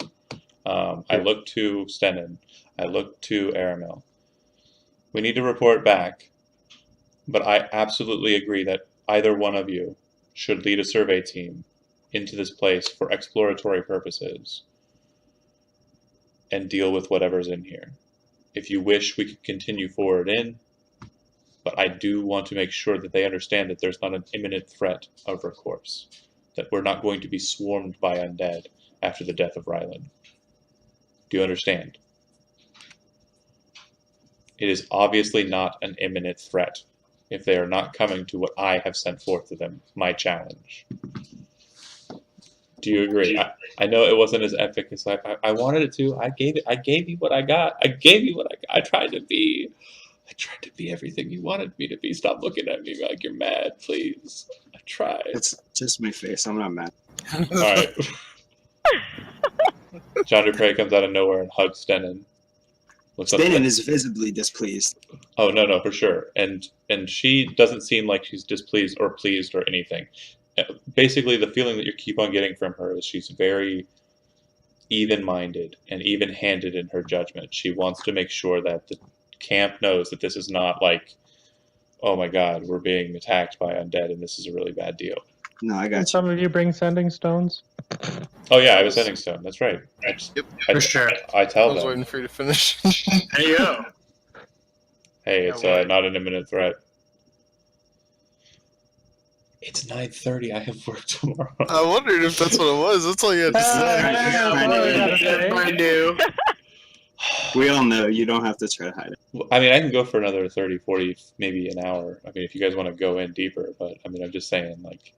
I look to Stenin. I look to Aramil. We need to report back, but I absolutely agree that either one of you should lead a survey team into this place for exploratory purposes and deal with whatever's in here. If you wish, we could continue forward in, but I do want to make sure that they understand that there's not an imminent threat of our corpse, that we're not going to be swarmed by undead after the death of Rylan. Do you understand? It is obviously not an imminent threat if they are not coming to what I have sent forth to them, my challenge. Do you agree? I know it wasn't as epic as I wanted it to. I gave you what I got. I gave you what I got. I tried to be everything you wanted me to be. Stop looking at me like you're mad, please. I tried. It's just my face. I'm not mad. All right. John Dupre comes out of nowhere and hugs Stenin. Stenin is visibly displeased. Oh no, for sure. And she doesn't seem like she's displeased or pleased or anything. Basically, the feeling that you keep on getting from her is she's very even-minded and even-handed in her judgment. She wants to make sure that the camp knows that this is not like, oh my god, we're being attacked by undead and this is a really bad deal. No, I Can got you. some of you bring sending stones? Oh yeah, I have a sending stone. That's right. For sure. I I tell was them, waiting for you to finish. There you go. hey, it's Yeah, not an imminent threat. It's 9:30. I have work tomorrow. I wondered if that's what it was. That's all you had to say. Everybody knew. We all know you don't have to try to hide it. I mean, I can go for another 30, 40, maybe an hour. I mean, if you guys want to go in deeper, but I mean, I'm just saying, like.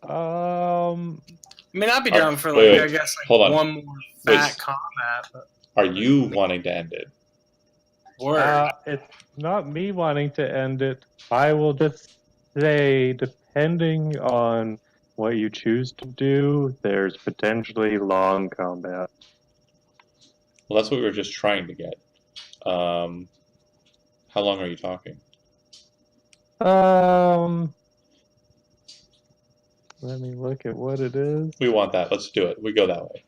I mean, I'd be Are- down for wait, I guess hold on. one more fat combat. But Are you wanting to end it? word. It's not me wanting to end it. I will just say, depending on what you choose to do, there's potentially long combat. Well, that's what we were just trying to get. How long are you talking? Let me look at what it is. We want that. Let's do it. We go that way.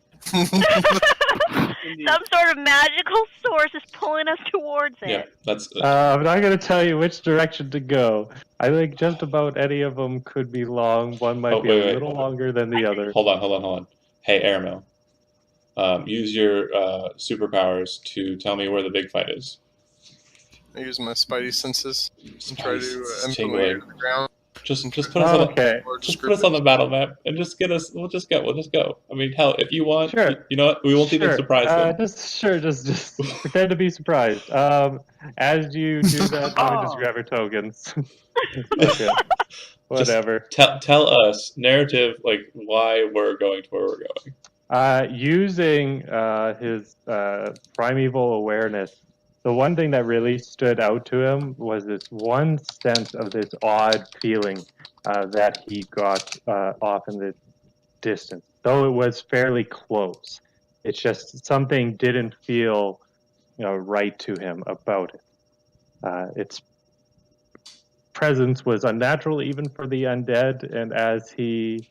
Some sort of magical source is pulling us towards it. Yeah, that's. I'm not going to tell you which direction to go. I think just about any of them could be long. One might Oh, be wait, a wait. little longer than the other. Hold on. Hey, Aramil. Use your superpowers to tell me where the big fight is. I use my spidey senses and try Spice to is put my tingling. ear to the ground. Just put us on. Okay. Or Just put us on the battle map and just get us. We'll just go. I mean, hell, if you want, Sure. you know what? We won't even surprise them. Just pretend to be surprised. As you do that, let me just grab your tokens. Okay. Whatever. Tell us narrative, like why we're going to where we're going. Using his primeval awareness, the one thing that really stood out to him was this one sense of this odd feeling that he got off in the distance. Though it was fairly close, it's just something didn't feel, right to him about it. Its presence was unnatural even for the undead, and as he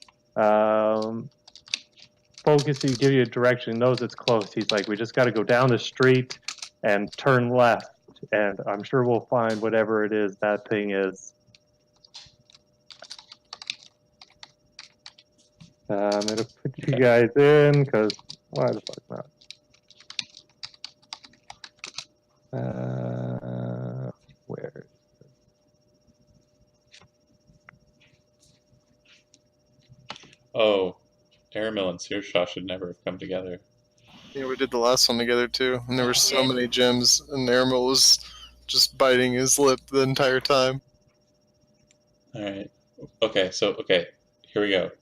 focus you, give you a direction, knows it's close. He's like, we just got to go down the street and turn left, and I'm sure we'll find whatever it is that thing is. I'm gonna put you guys in because why the fuck not? Where? Oh, Aramil and Searshaw should never have come together. Yeah, we did the last one together too, and there were so many gems, and Aramil was just biting his lip the entire time. Alright. Okay, here we go.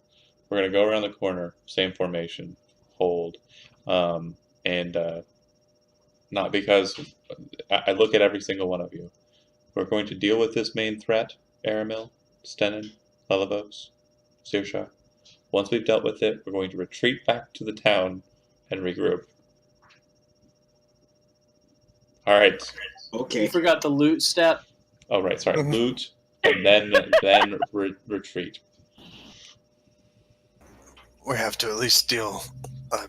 We're going to go around the corner, same formation, hold. Not because I look at every single one of you. We're going to deal with this main threat, Aramil, Stenin, Lelibos, Searshaw. Once we've dealt with it, we're going to retreat back to the town and regroup. Alright. Okay. You forgot the loot step. Oh, right, sorry. Loot, and then retreat. We have to at least deal a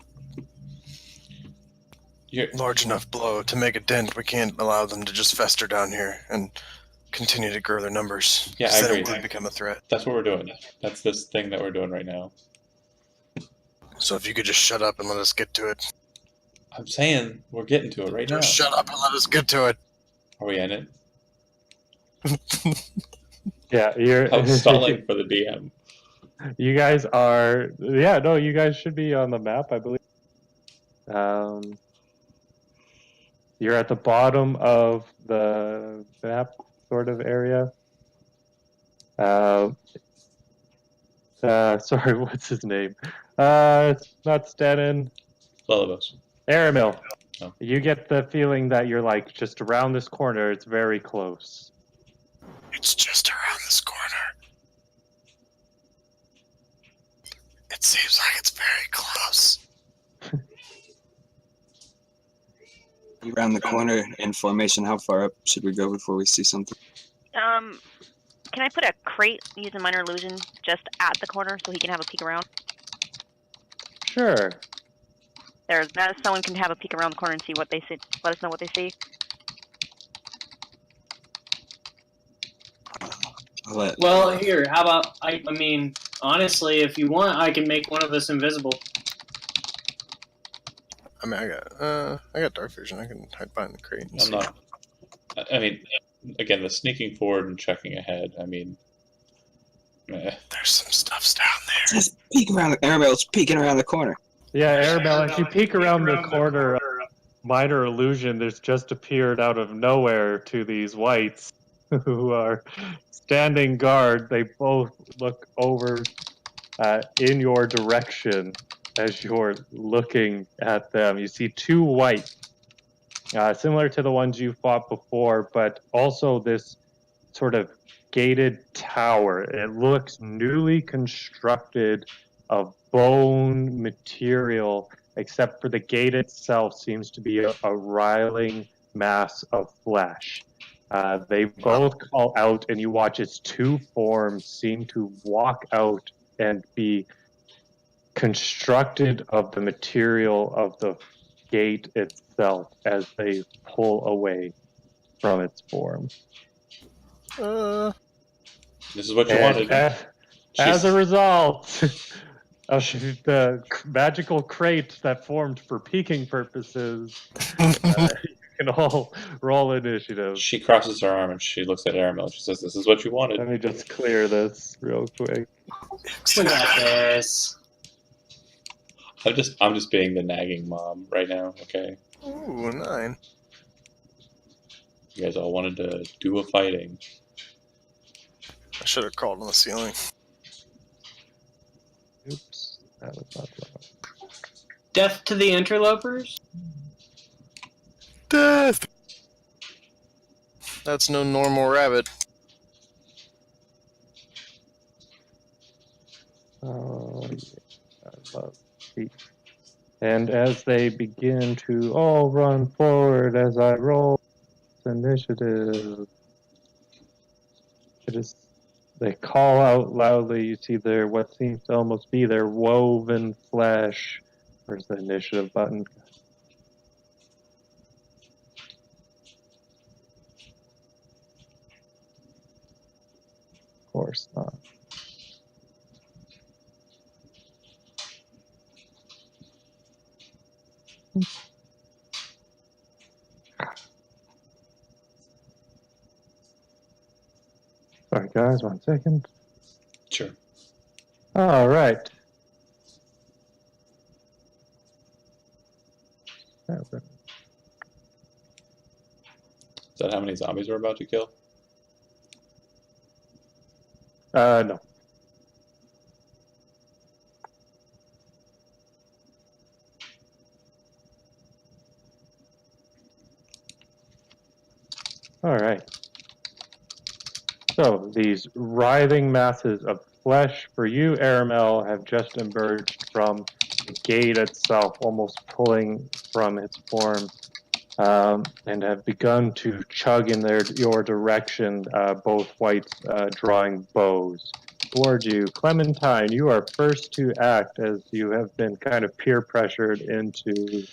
large enough blow to make a dent. We can't allow them to just fester down here and continue to grow their numbers. Yeah, I agree. Then it would become a threat. That's what we're doing. That's this thing that we're doing right now. So if you could just shut up and let us get to it. I'm saying we're getting to it right now. Just shut up and let us get to it. Are we in it? Yeah, you're. I'm stalling for the DM. You guys are. Yeah, no, you guys should be on the map, I believe. You're at the bottom of the map, sort of area. Sorry, what's his name? It's not Stenin. Lelibos. Aramil. Oh. You get the feeling that you're like just around this corner. It's very close. It's just around this corner. It seems like it's very close. Around the corner in formation, how far up should we go before we see something? Can I put a crate using minor illusion just at the corner so he can have a peek around? Sure. That someone can have a peek around the corner and see what they see. Let us know what they see. Well, here, how about I mean, honestly, if you want, I can make one of us invisible. I mean, I got dark vision. I can hide behind the crate. And see. I mean, again, the sneaking forward and checking ahead. I mean, There's some stuffs down there. Just peek around. Aramel's peeking around the corner. Yeah, Arabelle, if you peek around the corner, minor illusion, there's just appeared out of nowhere to these whites who are standing guard. They both look over in your direction as you're looking at them. You see two whites, similar to the ones you fought before, but also this sort of gated tower. It looks newly constructed of bone material, except for the gate itself seems to be a writhing mass of flesh. They both call out, and you watch as two forms seem to walk out and be constructed of the material of the gate itself as they pull away from its form. this is what you wanted. As a result of the magical crate that formed for peeking purposes, you can all roll initiative. She crosses her arm and she looks at Aramil and she says, "This is what you wanted." Let me just clear this real quick. We got this. I'm just being the nagging mom right now. Okay, Ooh, 9. you guys all wanted to do a fighting. I should have crawled on the ceiling. Oops, that was not wrong. Death to the interlopers? Death! That's no normal rabbit. Oh, yeah. I love feet. And as they begin to all run forward as I roll initiative, it is they call out loudly. You see their what seems to almost be their woven flesh. Where's the initiative button? Of course not. Sorry, guys, 1 second. Sure. All right. Is that how many zombies we're about to kill? No. All right. So these writhing masses of flesh for you, Aramel, have just emerged from the gate itself, almost pulling from its form, and have begun to chug in your direction, both whites drawing bows towards you. Clementine, you are first to act as you have been kind of peer pressured into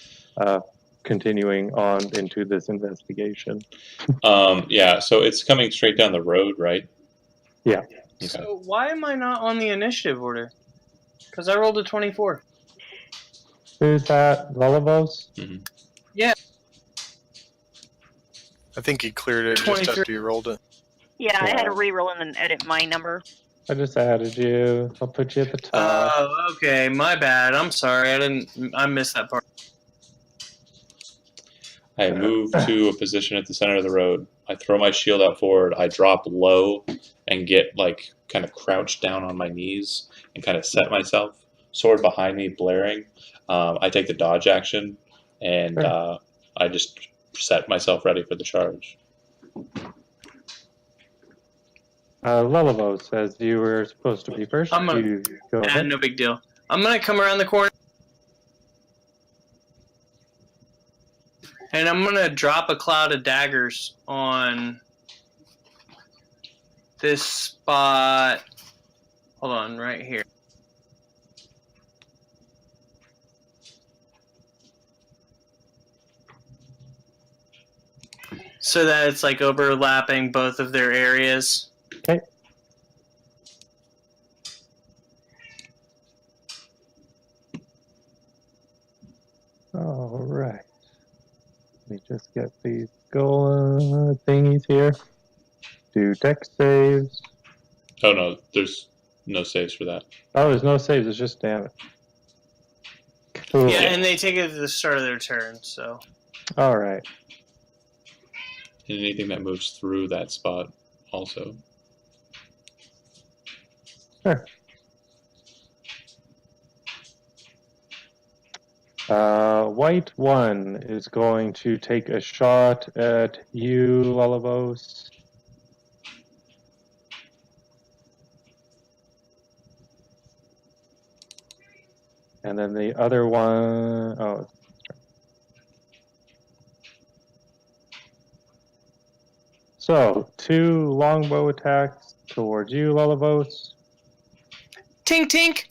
continuing on into this investigation. Yeah, so it's coming straight down the road, right? Yeah. Okay. So why am I not on the initiative order? Because I rolled a 24. Who's that? Lullabos? Mm-hmm. Yeah. I think he cleared it just 23. after you rolled it. Yeah, I had to Yeah. re-roll and then edit my number. I just added you. I'll put you at the top. Oh, okay. My bad. I'm sorry. I missed that part. I move to a position at the center of the road. I throw my shield out forward. I drop low and get like kind of crouched down on my knees and kind of set myself. Sword behind me, blaring. I take the dodge action and I just set myself ready for the charge. Lullabos says you were supposed to be first. You go ahead. No big deal. I'm gonna come around the corner. And I'm gonna drop a cloud of daggers on this spot. Hold on, right here. So that it's like overlapping both of their areas. Okay. All right. Let me just get these going thingies here. Do dex saves. Oh no, there's no saves for that. Oh, there's no saves. It's just damage. Cool. Yeah, and they take it at the start of their turn, so. All right. And anything that moves through that spot also. Sure. White one is going to take a shot at you, Lullabos. And then the other one, oh. So, 2 longbow attacks towards you, Lullabos. Tink, tink!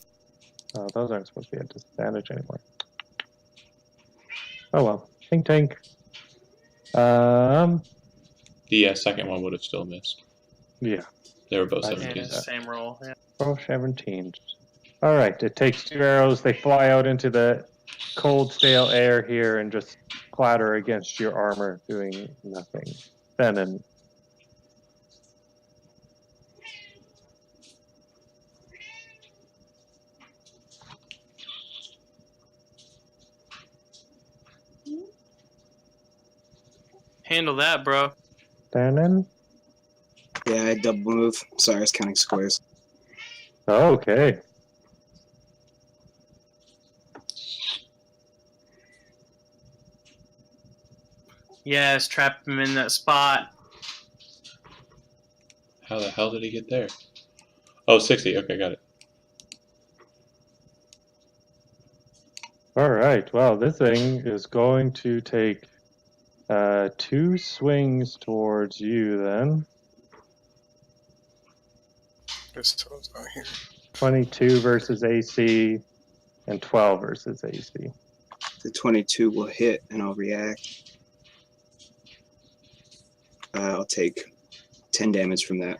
Oh, those aren't supposed to be at disadvantage anymore. Oh well. Tink, tink. The second one would have still missed. Yeah. They were both I And 17. it's the same roll. Yeah. Oh, 17. All right. It takes 2 arrows. They fly out into the cold, stale air here and just clatter against your armor, doing nothing. Venom. Handle that, bro. Venom. Yeah, I double move. Sorry, I was counting squares. Okay. Yes, trap him in that spot. How the hell did he get there? Oh, 60. Okay, got it. All right. Well, this thing is going to take 2 swings towards you then. Guess I was out here. 22 versus AC and 12 versus AC. The 22 will hit, and I'll react. I'll take 10 damage from that,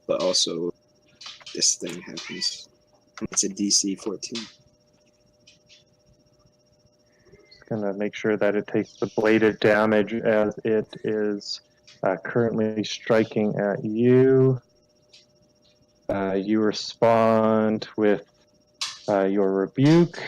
but also this thing happens. It's a DC 14. Just gonna make sure that it takes the bladed damage as it is currently striking at you. You respond with your rebuke.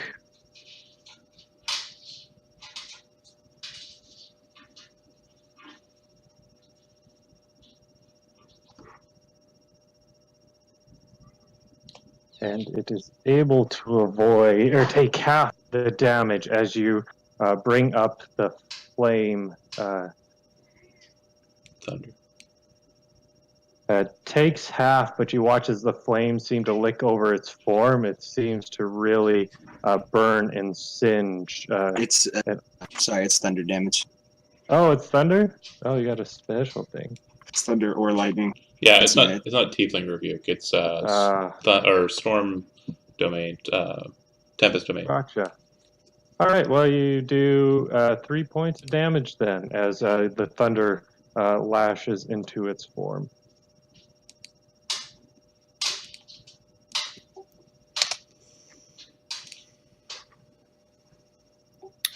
And it is able to avoid or take half the damage as you bring up the flame. Thunder. Takes half, but you watch as the flames seem to lick over its form. It seems to really burn and singe. It's sorry, it's thunder damage. Oh, it's thunder? Oh, you got a special thing. It's thunder or lightning. Yeah, That's it's not Tiefling Rebuke. It's or Storm Domain, Tempest Domain. Gotcha. All right, well, you do 3 points of damage then as the thunder lashes into its form.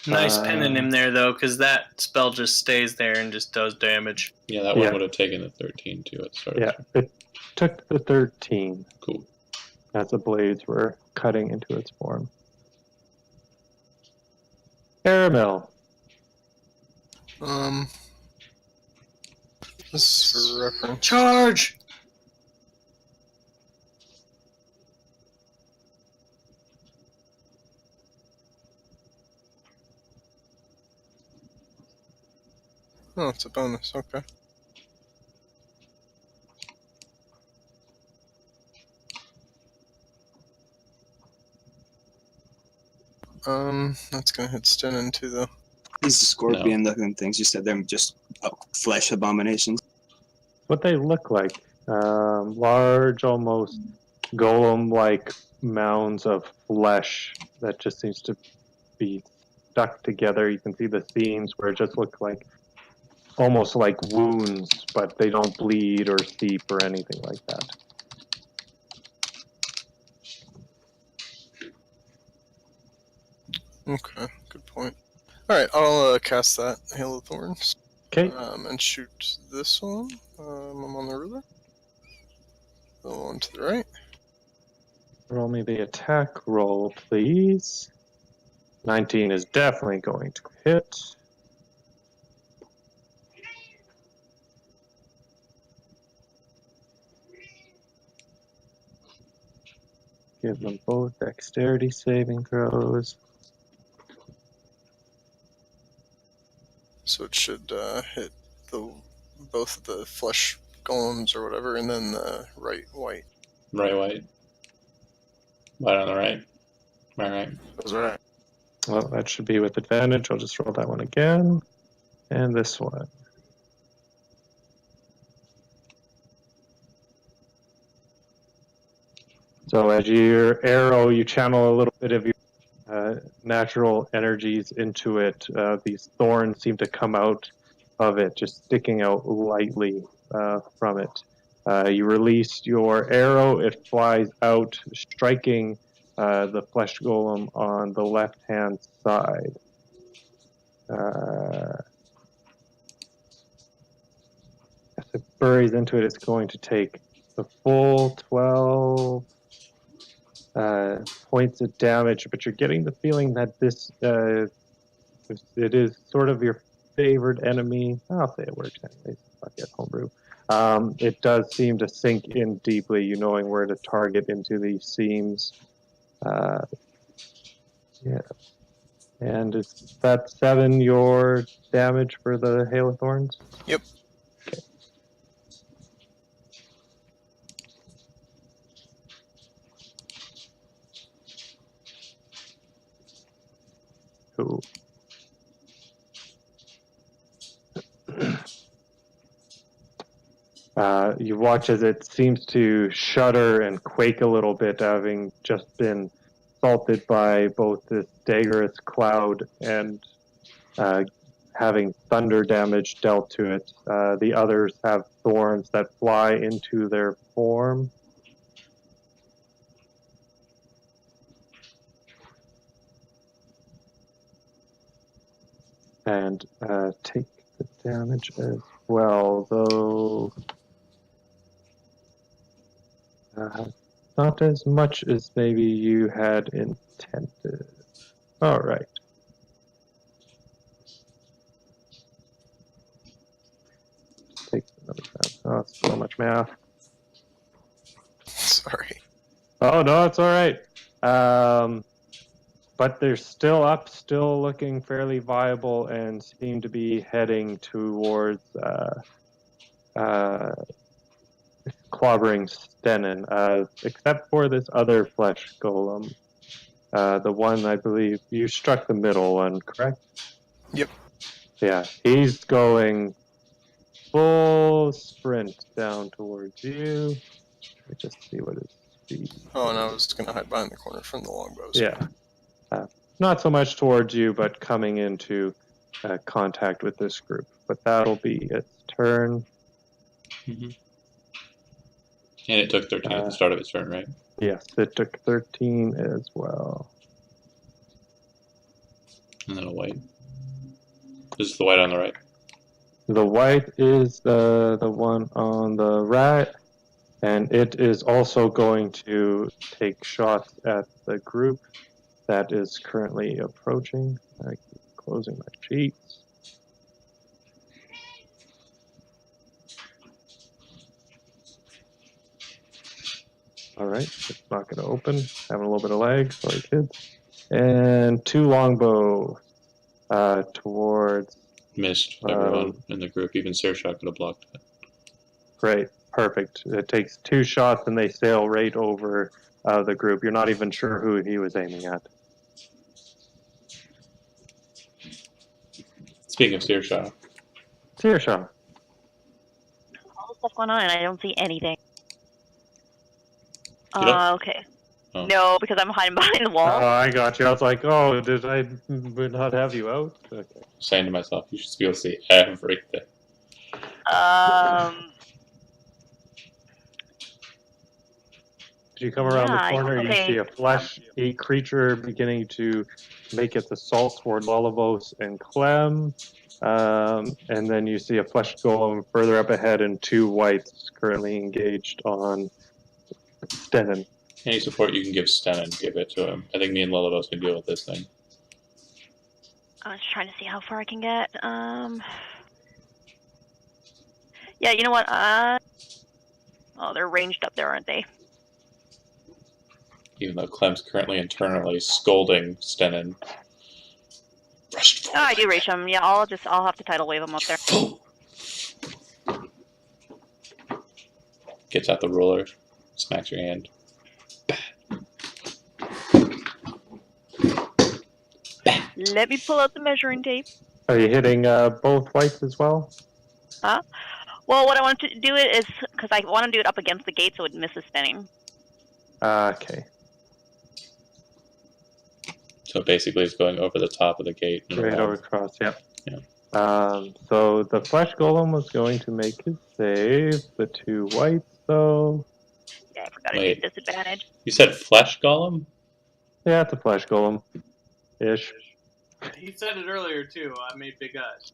Nice pinning him there, though, because that spell just stays there and just does damage. Yeah, that one would have taken the 13 too at the start. Yeah, it took the 13. Cool. As the blades were cutting into its form. Caramel. This is for reference. Charge! Oh, it's a bonus. Okay. That's gonna hit Stenin too, though. These scorpion-looking things, you said they're just flesh abominations. What they look like. Large, almost golem-like mounds of flesh that just seems to be stuck together. You can see the seams where it just looks like almost like wounds, but they don't bleed or seep or anything like that. Okay, good point. Alright, I'll cast that Hail of Thorns. Okay. And shoot this one. I'm on the ruler. The one to the right. Roll me the attack roll, please. 19 is definitely going to hit. Give them both dexterity saving throws. So it should hit both of the flesh golems or whatever, and then the right white. Right white. White on the right. Right. That's right. Well, that should be with advantage. I'll just roll that one again. And this one. So as your arrow, you channel a little bit of your natural energies into it. These thorns seem to come out of it, just sticking out lightly from it. You release your arrow, it flies out, striking the flesh golem on the left-hand side. As it buries into it, it's going to take the full 12 points of damage, but you're getting the feeling that this it is sort of your favored enemy. I'll say it works anyways. Fuck it, homebrew. It does seem to sink in deeply, you knowing where to target into these seams. Yeah. And is that 7 your damage for the Hail of Thorns? Yep. Okay. Cool. You watch as it seems to shudder and quake a little bit, having just been assaulted by both this daggerous cloud and having thunder damage dealt to it. The others have thorns that fly into their form. And take the damage as well, though not as much as maybe you had intended. All right. Take another time. Oh, so much math. Sorry. Oh no, it's all right. But they're still up, still looking fairly viable, and seem to be heading towards clobbering Stenin, except for this other flesh golem. The one I believe you struck the middle one, correct? Yep. Yeah, he's going full sprint down towards you. Let me just see what his speed. Oh, and I was going to hide behind the corner from the longbows. Yeah. Not so much towards you, but coming into contact with this group. But that'll be its turn. And it took 13 at the start of its turn, right? Yes, it took 13 as well. And then a white. This is the white on the right. The white is the one on the right, and it is also going to take shots at the group that is currently approaching. I keep closing my sheets. All right, it's not going to open. Having a little bit of lag. Sorry, kids. And 2 longbow towards. Missed everyone in the group. Even Sairshot could have blocked it. Great, perfect. It takes 2 shots and they sail right over the group. You're not even sure who he was aiming at. Speaking of Sairshot. Sairshot. All the stuff going on, and I don't see anything. You don't? Okay. Oh. No, because I'm hiding behind the Oh, wall. I got you. I was like, oh, did I not have you out? Okay. Saying to myself, you should be able to see everything. As you come around the Yeah, corner, okay. you see a flesh-eat creature beginning to make its assault toward Lullabos and Clem. And then you see a flesh golem further up ahead and 2 whites currently engaged on Stenin. Any support you can give Stenin, give it to him. I think me and Lullabos can deal with this thing. I was trying to see how far I can get. Yeah, you know what? Oh, they're ranged up there, aren't they? Even though Clem's currently internally scolding Stenin. Rushed forward. Oh, I do reach them. Yeah, I'll have to tidal wave them up there. Fool! Gets out the ruler, smacks your hand. Let me pull out the measuring tape. Are you hitting both whites as well? Huh? Well, what I want to do it is because I want to do it up against the gate so it misses spinning. Okay. So basically, it's going over the top of the gate. Right over across, yep. Yeah. So the flesh golem was going to make his save. The 2 whites, though. Yeah, I forgot to do disadvantage. You said flesh golem? Yeah, it's a flesh golem. Ish. He said it earlier too. I made big eyes.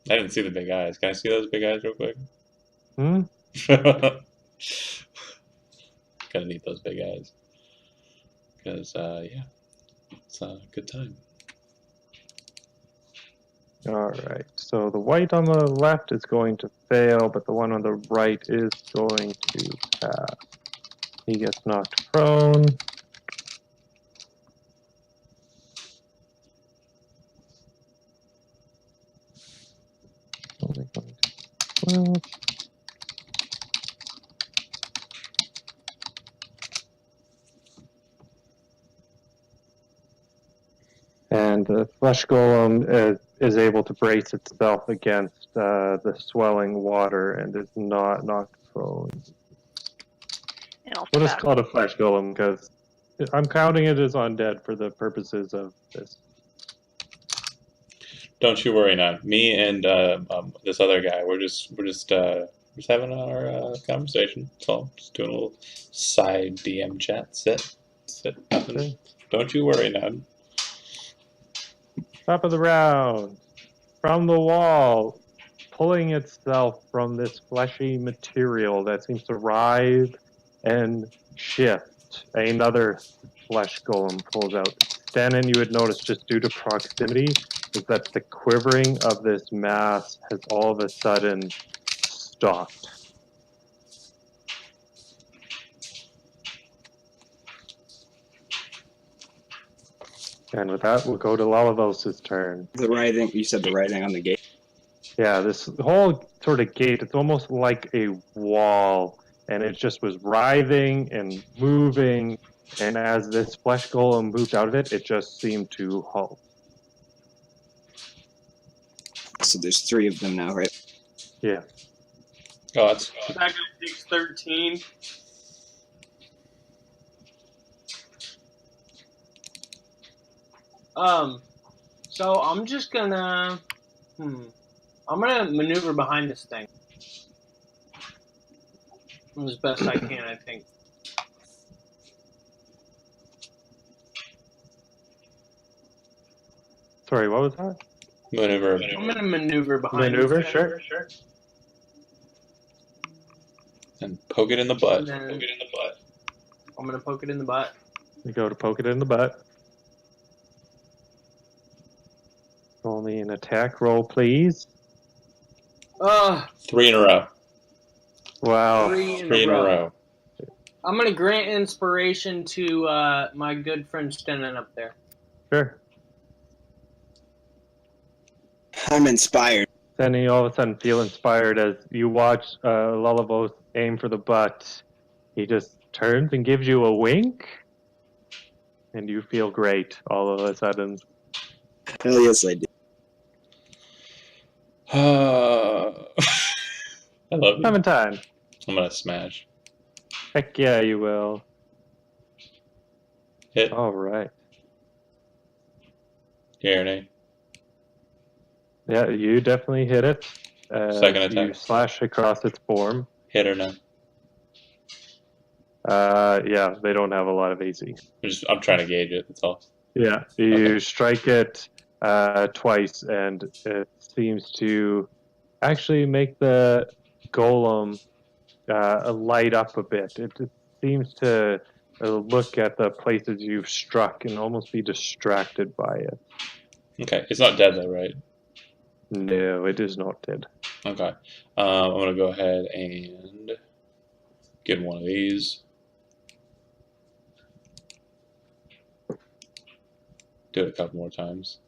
I didn't see the big eyes. Can I see those big eyes real quick? Gotta need those big eyes. Because, yeah, it's a good time. Alright, so the white on the left is going to fail, but the one on the right is going to pass. He gets knocked prone. Only going to 12. And the flesh golem is able to brace itself against the swelling water and is not knocked prone. We'll just call it a flesh golem because I'm counting it as undead for the purposes of this. Don't you worry now. Me and this other guy, we're just having our conversation. So just doing a little side DM chat. Sit, nothing. Okay. Don't you worry now. Top of the round, from the wall, pulling itself from this fleshy material that seems to writhe and shift. Another flesh golem pulls out. Stannon, you would notice just due to proximity, is that the quivering of this mass has all of a sudden stopped. And with that, we'll go to Lalavos' turn. The writing, you said the writing on the gate. Yeah, this whole sort of gate, it's almost like a wall, and it just was writhing and moving, and as this flesh golem moved out of it, it just seemed to halt. So there's 3 of them now, right? Yeah. Oh, that's That guy takes 13. So I'm just gonna, I'm gonna maneuver behind this thing as best I can, I think. Sorry, what was that? maneuver. I'm gonna maneuver behind Maneuver, this thing. sure. And poke it in the butt. And then I'm gonna poke it in the butt. You go to poke it in the butt. Roll me an attack roll, please. 3 in a row. Wow. 3 in 3 a in a row. row. I'm gonna grant inspiration to my good friend Stennon up there. Sure. I'm inspired. Then you all of a sudden feel inspired as you watch Lullabos aim for the butt. He just turns and gives you a wink, and you feel great all of a sudden. Hell yes, I did. I love it. Clementine. I'm gonna smash. Heck yeah, you will. Hit. All right. Guarantee. Yeah, you definitely hit it. Second attack. You slash across its form. Hit or no? Yeah, they don't have a lot of AC. I'm trying to gauge it. That's all. Yeah, you Okay. strike it twice, and it seems to actually make the golem light up a bit. It seems to look at the places you've struck and almost be distracted by it. Okay. It's not dead though, right? No, it is not dead. Okay. I'm gonna go ahead and give him one of these. Do it a couple more times.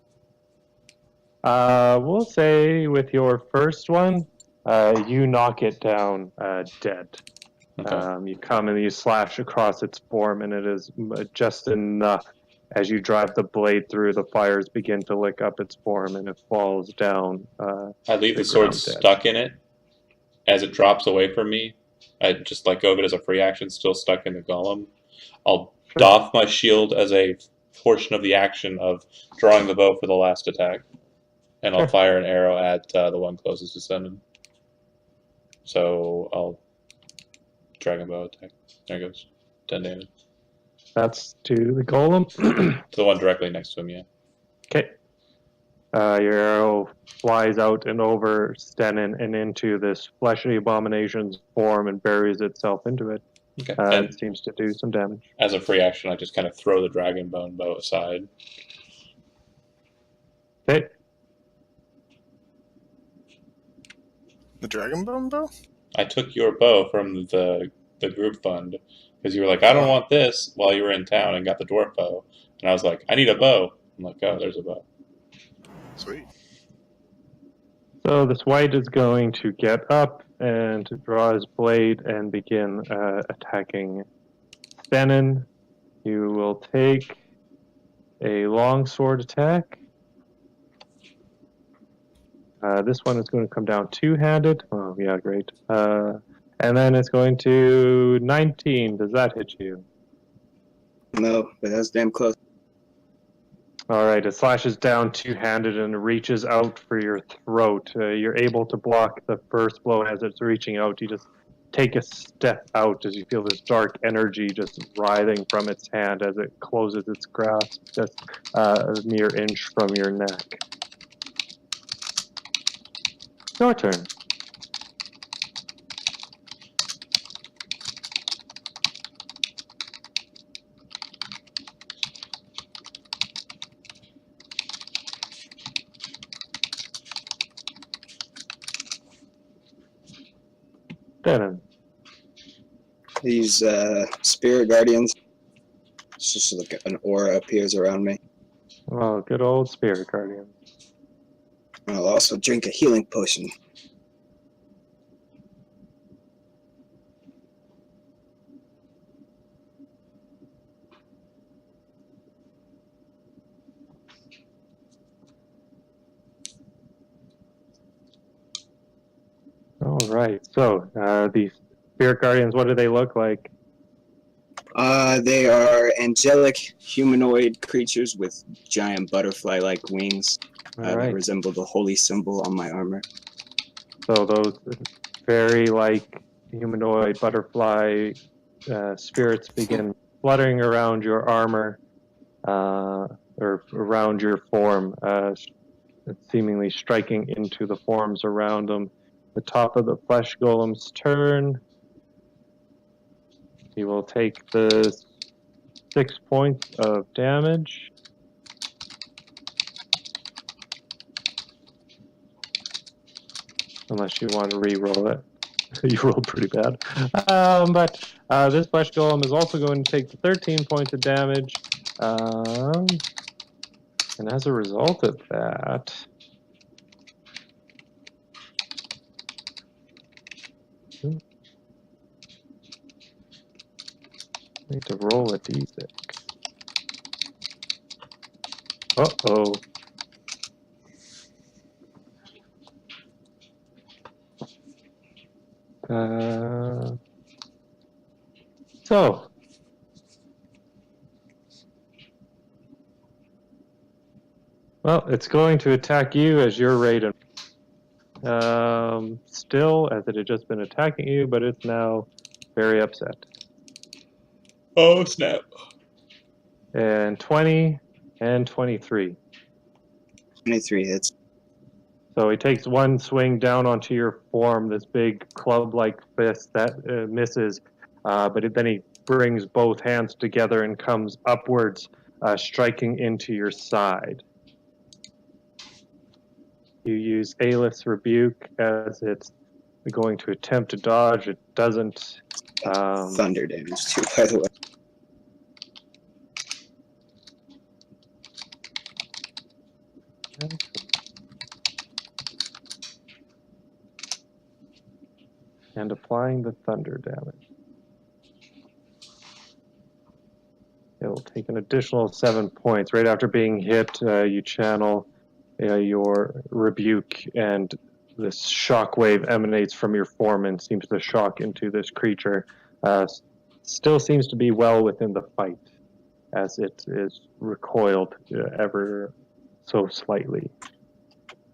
We'll say with your first one, you knock it down dead. Okay. You come and you slash across its form, and it is just enough. As you drive the blade through, the fires begin to lick up its form, and it falls down. I leave the the sword ground dead. stuck in it. As it drops away from me, I just let go of it as a free action, still stuck in the golem. I'll Sure. doff my shield as a portion of the action of drawing the bow for the last attack. And I'll Sure. fire an arrow at the one closest to Stennon. So I'll dragon bow attack. There it goes. 10 damage. That's to the golem. To the one directly next to him, yeah. Okay. Your arrow flies out and over Stennon and into this fleshy abomination's form and buries itself into it. Okay. It And seems to do some damage. as a free action, I just kind of throw the dragon bone bow aside. Okay. The Dragon Bone bow? I took your bow from the group fund because you were like, I don't want this while you were in town and got the dwarf bow. And I was like, I need a bow. I'm like, oh, there's a bow. Sweet. So this white is going to get up and draw his blade and begin attacking Stennon. You will take a longsword attack. This one is going to come down two-handed. Oh, yeah, great. And then it's going to 19. Does that hit you? No, but that's damn close. All right, it slashes down two-handed and reaches out for your throat. You're able to block the first blow as it's reaching out. You just take a step out as you feel this dark energy just writhing from its hand as it closes its grasp just a mere inch from your neck. Your turn. Denon. These spirit guardians. It's just like an aura appears around me. Oh, good old spirit guardian. I'll also drink a healing potion. All right. So these spirit guardians, what do they look like? They are angelic humanoid creatures with giant butterfly-like wings All that right. resemble the holy symbol on my armor. So those very like humanoid butterfly spirits begin fluttering around your armor or around your form, seemingly striking into the forms around them. The top of the flesh golem's turn. He will take the 6 points of damage. Unless you want to re-roll it. You rolled pretty bad. But this flesh golem is also going to take the 13 points of damage. And as a result of that, I need to roll a d6. Uh-oh. So, well, it's going to attack you as you're rated. Still, as it had just been attacking you, but it's now very upset. Oh, snap. And 20 and 23. 23 hits. So he takes one swing down onto your form, this big club-like fist that misses, but then he brings both hands together and comes upwards, striking into your side. You use Aelith's Rebuke as it's going to attempt to dodge. It doesn't. Thunder damage too, by the way. And applying the thunder damage. It will take an additional 7 points. Right after being hit, you channel your rebuke, and this shockwave emanates from your form and seems to shock into this creature. Still seems to be well within the fight, as it is recoiled ever so slightly.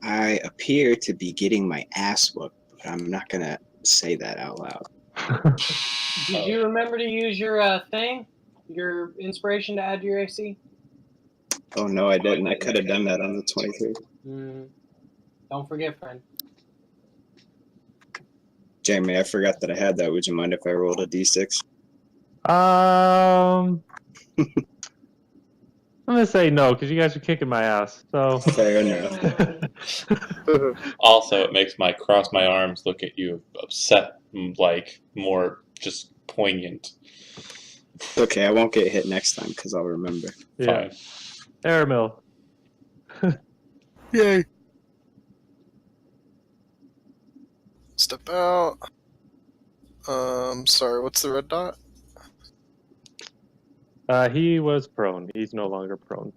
I appear to be getting my ass whooped, but I'm not gonna say that out loud. Did you remember to use your thing? Your inspiration to add to your AC? Oh no, I didn't. I could have done that on the 23. Don't forget, friend. Jeremy, I forgot that I had that. Would you mind if I rolled a d6? I'm gonna say no because you guys are kicking my ass. So Fair enough. Also, it makes my cross my arms look at you upset, like more just poignant. Okay, I won't get hit next time because I'll remember. yeah, Airmill. Yay! Step out. Sorry, what's the red dot? He was prone. He's no longer prone.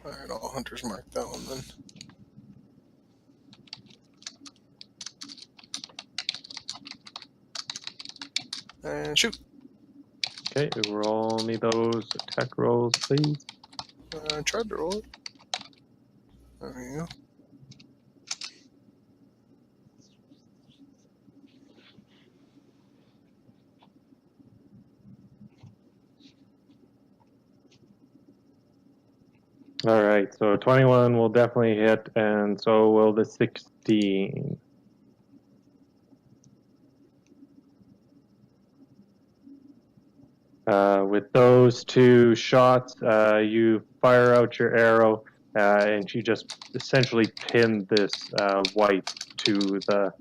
Alright, all hunters mark that one then. And shoot. Okay, roll me those attack rolls, please. I tried to roll it. There you go. All right, so 21 will definitely hit, and so will the 16. With those two shots, you fire out your arrow, and you just essentially pin this white to the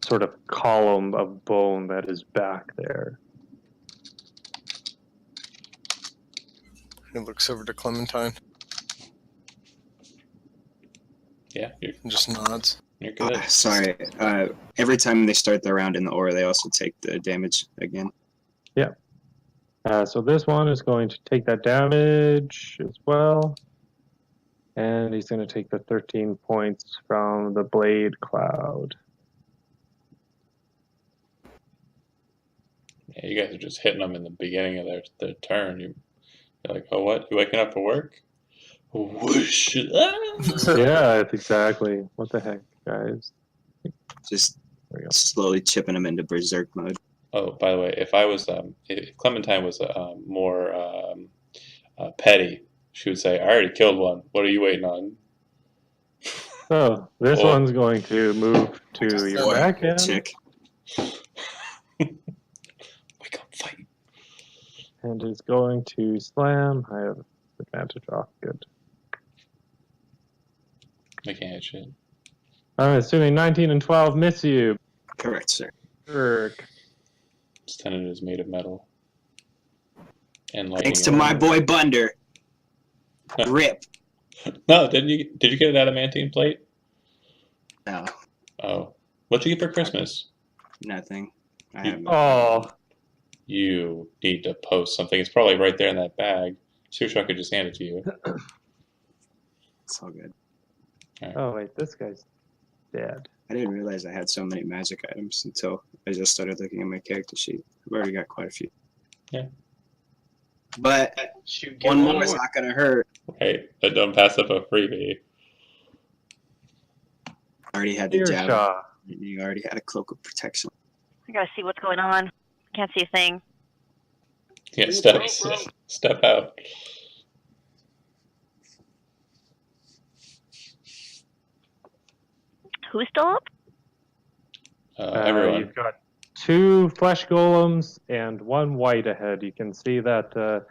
sort of column of bone that is back there. He looks over to Clementine Yeah, and just nods. you're good. Sorry. Every time they start the round in the ore, they also take the damage again. So this one is going to take that damage as well. And he's going to take the 13 points from the blade cloud. Yeah, you guys are just hitting them in the beginning of their turn. You're like, oh, what? You waking up for work? Whoosh! Ah! Yeah, that's exactly. What the heck, guys? Just There we go. slowly chipping them into berserk mode. Oh, by the way, if Clementine was more petty, she would say, "I already killed one. What are you waiting on?" So this Oh. one's going to move to your Boy. back end. Chick. Wake up, fight! And is going to slam. I have advantage off. Good. I can't hit shit. I'm assuming 19 and 12 miss you. Correct, sir. Berk. This tenon is made of metal. And lightning. Thanks to my boy Bunder. Rip. No, did you get an adamantine plate? No, Oh, what'd you get for Christmas? nothing. I You- have Oh, You need to post something. It's probably right there in that bag. Seriously, I could just hand it to you. It's all good. oh wait, this guy's dead. I didn't realize I had so many magic items until I just started looking at my character sheet. I've already got quite a few. Yeah. But Shoot, one more is not gonna hurt. Hey, but don't pass up a freebie. I already had the jab. Earshaw. You already had a cloak of protection. I gotta see what's going on. Can't see a thing. Yeah, step out. Who's still up? Everyone. You've got 2 flesh golems and 1 white ahead. You can see that the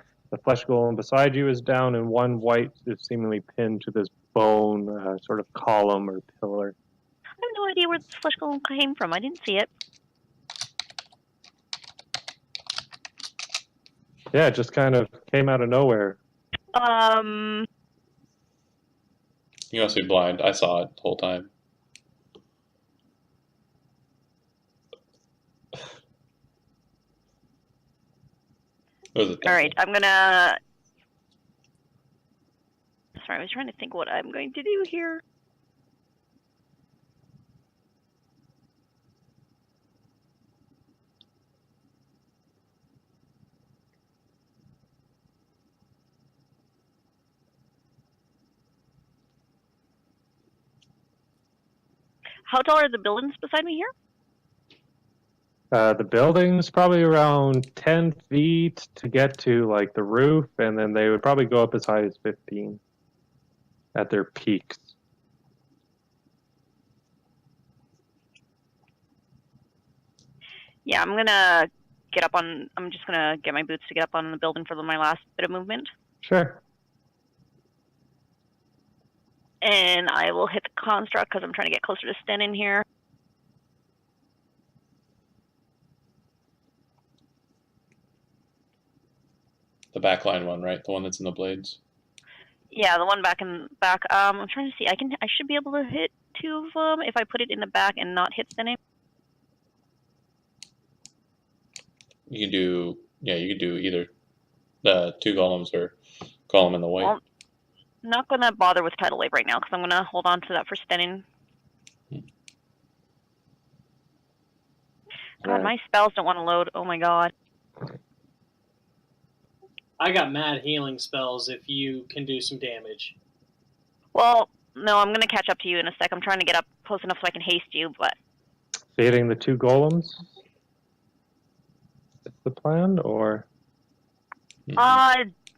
flesh golem beside you is down, and 1 white is seemingly pinned to this bone sort of column or pillar. I have no idea where this flesh golem came from. I didn't see it. Yeah, it just kind of came out of nowhere. You must be blind. I saw it the whole time. It was a All right, I'm gonna. Sorry, I was trying to think what I'm going to do here. How tall are the buildings beside me here? The building's probably around 10 feet to get to like the roof, and then they would probably go up as high as 15 at their peaks. Yeah, I'm gonna get up on. I'm just gonna get my boots to get up on the building for my last bit of movement, Sure. and I will hit the construct because I'm trying to get closer to Sten in here. The backline one, right? The one that's in the blades. Yeah, the one back in back. I'm trying to see. I should be able to hit 2 of them if I put it in the back and not hit Sten. You can do, yeah, you could do either the 2 golems or golem in the white. Well, not gonna bother with tidal wave right now because I'm gonna hold on to that for Stenning. God, my spells don't want to load. Oh my god. I got mad healing spells if you can do some damage. Well, no, I'm gonna catch up to you in a sec. I'm trying to get up close enough so I can haste you, but Fading the 2 golems? Is the plan, or?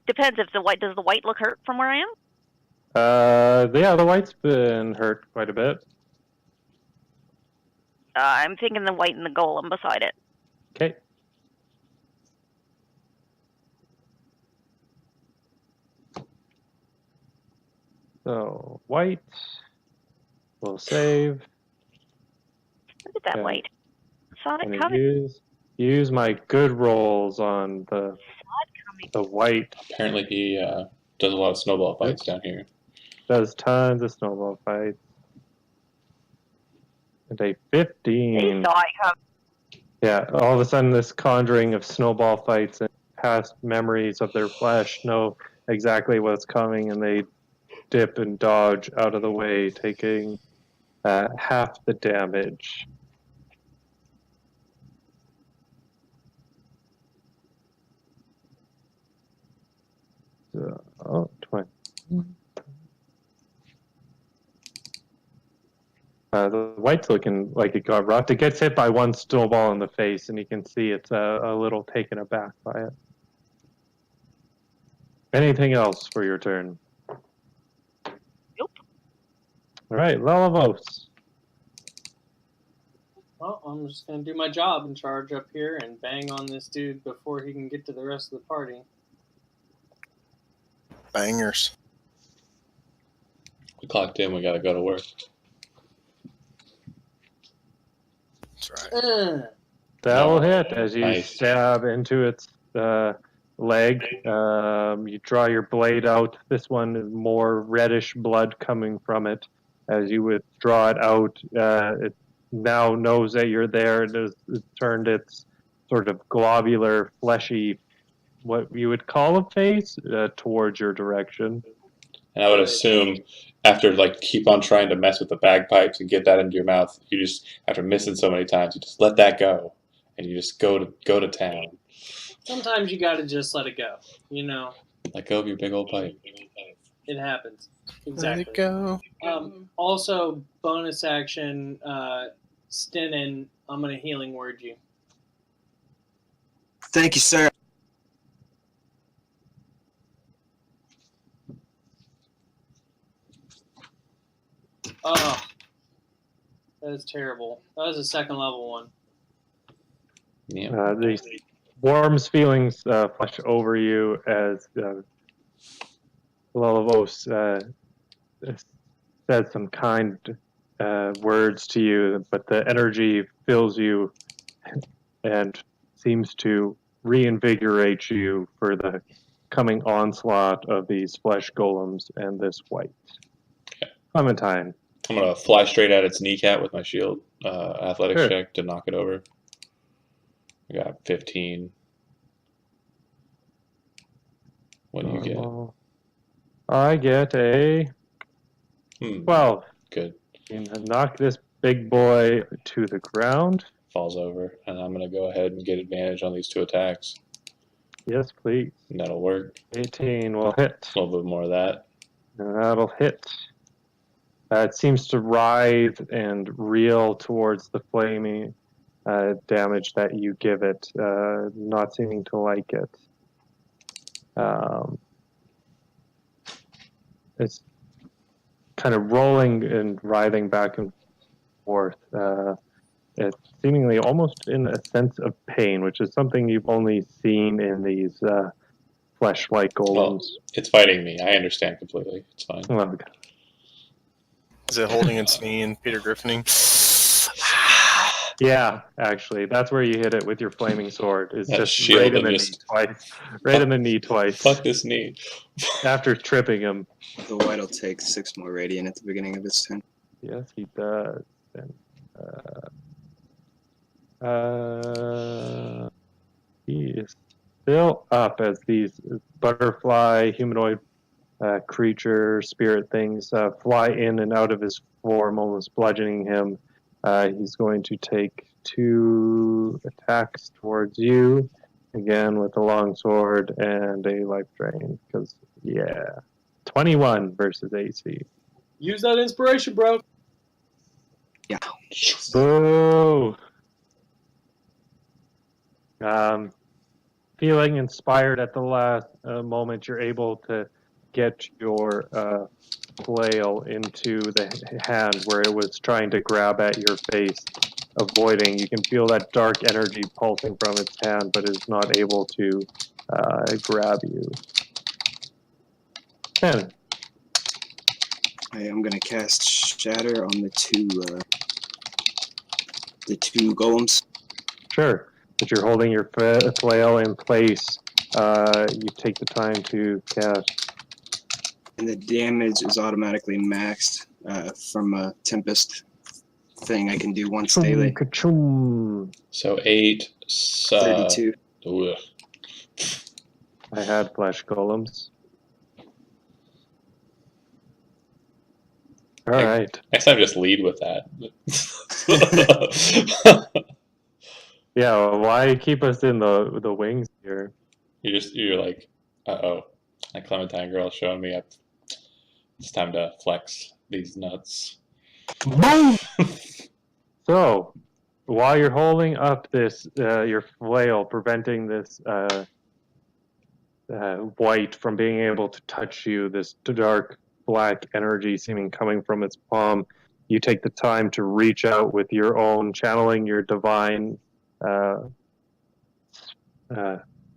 depends if does the white look hurt from where I am? Yeah, the white's been hurt quite a bit. I'm thinking the white and the golem beside it. Okay. So, white will save. Look at that Okay. white. Saw it And coming. use my good rolls on the white. Apparently, he does a lot of snowball fights down here. Does tons of snowball fights. And a They 15. saw it coming. Yeah, all of a sudden this conjuring of snowball fights and past memories of their flesh know exactly what's coming, and they dip and dodge out of the way, taking half the damage. So, 20. The white's looking like it got rocked. It gets hit by one snowball in the face, and you can see it's a little taken aback by it. Anything else for your turn? Nope. All right, Lalavos. Well, I'm just going to do my job and charge up here and bang on this dude before he can get to the rest of the party. Bangers. We clocked in. We got to go to work. That's right. That'll hit as you Nice. stab into its leg. You draw your blade out. This one is more reddish blood coming from it. As you would draw it out, it now knows that you're there. It's turned its sort of globular, fleshy, what you would call a face, towards your direction. And I would assume after keep on trying to mess with the bagpipes and get that into your mouth, you just after missing so many times, you just let that go, and you just go to town. Sometimes you got to just let it go. You know, Let go of your big old pipe. it happens. Let Exactly. it go. Also, bonus action, Stennin, I'm going to healing word you. Thank you, sir. Oh, that is terrible. That was a second level one. Yeah. These warm feelings flush over you as Lalavos says some kind words to you, but the energy fills you and seems to reinvigorate you for the coming onslaught of these flesh golems and this white. Clementine. I'm gonna fly straight at its kneecap with my shield. Athletics Sure. check to knock it over. I got 15. What do you get? I get a 12. Good. You knock this big boy to the ground. Falls over, and I'm gonna go ahead and get advantage on these 2 attacks. Yes, please. And that'll work. 18 will hit. A little bit more of that. And that'll hit. It seems to writhe and reel towards the flaming damage that you give it, not seeming to like it. It's kind of rolling and writhing back and forth. It's seemingly almost in a sense of pain, which is something you've only seen in these flesh-like golems. It's fighting me. I understand completely. It's fine. Oh, Is it holding its knee and Peter Griffining? yeah, actually, that's where you hit it with your flaming sword. It's That just shield right in and the knee just- twice. Right in the knee twice. Fuck this knee. After tripping him. The white will take 6 more radiant at the beginning of its turn. Yes, he does. And, he is still up as these butterfly humanoid creature, spirit things fly in and out of his form, almost bludgeoning him. He's going to take 2 attacks towards you, again with a long sword and a life drain, because, 21 versus AC. Use that inspiration, bro. Yeah. Boo! Feeling inspired at the last moment, you're able to get your flail into the hand where it was trying to grab at your face, avoiding. You can feel that dark energy pulsing from its hand, but is not able to grab you. 10. I am gonna cast Shatter on the two golems. Sure. But you're holding your flail in place. You take the time to cast. And the damage is automatically maxed from a Tempest thing I can do once daily. Ka-choom. So 8. 32. Ugh. I had flesh golems. All right. Next time, just lead with that. Yeah, well, why keep us in the wings here? You're like, uh-oh, that Clementine girl showing me up. It's time to flex these nuts. Boom! So, while you're holding up this, your flail, preventing this white from being able to touch you, this dark black energy seeming coming from its palm, you take the time to reach out with your own, channeling your divine and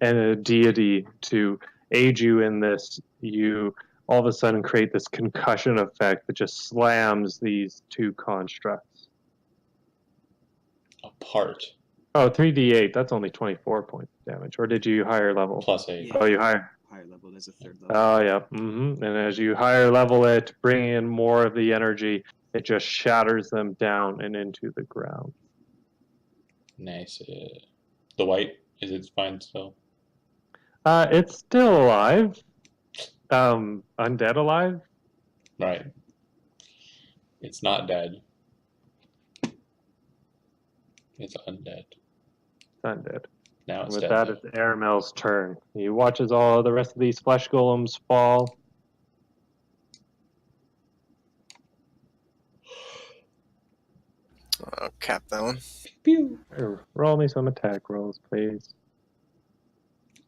a deity to aid you in this. You all of a sudden create this concussion effect that just slams these 2 constructs. Apart. Oh, 3d8, that's only 24 points of damage. Or did you higher level? Plus 8. Yeah. Oh, you higher. Higher level, there's a 3rd level. Oh, yeah. And as you higher level it, bring in more of the energy, it just shatters them down and into the ground. Nice. The white, is it fine still? It's still alive. Undead alive. Right. It's not dead. It's undead. It's undead. Now it's With dead. that, it's Aramel's turn. He watches all the rest of these flesh golems fall. I'll cap that one. Pew, Roll me some attack rolls, please.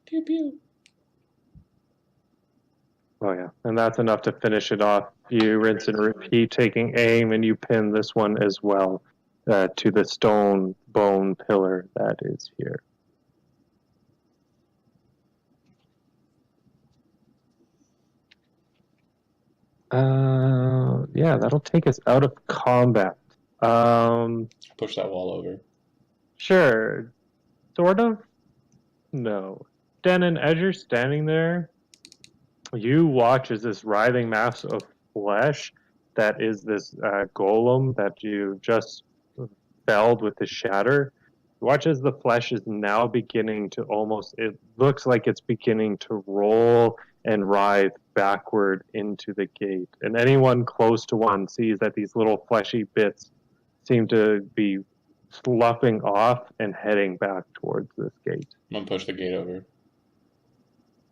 pew, pew. Oh, yeah. And that's enough to finish it off. You rinse and repeat, taking aim, and you pin this one as well to the stone bone pillar that is here. Yeah, that'll take us out of combat. Push that wall over. Sure. Sort of. No. Denon, as you're standing there, you watch as this writhing mass of flesh that is this golem that you just felled with the shatter. Watch as the flesh is now beginning to it looks like it's beginning to roll and writhe backward into the gate. And anyone close to one sees that these little fleshy bits seem to be sloughing off and heading back towards this gate. I'm gonna push the gate over.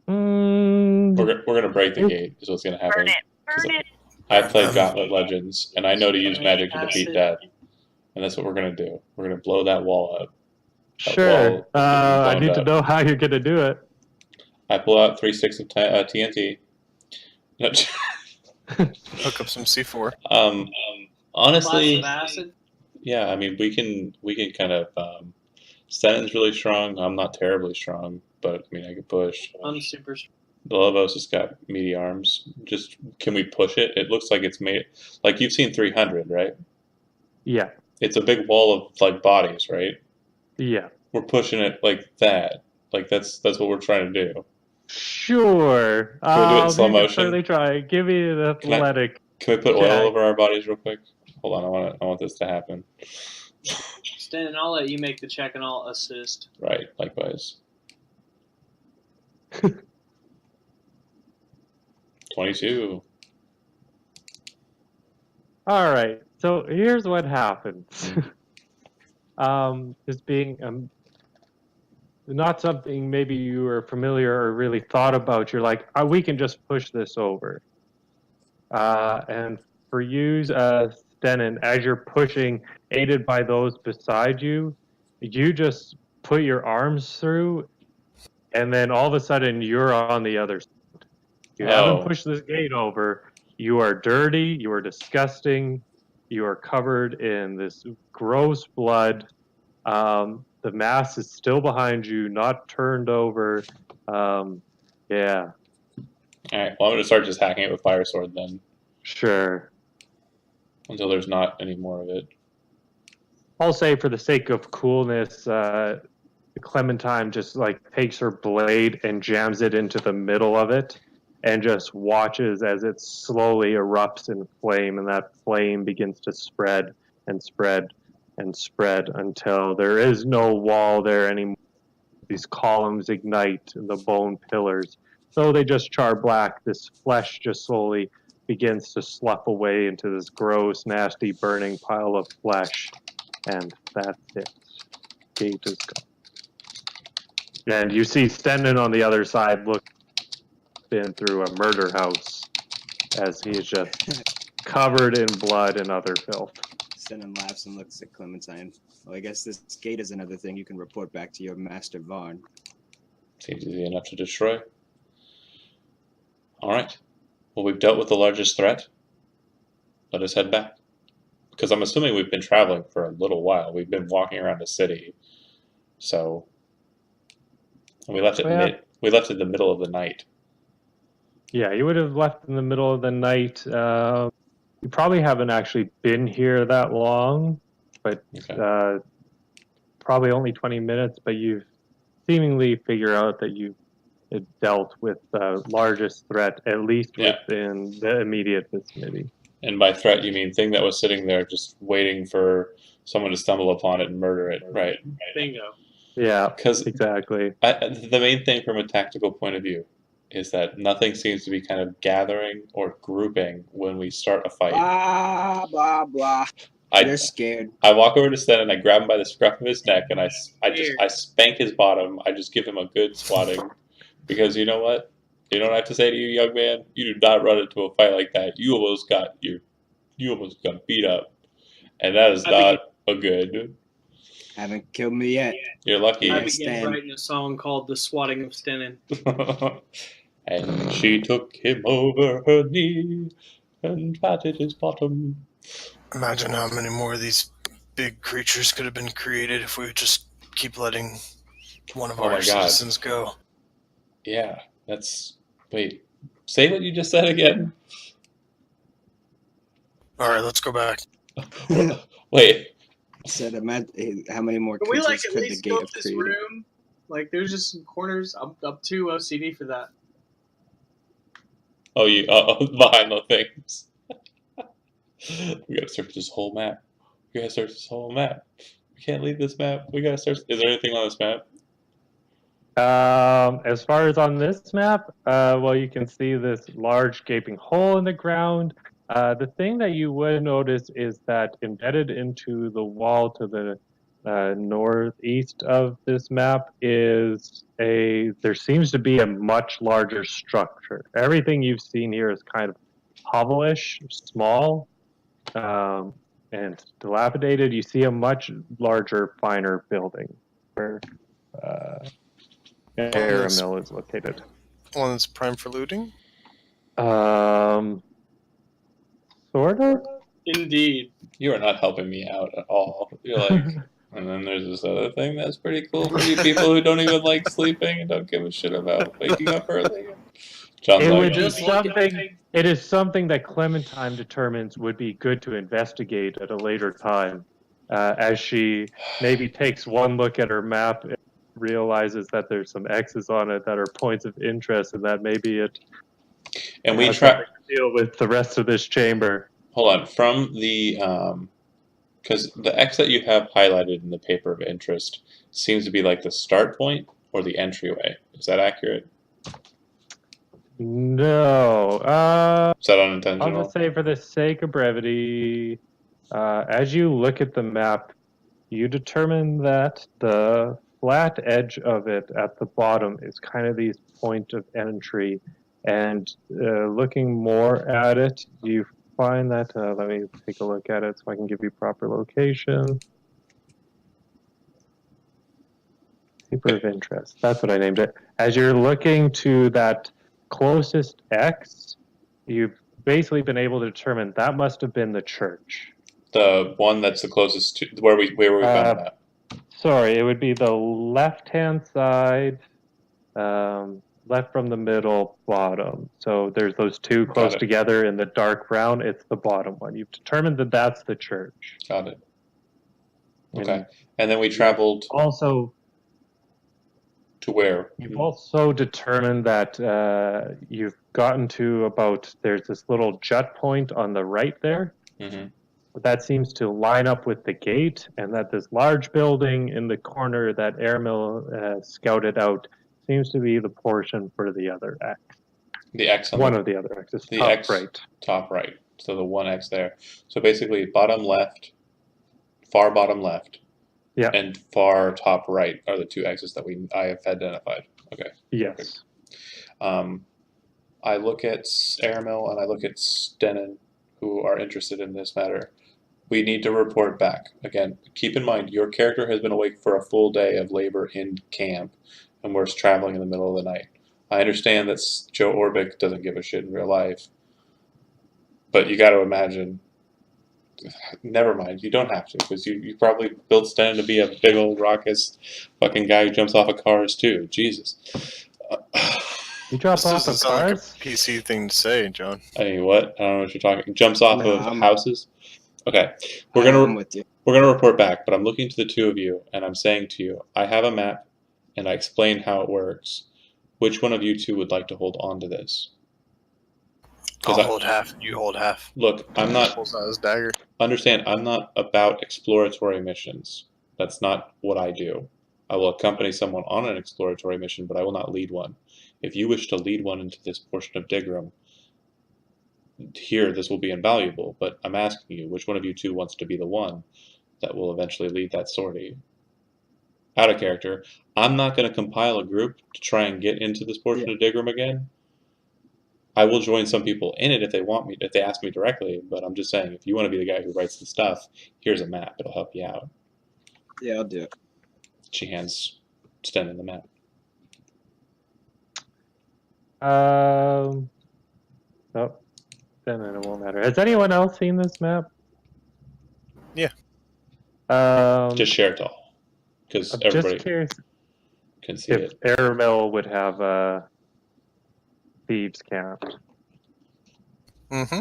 Mm, We're gonna break the gate, is what's gonna happen. Burn it. Burn it. I play Gauntlet Legends, and I know to use magic to defeat death. And that's what we're gonna do. We're gonna blow that wall up. Sure. I need to up. know how you're going to do it. I pull out 3 sticks of TNT. Hook up some C4. Honestly, Blast of acid. yeah. I mean, we can kind of. Stenton's really strong. I'm not terribly strong, but I mean, I can push. I'm super strong. The Lobos has got meaty arms. Just can we push it? It looks like it's made. Like you've seen 300, right? Yeah. It's a big wall of like bodies, right? Yeah. We're pushing it like that. Like that's what we're trying to do. Sure. Can we do it in slow you can motion? certainly try. Give me an athletic. Can we put oil check. over our bodies real quick? Hold on, I want this to happen. Stan, I'll let you make the check and I'll assist. Right, likewise. 22. All right. So here's what happens. This being not something maybe you were familiar or really thought about. You're like, oh, we can just push this over. And for you, Stenin, as you're pushing, aided by those beside you, you just put your arms through, and then all of a sudden you're on the other side. You haven't pushed this gate over. You are dirty. You are disgusting. You are covered in this gross blood. The mass is still behind you, not turned over. Yeah. All right. Well, I'm gonna start just hacking it with fire sword then, Sure. until there's not any more of it. I'll say for the sake of coolness, Clementine just like takes her blade and jams it into the middle of it and just watches as it slowly erupts in flame, and that flame begins to spread and spread and spread until there is no wall there anymore. These columns ignite and the bone pillars. So they just char black. This flesh just slowly begins to slough away into this gross, nasty, burning pile of flesh. And that's it. Gate is gone. And you see Stenin on the other side looking through a murder house as he is just covered in blood and other filth. Stenin laughs and looks at Clementine. Well, I guess this gate is another thing you can report back to your master Varn. Seems easy enough to destroy. All right. Well, we've dealt with the largest threat. Let us head back. Because I'm assuming we've been traveling for a little while. We've been walking around the city. So we left it we left it in the middle of the night. Yeah, you would have left in the middle of the night. You probably haven't actually been here that long, but Okay. Probably only 20 minutes, but you've seemingly figured out that you've dealt with the largest threat, at least within the immediate vicinity. And by threat, you mean thing that was sitting there just waiting for someone to stumble upon it and murder it, right? Bingo. Yeah, Because exactly. the main thing from a tactical point of view is that nothing seems to be kind of gathering or grouping when we start a fight. Blah, blah, blah. You're scared. I walk over to Sten and I grab him by the scruff of his neck and I spank his bottom. I just give him a good swatting. Because you know what? You know what I have to say to you, young man? You do not run into a fight like that. You almost got beat up. And that is not a good. Haven't killed me yet. You're lucky. I began writing a song called The Swatting of Stenin. And she took him over her knee and patted his bottom. Imagine how many more of these big creatures could have been created if we would just keep letting one of our citizens go. Yeah, that's... Wait, say what you just said again? Alright, let's go back. Wait. Said, how many more Can we creatures at could the least gate go have this created? room? Like, there's just some corners. I'm up to OCD for that. Oh, you behind the things. We gotta search this whole map. We can't leave this map. We gotta search. Is there anything on this map? As far as on this map, well, you can see this large gaping hole in the ground. The thing that you would notice is that embedded into the wall to the northeast of this map there seems to be a much larger structure. Everything you've seen here is kind of hovel-ish, small, and dilapidated. You see a much larger, finer building where Aramil is located. One that's prime for looting? Sort of? Indeed. You are not helping me out at all. You're like, and then there's this other thing that's pretty cool for you people who don't even like sleeping and don't give a shit about waking up early. John's It is something that Clementine determines would be good to investigate at a later time, as she maybe takes one look at her map and realizes that there's some X's on it that are points of interest, and that maybe it and we try to deal with the rest of this chamber. Hold on, from the because the X that you have highlighted in the paper of interest seems to be like the start point or the entryway. Is that accurate? No. Is that I'll unintentional? just say for the sake of brevity, as you look at the map, you determine that the flat edge of it at the bottom is kind of these point of entry. And looking more at it, you find that, let me take a look at it so I can give you proper location. Paper of interest. That's what I named it. As you're looking to that closest X, you've basically been able to determine that must have been the church. The one that's the closest to where we found the map. Sorry, it would be the left-hand side, left from the middle, bottom. So there's those two close together in the dark brown. It's the bottom one. You've determined that that's the church. Got it. Okay. And then we traveled also to where? You've also determined that you've gotten to about, there's this little jut point on the right there. Mm-hmm. That seems to line up with the gate, and that this large building in the corner that Airmill scouted out seems to be the portion for the other X. The X on one of the other X's. The top X right. Top right. So the one X there. So basically, bottom left, far bottom left, yeah, and far top right are the two X's that I have identified. Okay. Yes. I look at Airmill and I look at Stennen, who are interested in this matter. We need to report back. Again, keep in mind, your character has been awake for a full day of labor in camp, and we're traveling in the middle of the night. I understand that Joe Orbick doesn't give a shit in real life, but you got to imagine. Never mind, you don't have to, because you probably built Stennen to be a big old raucous fucking guy who jumps off of cars too. Jesus. You drop This off doesn't of sound like a cars? PC thing to say, John. I mean, what? I don't know what you're talking. Jumps off No, of houses. Okay, I'm with you. we're gonna report back, but I'm looking to the two of you, and I'm saying to you, I have a map, and I explain how it works. Which one of you two would like to hold on to this? I'll hold half. You hold half. Look, I'm not. Pulls out his dagger. Understand, I'm not about exploratory missions. That's not what I do. I will accompany someone on an exploratory mission, but I will not lead one. If you wish to lead one into this portion of Dighgrum, here this will be invaluable, but I'm asking you, which one of you two wants to be the one that will eventually lead that sortie? Out of character, I'm not going to compile a group to try and get into this portion of Dighgrum again. I will join some people in it if they want me, if they ask me directly, but I'm just saying, if you want to be the guy who writes the stuff, here's a map. It'll help you out. Yeah, I'll do it. She hands Stennen the map. Oh, then it won't matter. Has anyone else seen this map? Yeah. Just share it all, because everybody can see it. If Airmill would have a thieves camp. Mm-hmm.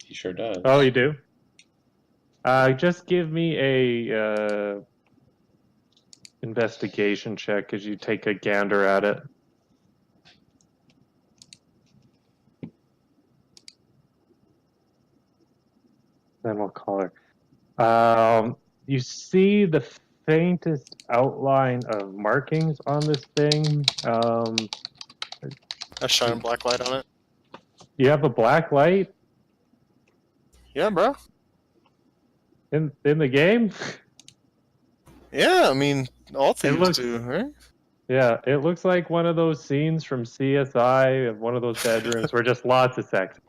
He sure does. Oh, you do? Just give me a investigation check as you take a gander at it. Then we'll call her. You see the faintest outline of markings on this thing. I shine a black light on it. You have a black light Yeah, bro. in the game? Yeah, I mean, all thieves do, right? Yeah, it looks like one of those scenes from CSI of one of those bedrooms where just lots of sex.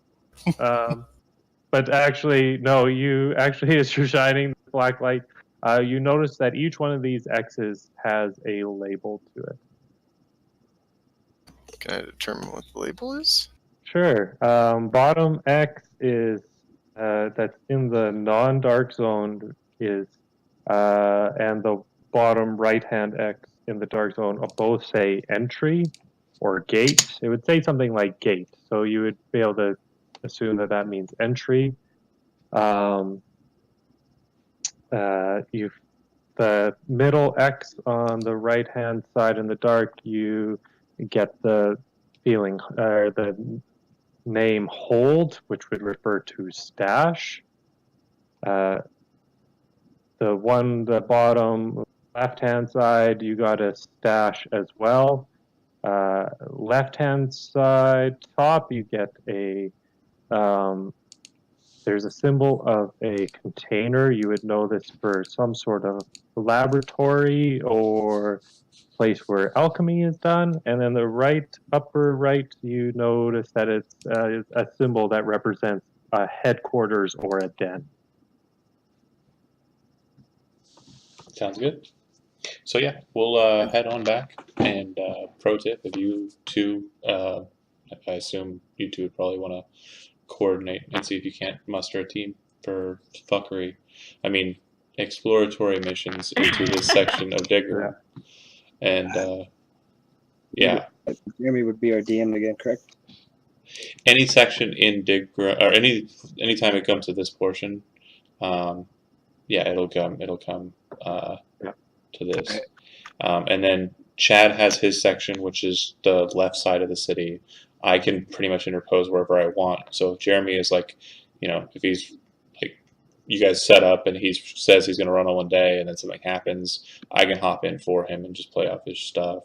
But actually, no, as you're shining the black light, you notice that each one of these X's has a label to it. Can I determine what the label is? Sure. Bottom X is that's in the non-dark zone is, and the bottom right-hand X in the dark zone both say entry or gate. It would say something like gate, so you would be able to assume that that means entry. The middle X on the right-hand side in the dark, you get the feeling or the name hold, which would refer to stash. The bottom left-hand side, you got a stash as well. left-hand side top, you get a there's a symbol of a container. You would know this for some sort of laboratory or place where alchemy is done. And then the upper right, you notice that it's a symbol that represents a headquarters or a den. Sounds good. So yeah, we'll head on back. And pro tip: if you two, I assume you two would probably want to coordinate and see if you can't muster a team for fuckery. I mean, exploratory missions into this section of Dighgrum. And yeah, Jeremy would be our DM again, correct? any section in Dighgrum, or anytime it comes to this portion, yeah, it'll come to this. And then Chad has his section, which is the left side of the city. I can pretty much interpose wherever I want. So if Jeremy is like, if he's like, you guys set up and he says he's going to run on one day and then something happens, I can hop in for him and just play off his stuff.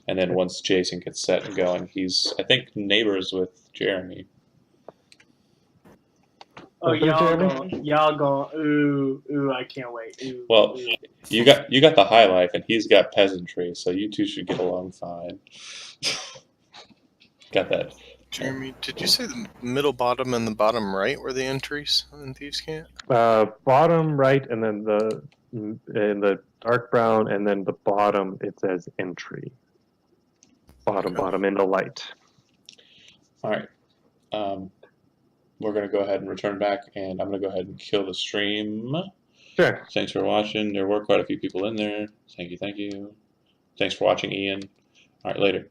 And then once Jason gets set and going, he's, I think, neighbors with Jeremy. Oh, y'all going, ooh, I can't wait. Ooh, well, ooh. you got the high life and he's got peasantry, so you two should get along fine. Got that. Jeremy, did you say the middle bottom and the bottom right were the entries in Thieves' Camp? Bottom right, and then in the dark brown, and then the bottom it says entry. Bottom in the light. All right. We're gonna go ahead and return back, and I'm gonna go ahead and kill the stream. Sure. Thanks for watching. There were quite a few people in there. Thank you. Thanks for watching, Ian. All right, later.